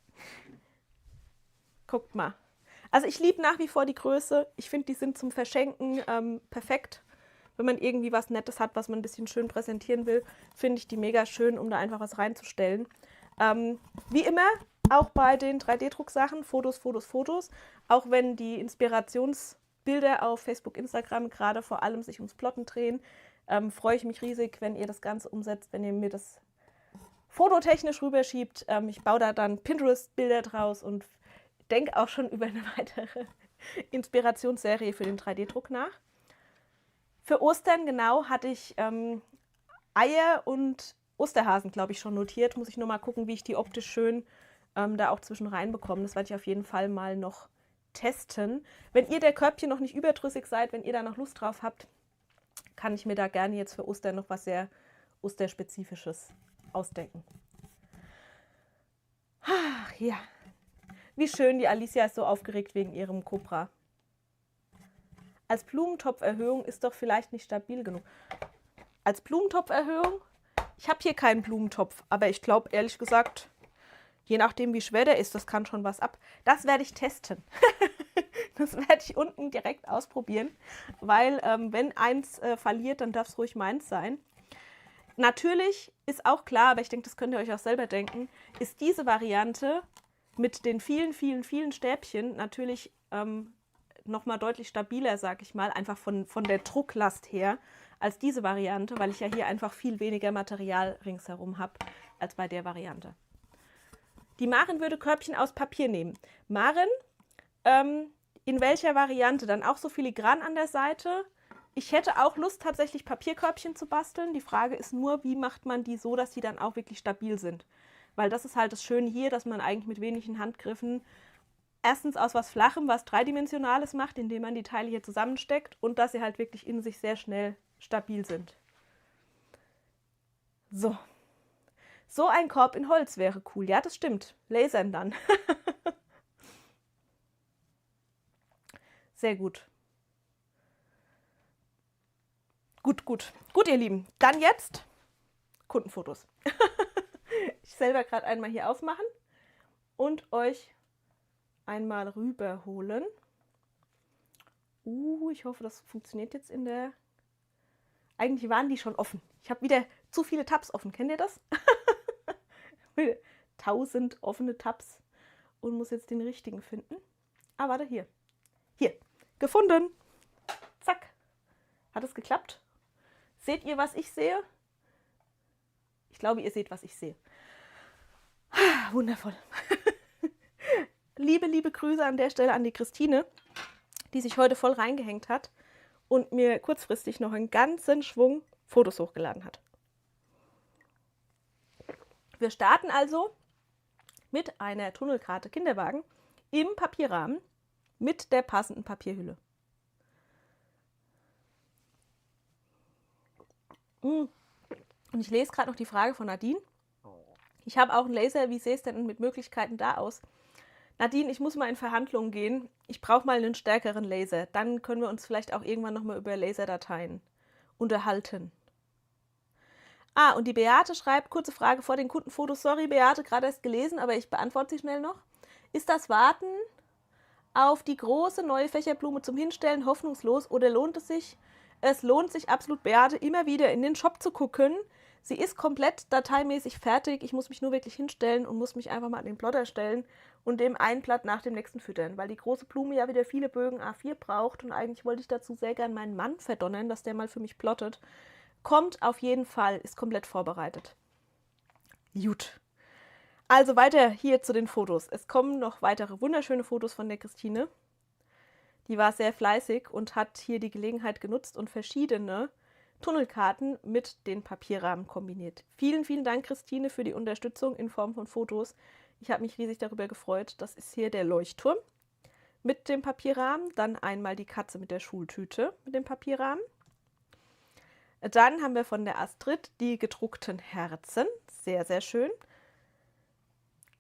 Speaker 4: Guckt mal. Also ich liebe nach wie vor die Größe. Ich finde, die sind zum Verschenken perfekt. Wenn man irgendwie was Nettes hat, was man ein bisschen schön präsentieren will, finde ich die mega schön, um da einfach was reinzustellen. Wie immer, auch bei den 3D-Drucksachen, Fotos, Fotos, Fotos. Auch wenn die Inspirationsbilder auf Facebook, Instagram gerade vor allem sich ums Plotten drehen, freue ich mich riesig, wenn ihr das Ganze umsetzt, wenn ihr mir das fototechnisch rüberschiebt. Ich baue da dann Pinterest-Bilder draus und denke auch schon über eine weitere Inspirationsserie für den 3D-Druck nach. Für Ostern, genau, hatte ich Eier und Osterhasen, glaube ich, schon notiert. Muss ich nur mal gucken, wie ich die optisch schön da auch zwischen rein bekomme. Das werde ich auf jeden Fall mal noch testen. Wenn ihr der Körbchen noch nicht überdrüssig seid, wenn ihr da noch Lust drauf habt, kann ich mir da gerne jetzt für Ostern noch was sehr Osterspezifisches ausdenken. Ach, ja. Wie schön, die Alicia ist so aufgeregt wegen ihrem Cobra. Als Blumentopferhöhung ist doch vielleicht nicht stabil genug. Als Blumentopferhöhung? Ich habe hier keinen Blumentopf, aber ich glaube, ehrlich gesagt, je nachdem, wie schwer der ist, das kann schon was ab. Das werde ich testen. Das werde ich unten direkt ausprobieren, weil wenn eins verliert, dann darf es ruhig meins sein. Natürlich ist auch klar, aber ich denke, das könnt ihr euch auch selber denken, ist diese Variante mit den vielen, vielen, vielen Stäbchen natürlich nochmal deutlich stabiler, sag ich mal, einfach von der Drucklast her, als diese Variante, weil ich ja hier einfach viel weniger Material ringsherum habe, als bei der Variante. Die Maren würde Körbchen aus Papier nehmen. Maren, in welcher Variante? Dann auch so filigran an der Seite? Ich hätte auch Lust, tatsächlich Papierkörbchen zu basteln. Die Frage ist nur, wie macht man die so, dass die dann auch wirklich stabil sind? Weil das ist halt das Schöne hier, dass man eigentlich mit wenigen Handgriffen erstens aus was Flachem, was Dreidimensionales macht, indem man die Teile hier zusammensteckt und dass sie halt wirklich in sich sehr schnell stabil sind. So. So ein Korb in Holz wäre cool. Ja, das stimmt. Lasern dann. Sehr gut. Gut, gut. Gut, ihr Lieben. Dann jetzt Kundenfotos. Ich selber gerade einmal hier aufmachen und euch einmal rüberholen. Ich hoffe, das funktioniert jetzt in der... Eigentlich waren die schon offen. Ich habe wieder zu viele Tabs offen. Kennt ihr das? 1000 offene Tabs und muss jetzt den richtigen finden. Ah, warte, hier. Hier. Gefunden. Zack. Hat es geklappt? Seht ihr, was ich sehe? Ich glaube, ihr seht, was ich sehe. Wundervoll. Liebe Grüße an der Stelle an die Christine, die sich heute voll reingehängt hat und mir kurzfristig noch einen ganzen Schwung Fotos hochgeladen hat. Wir starten also mit einer Tunnelkarte Kinderwagen im Papierrahmen mit der passenden Papierhülle. Und ich lese gerade noch die Frage von Nadine. Ich habe auch einen Laser, wie sehe es denn mit Möglichkeiten da aus? Nadine, ich muss mal in Verhandlungen gehen. Ich brauche mal einen stärkeren Laser. Dann können wir uns vielleicht auch irgendwann nochmal über Laserdateien unterhalten. Ah, und die Beate schreibt, kurze Frage vor den Kundenfotos. Sorry, Beate, gerade erst gelesen, aber ich beantworte sie schnell noch. Ist das Warten auf die große neue Fächerblume zum Hinstellen hoffnungslos oder lohnt es sich? Es lohnt sich absolut, Beate, immer wieder in den Shop zu gucken. Sie ist komplett dateimäßig fertig. Ich muss mich nur wirklich hinstellen und muss mich einfach mal an den Plotter stellen und dem ein Blatt nach dem nächsten füttern, weil die große Blume ja wieder viele Bögen A4 braucht und eigentlich wollte ich dazu sehr gern meinen Mann verdonnern, dass der mal für mich plottet. Kommt auf jeden Fall, ist komplett vorbereitet. Gut. Also weiter hier zu den Fotos. Es kommen noch weitere wunderschöne Fotos von der Christine. Die war sehr fleißig und hat hier die Gelegenheit genutzt und verschiedene Tunnelkarten mit den Papierrahmen kombiniert. Vielen, vielen Dank, Christine, für die Unterstützung in Form von Fotos. Ich habe mich riesig darüber gefreut. Das ist hier der Leuchtturm mit dem Papierrahmen. Dann einmal die Katze mit der Schultüte mit dem Papierrahmen. Dann haben wir von der Astrid die gedruckten Herzen. Sehr, sehr schön.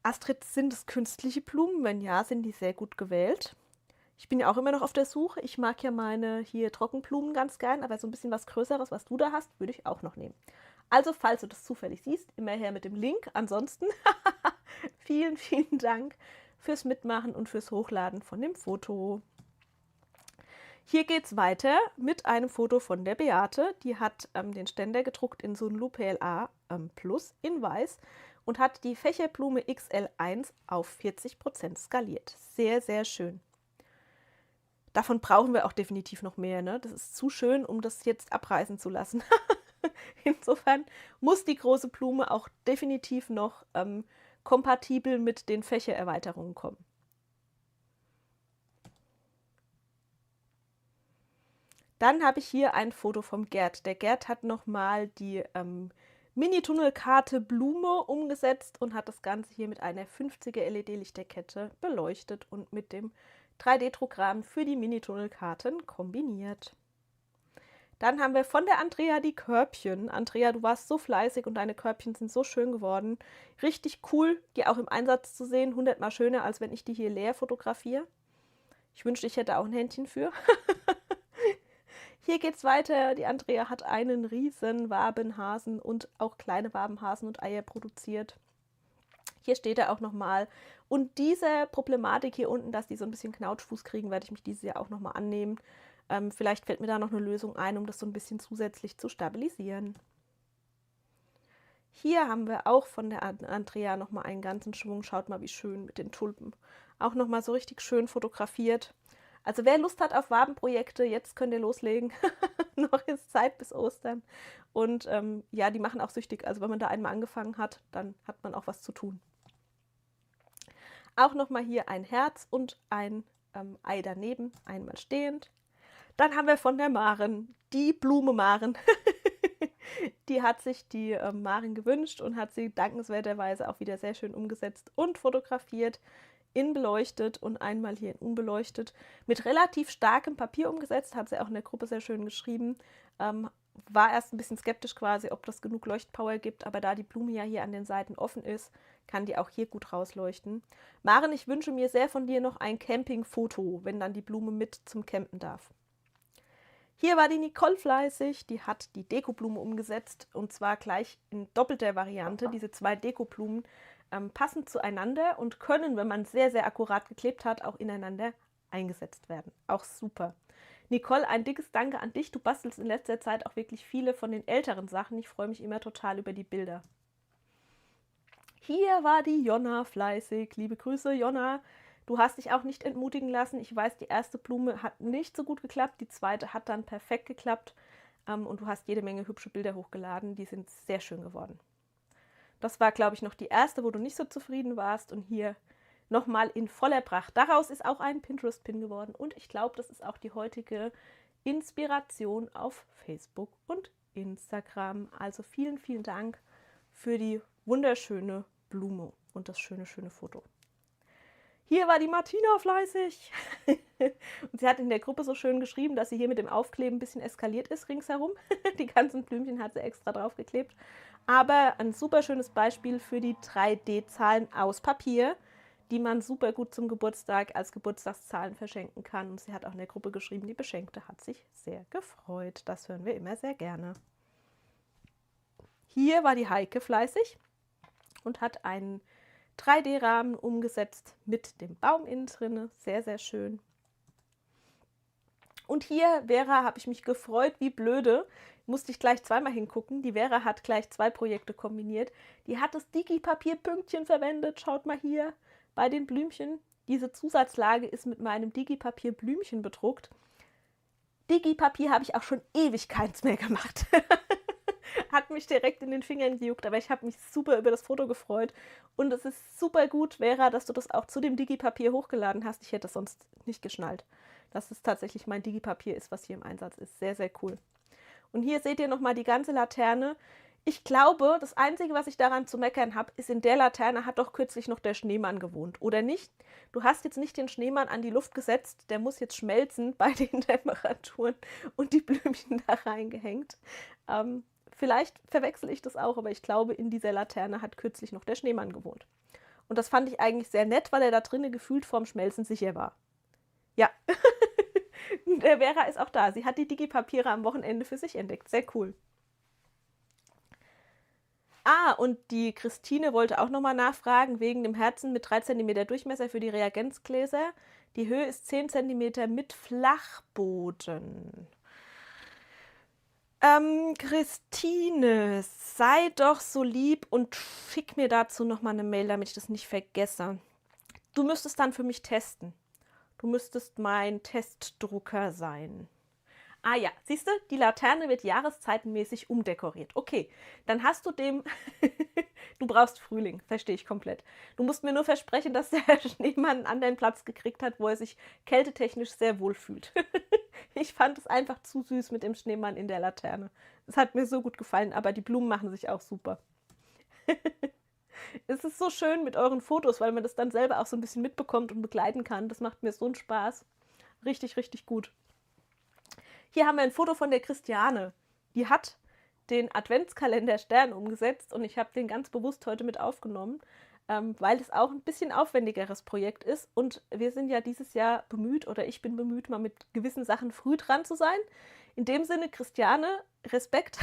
Speaker 4: Astrid, sind es künstliche Blumen? Wenn ja, sind die sehr gut gewählt. Ich bin ja auch immer noch auf der Suche. Ich mag ja meine hier Trockenblumen ganz gern, aber so ein bisschen was Größeres, was du da hast, würde ich auch noch nehmen. Also, falls du das zufällig siehst, immer her mit dem Link. Ansonsten vielen, vielen Dank fürs Mitmachen und fürs Hochladen von dem Foto. Hier geht es weiter mit einem Foto von der Beate. Die hat den Ständer gedruckt in Sunlu PLA Plus in weiß und hat die Fächerblume XL1 auf 40% skaliert. Sehr, sehr schön. Davon brauchen wir auch definitiv noch mehr, ne? Das ist zu schön, um das jetzt abreißen zu lassen. Insofern muss die große Blume auch definitiv noch kompatibel mit den Fächererweiterungen kommen. Dann habe ich hier ein Foto vom Gerd. Der Gerd hat nochmal die Mini-Tunnelkarte Blume umgesetzt und hat das Ganze hier mit einer 50er LED-Lichterkette beleuchtet und mit dem 3D-Druckrahmen für die Mini-Tunnelkarten kombiniert. Dann haben wir von der Andrea die Körbchen. Andrea, du warst so fleißig und deine Körbchen sind so schön geworden. Richtig cool, die auch im Einsatz zu sehen. 100-mal schöner, als wenn ich die hier leer fotografiere. Ich wünschte, ich hätte auch ein Händchen für. Hier geht's weiter. Die Andrea hat einen riesen Wabenhasen und auch kleine Wabenhasen und Eier produziert. Hier steht er auch nochmal. Und diese Problematik hier unten, dass die so ein bisschen Knautschfuß kriegen, werde ich mich dieses Jahr auch nochmal annehmen. Vielleicht fällt mir da noch eine Lösung ein, um das so ein bisschen zusätzlich zu stabilisieren. Hier haben wir auch von der Andrea nochmal einen ganzen Schwung. Schaut mal, wie schön mit den Tulpen. Auch nochmal so richtig schön fotografiert. Also wer Lust hat auf Wabenprojekte, jetzt könnt ihr loslegen. Noch ist Zeit bis Ostern. Und ja, die machen auch süchtig. Also wenn man da einmal angefangen hat, dann hat man auch was zu tun. Auch nochmal hier ein Herz und ein Ei daneben, einmal stehend. Dann haben wir von der Maren die Blume Maren. Die hat sich die Maren gewünscht und hat sie dankenswerterweise auch wieder sehr schön umgesetzt und fotografiert. In beleuchtet und einmal hier in unbeleuchtet. Mit relativ starkem Papier umgesetzt, hat sie auch in der Gruppe sehr schön geschrieben. War erst ein bisschen skeptisch quasi, ob das genug Leuchtpower gibt, aber da die Blume ja hier an den Seiten offen ist, kann die auch hier gut rausleuchten. Maren, ich wünsche mir sehr von dir noch ein Campingfoto, wenn dann die Blume mit zum Campen darf. Hier war die Nicole fleißig, die hat die Dekoblume umgesetzt und zwar gleich in doppelter Variante. Diese zwei Dekoblumen passen zueinander und können, wenn man sehr, sehr akkurat geklebt hat, auch ineinander eingesetzt werden. Auch super. Nicole, ein dickes Danke an dich. Du bastelst in letzter Zeit auch wirklich viele von den älteren Sachen. Ich freue mich immer total über die Bilder. Hier war die Jonna fleißig. Liebe Grüße, Jonna. Du hast dich auch nicht entmutigen lassen. Ich weiß, die erste Blume hat nicht so gut geklappt. Die zweite hat dann perfekt geklappt. Und du hast jede Menge hübsche Bilder hochgeladen. Die sind sehr schön geworden. Das war, glaube ich, noch die erste, wo du nicht so zufrieden warst. Und hier nochmal in voller Pracht. Daraus ist auch ein Pinterest-Pin geworden. Und ich glaube, das ist auch die heutige Inspiration auf Facebook und Instagram. Also vielen, vielen Dank für die wunderschöne Blume und das schöne, schöne Foto. Hier war die Martina fleißig. Und sie hat in der Gruppe so schön geschrieben, dass sie hier mit dem Aufkleben ein bisschen eskaliert ist ringsherum. Die ganzen Blümchen hat sie extra draufgeklebt. Aber ein super schönes Beispiel für die 3D-Zahlen aus Papier, die man super gut zum Geburtstag als Geburtstagszahlen verschenken kann. Und sie hat auch in der Gruppe geschrieben, die Beschenkte hat sich sehr gefreut. Das hören wir immer sehr gerne. Hier war die Heike fleißig und hat einen 3D-Rahmen umgesetzt mit dem Baum innen drin. Sehr, sehr schön. Und hier, Vera, habe ich mich gefreut, wie blöde. Musste ich gleich zweimal hingucken. Die Vera hat gleich zwei Projekte kombiniert. Die hat das Digi-Papier-Pünktchen verwendet. Schaut mal hier bei den Blümchen. Diese Zusatzlage ist mit meinem Digi-Papier-Blümchen bedruckt. Digi-Papier habe ich auch schon ewig keins mehr gemacht. Hat mich direkt in den Fingern gejuckt, aber ich habe mich super über das Foto gefreut. Und es ist super gut, Vera, dass du das auch zu dem Digi-Papier hochgeladen hast. Ich hätte das sonst nicht geschnallt, dass es tatsächlich mein Digi-Papier ist, was hier im Einsatz ist. Sehr, sehr cool. Und hier seht ihr nochmal die ganze Laterne. Ich glaube, das Einzige, was ich daran zu meckern habe, ist, in der Laterne hat doch kürzlich noch der Schneemann gewohnt, oder nicht? Du hast jetzt nicht den Schneemann an die Luft gesetzt, der muss jetzt schmelzen bei den Temperaturen und die Blümchen da reingehängt. Vielleicht verwechsel ich das auch, aber ich glaube, in dieser Laterne hat kürzlich noch der Schneemann gewohnt. Und das fand ich eigentlich sehr nett, weil er da drinnen gefühlt vorm Schmelzen sicher war. Ja, der Vera ist auch da. Sie hat die Digi-Papiere am Wochenende für sich entdeckt. Sehr cool. Ah, und die Christine wollte auch nochmal nachfragen, wegen dem Herzen mit 3 cm Durchmesser für die Reagenzgläser. Die Höhe ist 10 cm mit Flachboden. Christine, sei doch so lieb und schick mir dazu nochmal eine Mail, damit ich das nicht vergesse. Du müsstest dann für mich testen. Du müsstest mein Testdrucker sein. Ah ja, siehst du, die Laterne wird jahreszeitenmäßig umdekoriert. Okay, dann hast du dem... Du brauchst Frühling, verstehe ich komplett. Du musst mir nur versprechen, dass der Schneemann einen anderen Platz gekriegt hat, wo er sich kältetechnisch sehr wohl fühlt. Ich fand es einfach zu süß mit dem Schneemann in der Laterne. Es hat mir so gut gefallen, aber die Blumen machen sich auch super. Es ist so schön mit euren Fotos, weil man das dann selber auch so ein bisschen mitbekommt und begleiten kann. Das macht mir so einen Spaß. Richtig, richtig gut. Hier haben wir ein Foto von der Christiane. Die hat den Adventskalender Stern umgesetzt und ich habe den ganz bewusst heute mit aufgenommen, weil es auch ein bisschen aufwendigeres Projekt ist und wir sind ja dieses Jahr bemüht, oder ich bin bemüht, mal mit gewissen Sachen früh dran zu sein. In dem Sinne, Christiane, Respekt,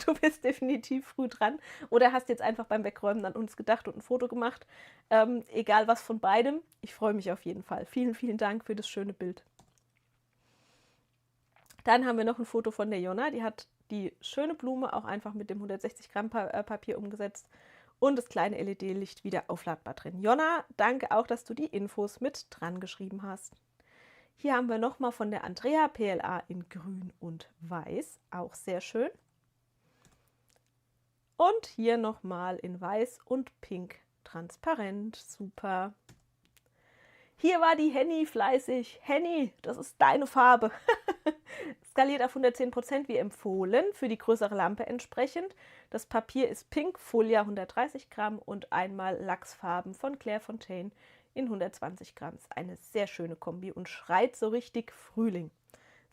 Speaker 4: du bist definitiv früh dran oder hast jetzt einfach beim Wegräumen an uns gedacht und ein Foto gemacht. Egal was von beidem, ich freue mich auf jeden Fall. Vielen, vielen Dank für das schöne Bild. Dann haben wir noch ein Foto von der Jonna, die hat die schöne Blume auch einfach mit dem 160 Gramm Papier umgesetzt und das kleine LED-Licht wieder aufladbar drin. Jonna, danke auch, dass du die Infos mit dran geschrieben hast. Hier haben wir nochmal von der Andrea PLA in grün und weiß, auch sehr schön. Und hier nochmal in weiß und pink transparent, super. Hier war die Henny fleißig. Henny, das ist deine Farbe. Skaliert auf 110% wie empfohlen, für die größere Lampe entsprechend. Das Papier ist pink, Folie 130 Gramm und einmal Lachsfarben von Clairefontaine in 120 Gramm. Ist eine sehr schöne Kombi und schreit so richtig Frühling.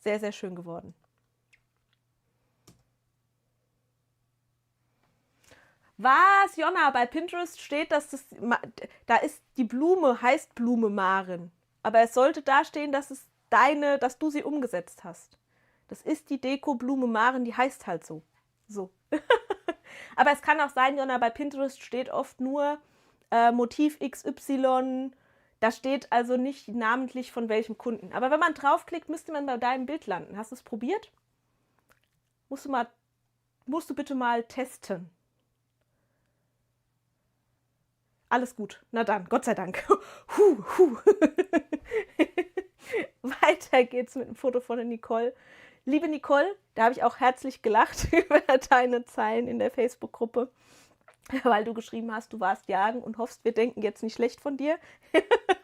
Speaker 4: Sehr, sehr schön geworden. Was, Jonna, bei Pinterest steht, dass das, da ist die Blume, heißt Blume Maren. Aber es sollte da stehen, dass es dass du sie umgesetzt hast. Das ist die Deko-Blume Maren, die heißt halt so. So. Aber es kann auch sein, Jonna, bei Pinterest steht oft nur Motiv XY. Da steht also nicht namentlich von welchem Kunden. Aber wenn man draufklickt, müsste man bei deinem Bild landen. Hast du es probiert? Musst du bitte mal testen. Alles gut. Na dann, Gott sei Dank. Weiter geht's mit einem Foto von der Nicole. Liebe Nicole, da habe ich auch herzlich gelacht über deine Zeilen in der Facebook-Gruppe, weil du geschrieben hast, du warst jagen und hoffst, wir denken jetzt nicht schlecht von dir.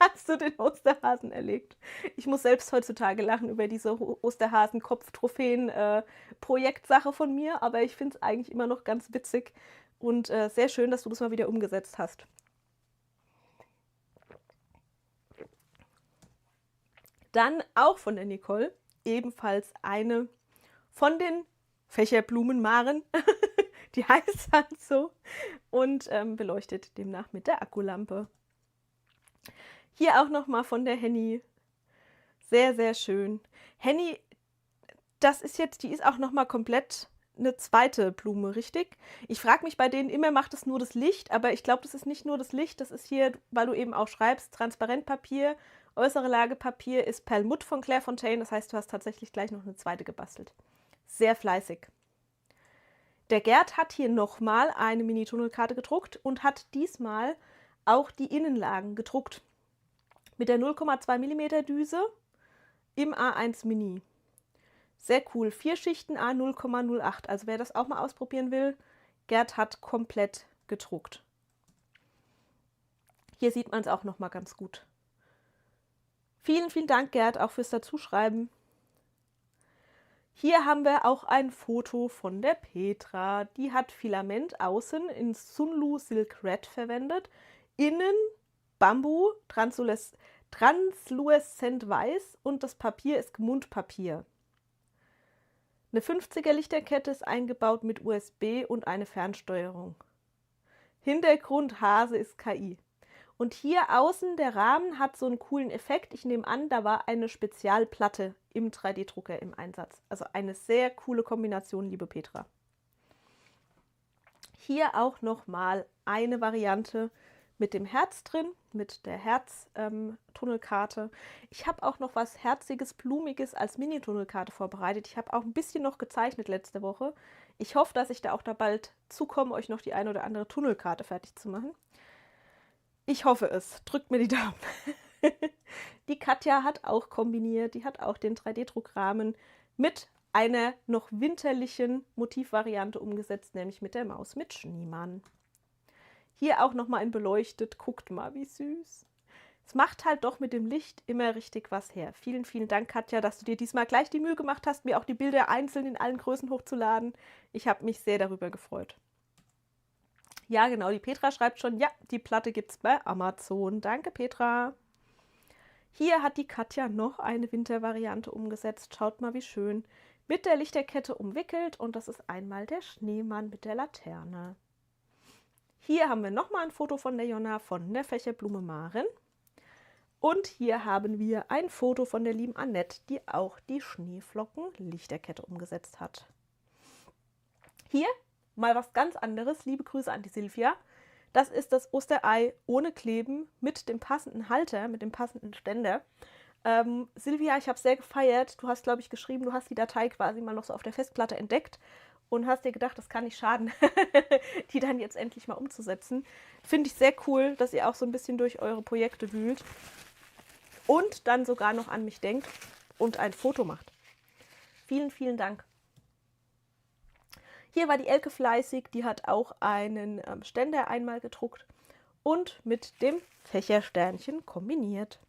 Speaker 4: Hast du den Osterhasen erlegt? Ich muss selbst heutzutage lachen über diese Osterhasen-Kopf-Trophäen-Projektsache von mir, aber ich finde es eigentlich immer noch ganz witzig und sehr schön, dass du das mal wieder umgesetzt hast. Dann auch von der Nicole, ebenfalls eine von den Fächerblumenmaren, die heißt halt so, und beleuchtet demnach mit der Akkulampe. Hier auch nochmal von der Henny, sehr, sehr schön. Henny, das ist jetzt, die ist auch nochmal komplett eine zweite Blume, richtig? Ich frage mich bei denen immer, macht es nur das Licht, aber ich glaube, das ist nicht nur das Licht, das ist hier, weil du eben auch schreibst, Transparentpapier. Äußere Lagepapier ist Perlmutt von Clairefontaine, das heißt, du hast tatsächlich gleich noch eine zweite gebastelt. Sehr fleißig. Der Gerd hat hier nochmal eine Mini-Tunnelkarte gedruckt und hat diesmal auch die Innenlagen gedruckt. Mit der 0,2 mm Düse im A1 Mini. Sehr cool. 4 Schichten A 0,08. Also wer das auch mal ausprobieren will, Gerd hat komplett gedruckt. Hier sieht man es auch nochmal ganz gut. Vielen, vielen Dank, Gerd, auch fürs Dazuschreiben. Hier haben wir auch ein Foto von der Petra. Die hat Filament außen in Sunlu Silk Red verwendet. Innen Bambu, translucent weiß und das Papier ist Mundpapier. Eine 50er Lichterkette ist eingebaut mit USB und eine Fernsteuerung. Hintergrund Hase ist KI. Und hier außen der Rahmen hat so einen coolen Effekt. Ich nehme an, da war eine Spezialplatte im 3D-Drucker im Einsatz. Also eine sehr coole Kombination, liebe Petra. Hier auch nochmal eine Variante mit dem Herz drin, mit der Herz-Tunnelkarte. Ich habe auch noch was Herziges, Blumiges als Mini-Tunnelkarte vorbereitet. Ich habe auch ein bisschen noch gezeichnet letzte Woche. Ich hoffe, dass ich da auch da bald zukomme, euch noch die eine oder andere Tunnelkarte fertig zu machen. Ich hoffe es. Drückt mir die Daumen. Die Katja hat auch kombiniert. Die hat auch den 3D-Druckrahmen mit einer noch winterlichen Motivvariante umgesetzt, nämlich mit der Maus mit Schneemann. Hier auch nochmal in beleuchtet. Guckt mal, wie süß. Es macht halt doch mit dem Licht immer richtig was her. Vielen, vielen Dank, Katja, dass du dir diesmal gleich die Mühe gemacht hast, mir auch die Bilder einzeln in allen Größen hochzuladen. Ich habe mich sehr darüber gefreut. Ja, genau, die Petra schreibt schon, ja, die Platte gibt es bei Amazon. Danke, Petra. Hier hat die Katja noch eine Wintervariante umgesetzt. Schaut mal, wie schön. Mit der Lichterkette umwickelt und das ist einmal der Schneemann mit der Laterne. Hier haben wir nochmal ein Foto von der Jonna von der Fächerblume Maren. Und hier haben wir ein Foto von der lieben Annette, die auch die Schneeflocken-Lichterkette umgesetzt hat. Hier mal was ganz anderes. Liebe Grüße an die Silvia. Das ist das Osterei ohne Kleben mit dem passenden Halter, mit dem passenden Ständer. Silvia, ich habe sehr gefeiert. Du hast, glaube ich, geschrieben, du hast die Datei quasi mal noch so auf der Festplatte entdeckt und hast dir gedacht, das kann nicht schaden, die dann jetzt endlich mal umzusetzen. Finde ich sehr cool, dass ihr auch so ein bisschen durch eure Projekte wühlt und dann sogar noch an mich denkt und ein Foto macht. Vielen, vielen Dank. Hier war die Elke fleißig, die hat auch einen Ständer einmal gedruckt und mit dem Fächersternchen kombiniert.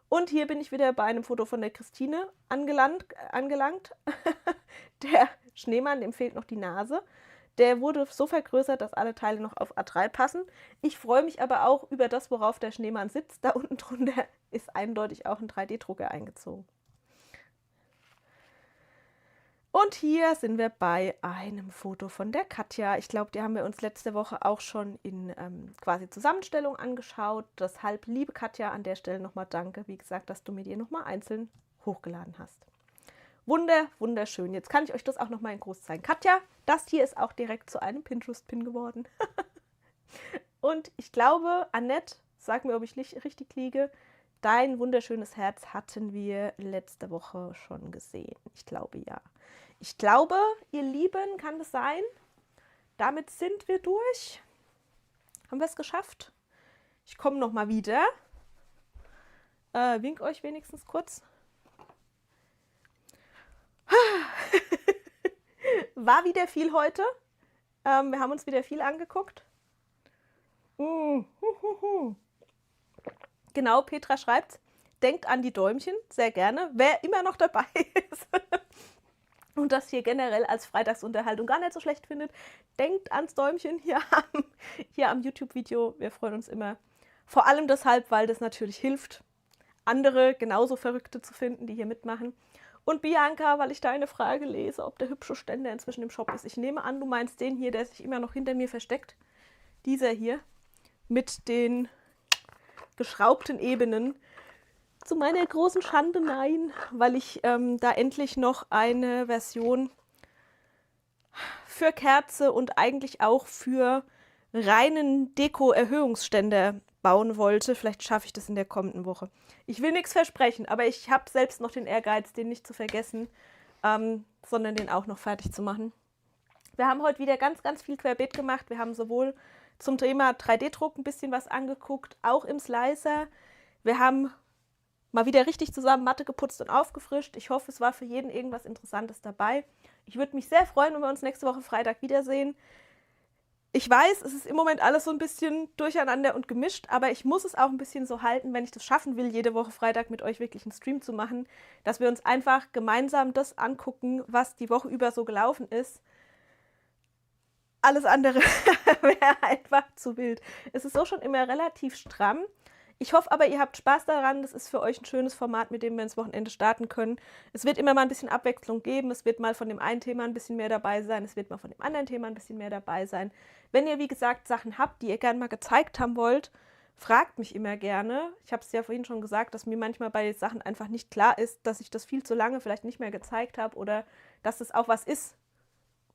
Speaker 4: Und hier bin ich wieder bei einem Foto von der Christine angelangt. Der Schneemann, dem fehlt noch die Nase. Der wurde so vergrößert, dass alle Teile noch auf A3 passen. Ich freue mich aber auch über das, worauf der Schneemann sitzt. Da unten drunter ist eindeutig auch ein 3D-Drucker eingezogen. Und hier sind wir bei einem Foto von der Katja. Ich glaube, die haben wir uns letzte Woche auch schon in quasi Zusammenstellung angeschaut. Deshalb, liebe Katja, an der Stelle nochmal danke, wie gesagt, dass du mir die nochmal einzeln hochgeladen hast. Wunderschön. Jetzt kann ich euch das auch nochmal in groß zeigen. Katja, das hier ist auch direkt zu einem Pinterest-Pin geworden. Und ich glaube, Annette, sag mir, ob ich richtig liege, dein wunderschönes Herz hatten wir letzte Woche schon gesehen. Ich glaube, ja. Ich glaube, ihr Lieben, kann das sein? Damit sind wir durch. Haben wir es geschafft? Ich komme nochmal wieder. Wink euch wenigstens kurz. War wieder viel heute. Wir haben uns wieder viel angeguckt. Genau, Petra schreibt, denkt an die Däumchen, sehr gerne, wer immer noch dabei ist und das hier generell als Freitagsunterhaltung gar nicht so schlecht findet, denkt ans Däumchen hier am YouTube-Video. Wir freuen uns immer. Vor allem deshalb, weil das natürlich hilft, andere genauso Verrückte zu finden, die hier mitmachen. Und Bianca, weil ich deine Frage lese, ob der hübsche Ständer inzwischen im Shop ist. Ich nehme an, du meinst den hier, der sich immer noch hinter mir versteckt. Dieser hier mit den geschraubten Ebenen. Zu meiner großen Schande nein, weil ich da endlich noch eine Version für Kerze und eigentlich auch für reinen Deko-Erhöhungsständer bauen wollte. Vielleicht schaffe ich das in der kommenden Woche. Ich will nichts versprechen, aber ich habe selbst noch den Ehrgeiz, den nicht zu vergessen, sondern den auch noch fertig zu machen. Wir haben heute wieder ganz viel Querbeet gemacht. Wir haben sowohl zum Thema 3D-Druck ein bisschen was angeguckt, auch im Slicer. Wir haben mal wieder richtig zusammen Matte geputzt und aufgefrischt. Ich hoffe, es war für jeden irgendwas Interessantes dabei. Ich würde mich sehr freuen, wenn wir uns nächste Woche Freitag wiedersehen. Ich weiß, es ist im Moment alles so ein bisschen durcheinander und gemischt, aber ich muss es auch ein bisschen so halten, wenn ich das schaffen will, jede Woche Freitag mit euch wirklich einen Stream zu machen, dass wir uns einfach gemeinsam das angucken, was die Woche über so gelaufen ist. Alles andere wäre einfach zu wild. Es ist so schon immer relativ stramm. Ich hoffe aber, ihr habt Spaß daran. Das ist für euch ein schönes Format, mit dem wir ins Wochenende starten können. Es wird immer mal ein bisschen Abwechslung geben. Es wird mal von dem einen Thema ein bisschen mehr dabei sein. Es wird mal von dem anderen Thema ein bisschen mehr dabei sein. Wenn ihr, wie gesagt, Sachen habt, die ihr gerne mal gezeigt haben wollt, fragt mich immer gerne. Ich habe es ja vorhin schon gesagt, dass mir manchmal bei Sachen einfach nicht klar ist, dass ich das viel zu lange vielleicht nicht mehr gezeigt habe oder dass es auch was ist,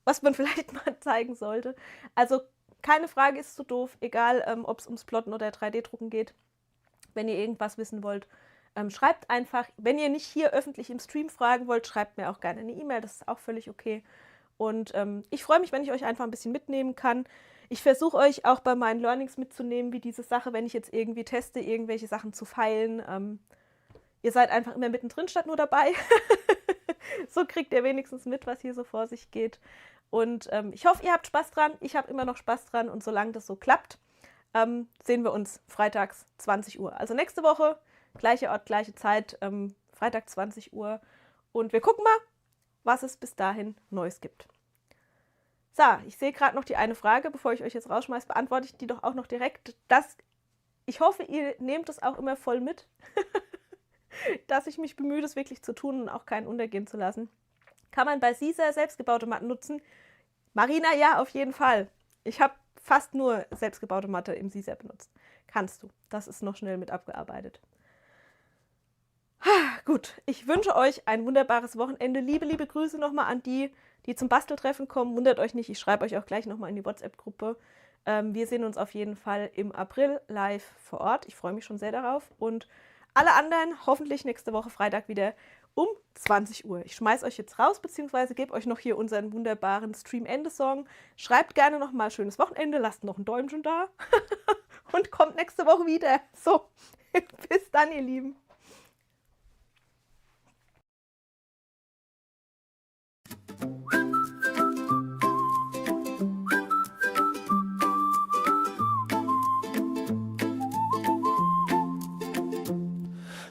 Speaker 4: was man vielleicht mal zeigen sollte. Also keine Frage ist zu doof, egal ob es ums Plotten oder 3D-Drucken geht. Wenn ihr irgendwas wissen wollt, schreibt einfach. Wenn ihr nicht hier öffentlich im Stream fragen wollt, schreibt mir auch gerne eine E-Mail, das ist auch völlig okay. Und ich freue mich, wenn ich euch einfach ein bisschen mitnehmen kann. Ich versuche euch auch bei meinen Learnings mitzunehmen, wie diese Sache, wenn ich jetzt irgendwie teste, irgendwelche Sachen zu feilen. Ihr seid einfach immer mittendrin statt nur dabei. So kriegt ihr wenigstens mit, was hier so vor sich geht. Und ich hoffe, ihr habt Spaß dran. Ich habe immer noch Spaß dran und solange das so klappt, sehen wir uns freitags 20 Uhr. Also nächste Woche, gleicher Ort, gleiche Zeit, Freitag 20 Uhr. Und wir gucken mal, was es bis dahin Neues gibt. So, ich sehe gerade noch die eine Frage, bevor ich euch jetzt rausschmeiße, beantworte ich die doch auch noch direkt. Ich hoffe, ihr nehmt es auch immer voll mit, dass ich mich bemühe, das wirklich zu tun und auch keinen untergehen zu lassen. Kann man bei Caesar selbstgebaute Matten nutzen? Marina, ja, auf jeden Fall. Ich habe fast nur selbstgebaute Matte im Caesar benutzt. Kannst du. Das ist noch schnell mit abgearbeitet. Gut, ich wünsche euch ein wunderbares Wochenende. Liebe, liebe Grüße nochmal an die, die zum Basteltreffen kommen. Wundert euch nicht, ich schreibe euch auch gleich nochmal in die WhatsApp-Gruppe. Wir sehen uns auf jeden Fall im April live vor Ort. Ich freue mich schon sehr darauf. Und alle anderen hoffentlich nächste Woche Freitag wieder um 20 Uhr. Ich schmeiß euch jetzt raus, beziehungsweise gebe euch noch hier unseren wunderbaren Stream-Ende-Song. Schreibt gerne noch mal schönes Wochenende, lasst noch ein Däumchen da und kommt nächste Woche wieder. So, bis dann, ihr Lieben.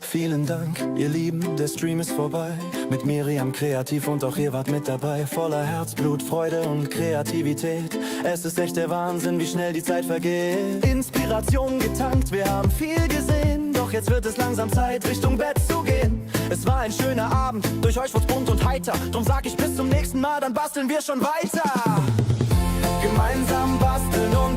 Speaker 1: Vielen Dank, ihr Lieben, der Stream ist vorbei. Mit Miriam kreativ und auch ihr wart mit dabei. Voller Herzblut, Freude und Kreativität. Es ist echt der Wahnsinn, wie schnell die Zeit vergeht. Inspiration getankt, wir haben viel gesehen. Doch jetzt wird es langsam Zeit, Richtung Bett zu gehen. Es war ein schöner Abend, durch euch wurd's bunt und heiter. Drum sag ich bis zum nächsten Mal, dann basteln wir schon weiter. Gemeinsam basteln und